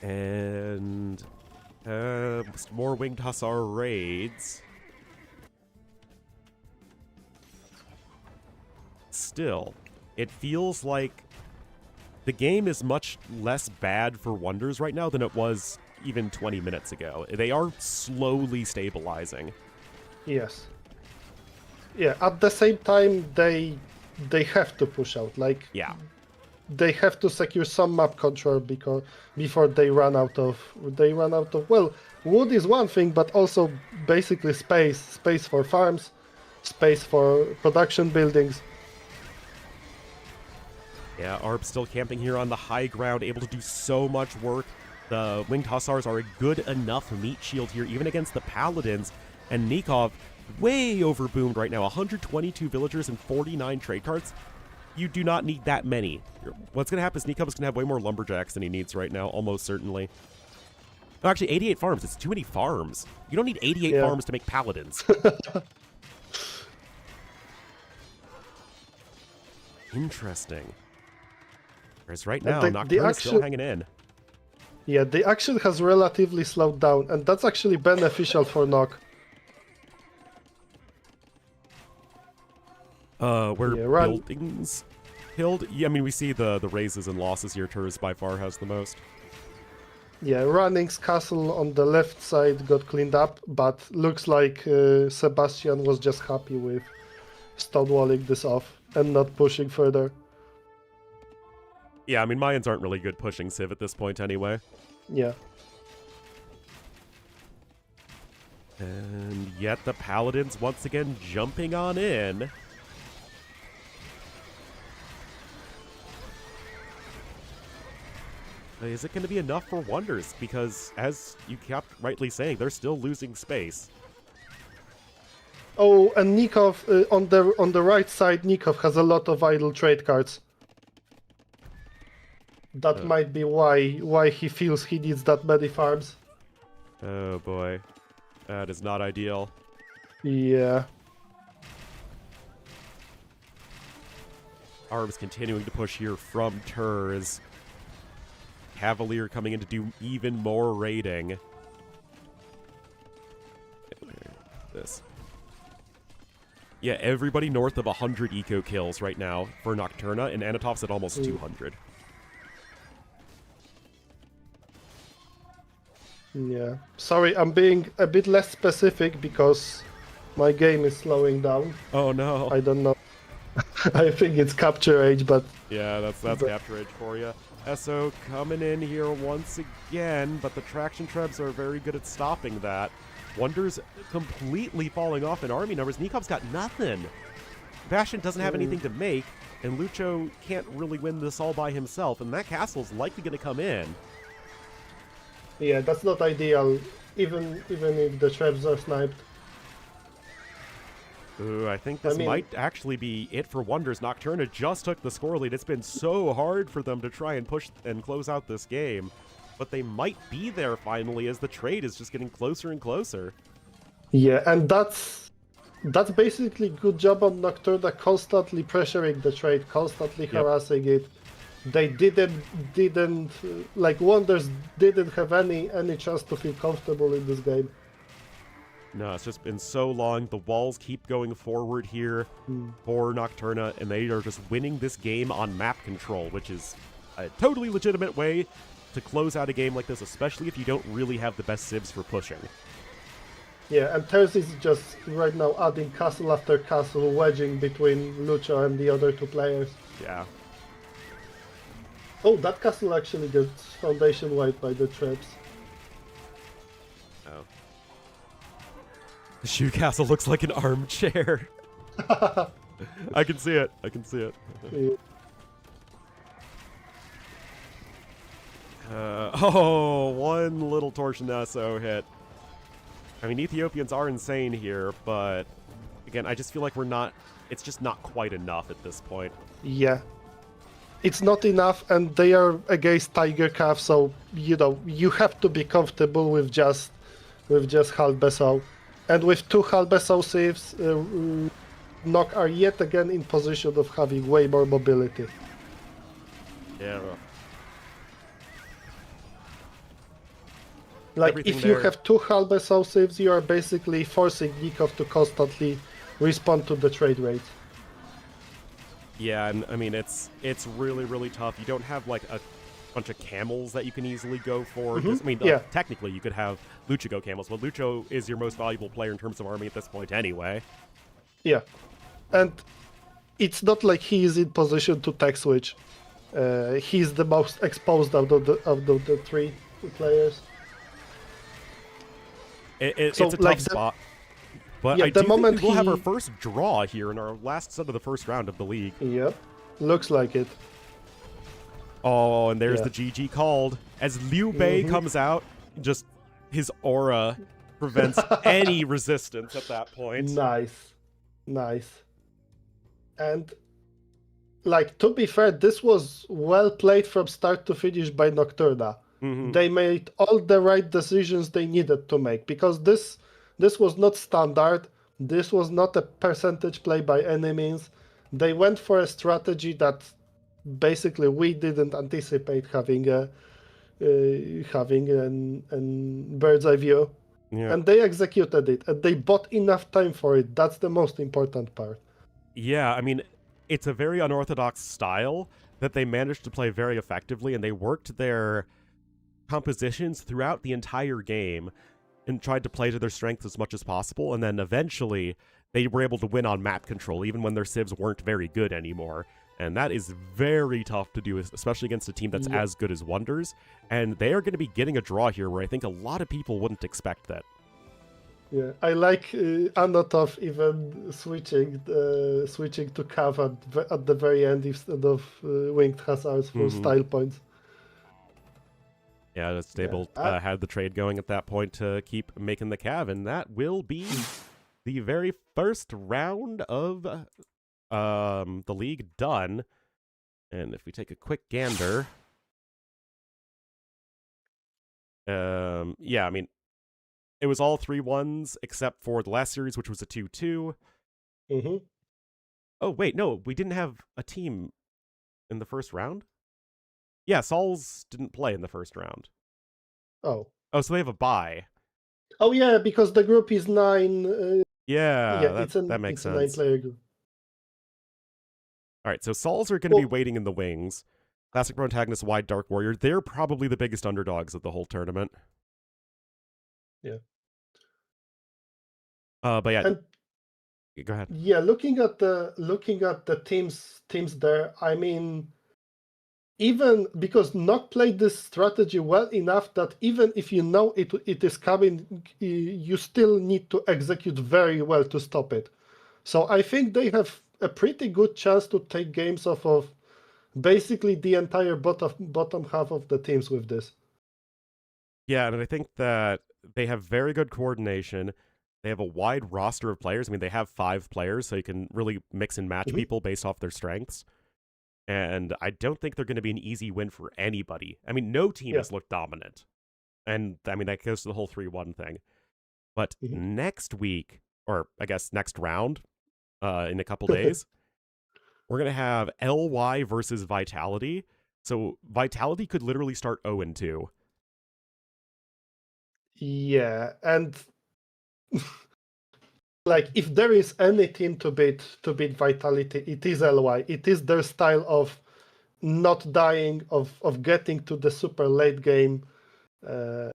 And more winged hussar raids. Still, it feels like the game is much less bad for Wonders right now than it was even 20 minutes ago. They are slowly stabilizing. Yes. Yeah, at the same time, they have to push out. Like, Yeah. they have to secure some map control before they run out of. Well, wood is one thing, but also basically space for farms, space for production buildings. Yeah, Arb still camping here on the high ground, able to do so much work. The winged hussars are a good enough meat shield here, even against the paladins. And Nikov way overboomed right now. 122 villagers and 49 trade cards. You do not need that many. What's going to happen is Nikop's going to have way more lumberjacks than he needs right now, almost certainly. No, actually, 88 farms. It's too many farms. You don't need 88 farms to make paladins. Interesting. Whereas right now, Nocturna's still hanging in. Yeah, the action has relatively slowed down, and that's actually beneficial for Noc. Where buildings killed? Yeah, I mean, we see the raises and losses here. Tours by far has the most. Yeah, Running's castle on the left side got cleaned up, but looks like Sebastian was just happy with stonewalling this off and not pushing further. Yeah, I mean, Mayans aren't really good pushing Civ at this point anyway. Yeah. And yet the Paladins once again jumping on in. Is it going to be enough for Wonders? Because, as you kept rightly saying, they're still losing space. Oh, and Nikov, on the right side, Nikov has a lot of idle trade cards. That might be why he feels he needs that many farms. Oh boy. That is not ideal. Yeah. Arms continuing to push here from Turs. Cavalier coming in to do even more raiding. This. Yeah, everybody north of 100 eco kills right now for Nocturna, and Anatov's at almost 200. Yeah. Sorry, I'm being a bit less specific because my game is slowing down. Oh no. I don't know. I think it's capture age, but... Yeah, that's capture age for you. Esso coming in here once again, but the traction trebs are very good at stopping that. Wonders completely falling off in army numbers. Nikov's got nothing. Bastion doesn't have anything to make, and Lucho can't really win this all by himself, and that castle's likely going to come in. Yeah, that's not ideal, even if the trebs are sniped. Ooh, I think this might actually be it for Wonders. Nocturna just took the score lead. It's been so hard for them to try and push and close out this game. But they might be there finally as the trade is just getting closer and closer. Yeah, and that's basically good job on Nocturna constantly pressuring the trade, constantly harassing it. They didn't like Wonders didn't have any chance to feel comfortable in this game. No, it's just been so long. The walls keep going forward here for Nocturna, and they are just winning this game on map control, which is a totally legitimate way to close out a game like this, especially if you don't really have the best civs for pushing. Yeah, and Ters is just right now adding castle after castle, wedging between Lucho and the other two players. Yeah. Oh, that castle actually gets foundation wiped by the traps. Oh. The shoe castle looks like an armchair. I can see it. I can see it. Yeah. One little Torsionasso hit. I mean, Ethiopians are insane here, but again, I just feel like it's just not quite enough at this point. Yeah. It's not enough, and they are against Tiger Calf, so, you have to be comfortable with just Halbeso. And with two Halbeso saves, Noc are yet again in position of having way more mobility. Yeah. Like, Everything if you there. have two Halbeso saves, you are basically forcing Nikov to constantly respond to the trade rate. Yeah, and I mean, it's really, really tough. You don't have, like, a bunch of camels that you can easily go for. I mean, technically, you could have Lucho go camels, but Lucho is your most valuable player in terms of army at this point anyway. Yeah. And it's not like he is in position to tech switch. He's the most exposed out of the three players. It's a tough spot. But yeah, I the do moment think we will have our first draw here in our last set of the first round of the league. Yep, looks like it. Oh, and there's the GG called. As Liu Bei comes out, just his aura prevents any resistance at that point. Nice. And like, to be fair, this was well played from start to finish by Nocturna. Mhm. They made all the right decisions they needed to make, because this was not standard. This was not a percentage play by any means. They went for a strategy that basically we didn't anticipate having an bird's eye view, Yeah. and they executed it, and they bought enough time for it. That's the most important part. Yeah, I mean, it's a very unorthodox style that they managed to play very effectively, and they worked their compositions throughout the entire game and tried to play to their strengths as much as possible, and then eventually they were able to win on map control, even when their civs weren't very good anymore. And that is very tough to do, especially against a team that's Yeah. as good as Wonders. And they are going to be getting a draw here where I think a lot of people wouldn't expect that. Yeah, I like Anatov even switching to Cav at the very end instead of Winged Hussars for Mhm. style points. Yeah, it's able Yeah. had the trade going at that point to keep making the cav, and that will be the very first round of the league done. And if we take a quick gander, yeah, I mean, it was all 3-1s except for the last series, which was a 2-2. Mm-hmm. Oh wait, no, we didn't have a team in the first round. Yeah, Sauls didn't play in the first round. Oh. Oh, so they have a bye. Oh yeah, because the group is 9. Yeah, It's that makes a 9 sense. player group. All right, so Sauls are going to be Well, waiting in the wings. Classic Protagonist, Wide Dark Warrior, they're probably the biggest underdogs of the whole tournament. yeah. But yeah, And go ahead. yeah, looking at the teams there, I mean, even because Nock played this strategy well enough that even if you know it is coming, you still need to execute very well to stop it. So I think they have a pretty good chance to take games off of basically the entire bottom half of the teams with this. Yeah, and I think that they have very good coordination. They have a wide roster of players. I mean, they have 5 players, so you can really mix and match Mhm. people based off their strengths. And I don't think they're going to be an easy win for anybody. I mean, no team Yeah. has looked dominant. And I mean, that goes to the whole 3-1 thing. But Mhm. next week, or I guess next round, in a couple days, we're going to have LY versus Vitality. So Vitality could literally start 0-2. Yeah, and like if there is any team to beat Vitality, it is LY. It is their style of not dying, of getting to the super late game, of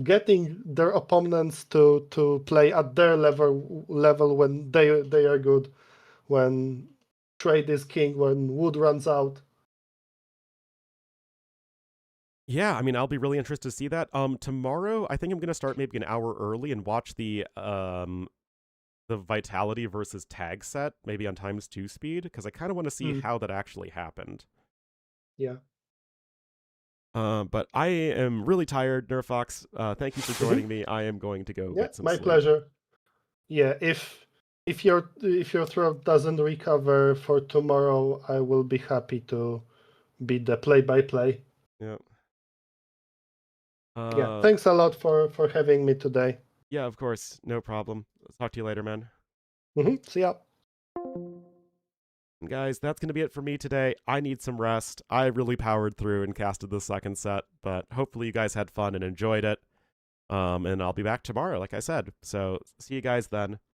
getting their opponents to play at their level when they are good, when trade is king, when wood runs out. Yeah, I mean, I'll be really interested to see that. Tomorrow, I think I'm gonna start maybe an hour early and watch the Vitality versus Tag set, maybe on times 2 speed, because I kind of want to see how that actually happened. Yeah. But I am really tired, Nerfox. Thank you for joining me. I am going to go Yeah, get some my sleep. pleasure. Yeah, if your throat doesn't recover for tomorrow, I will be happy to be the play-by-play. Yeah. Yeah, thanks a lot for having me today. Yeah, of course, no problem. I'll talk to you later, man. See ya. And guys, that's going to be it for me today. I need some rest. I really powered through and casted the second set, but hopefully you guys had fun and enjoyed it. And I'll be back tomorrow, like I said. So see you guys then.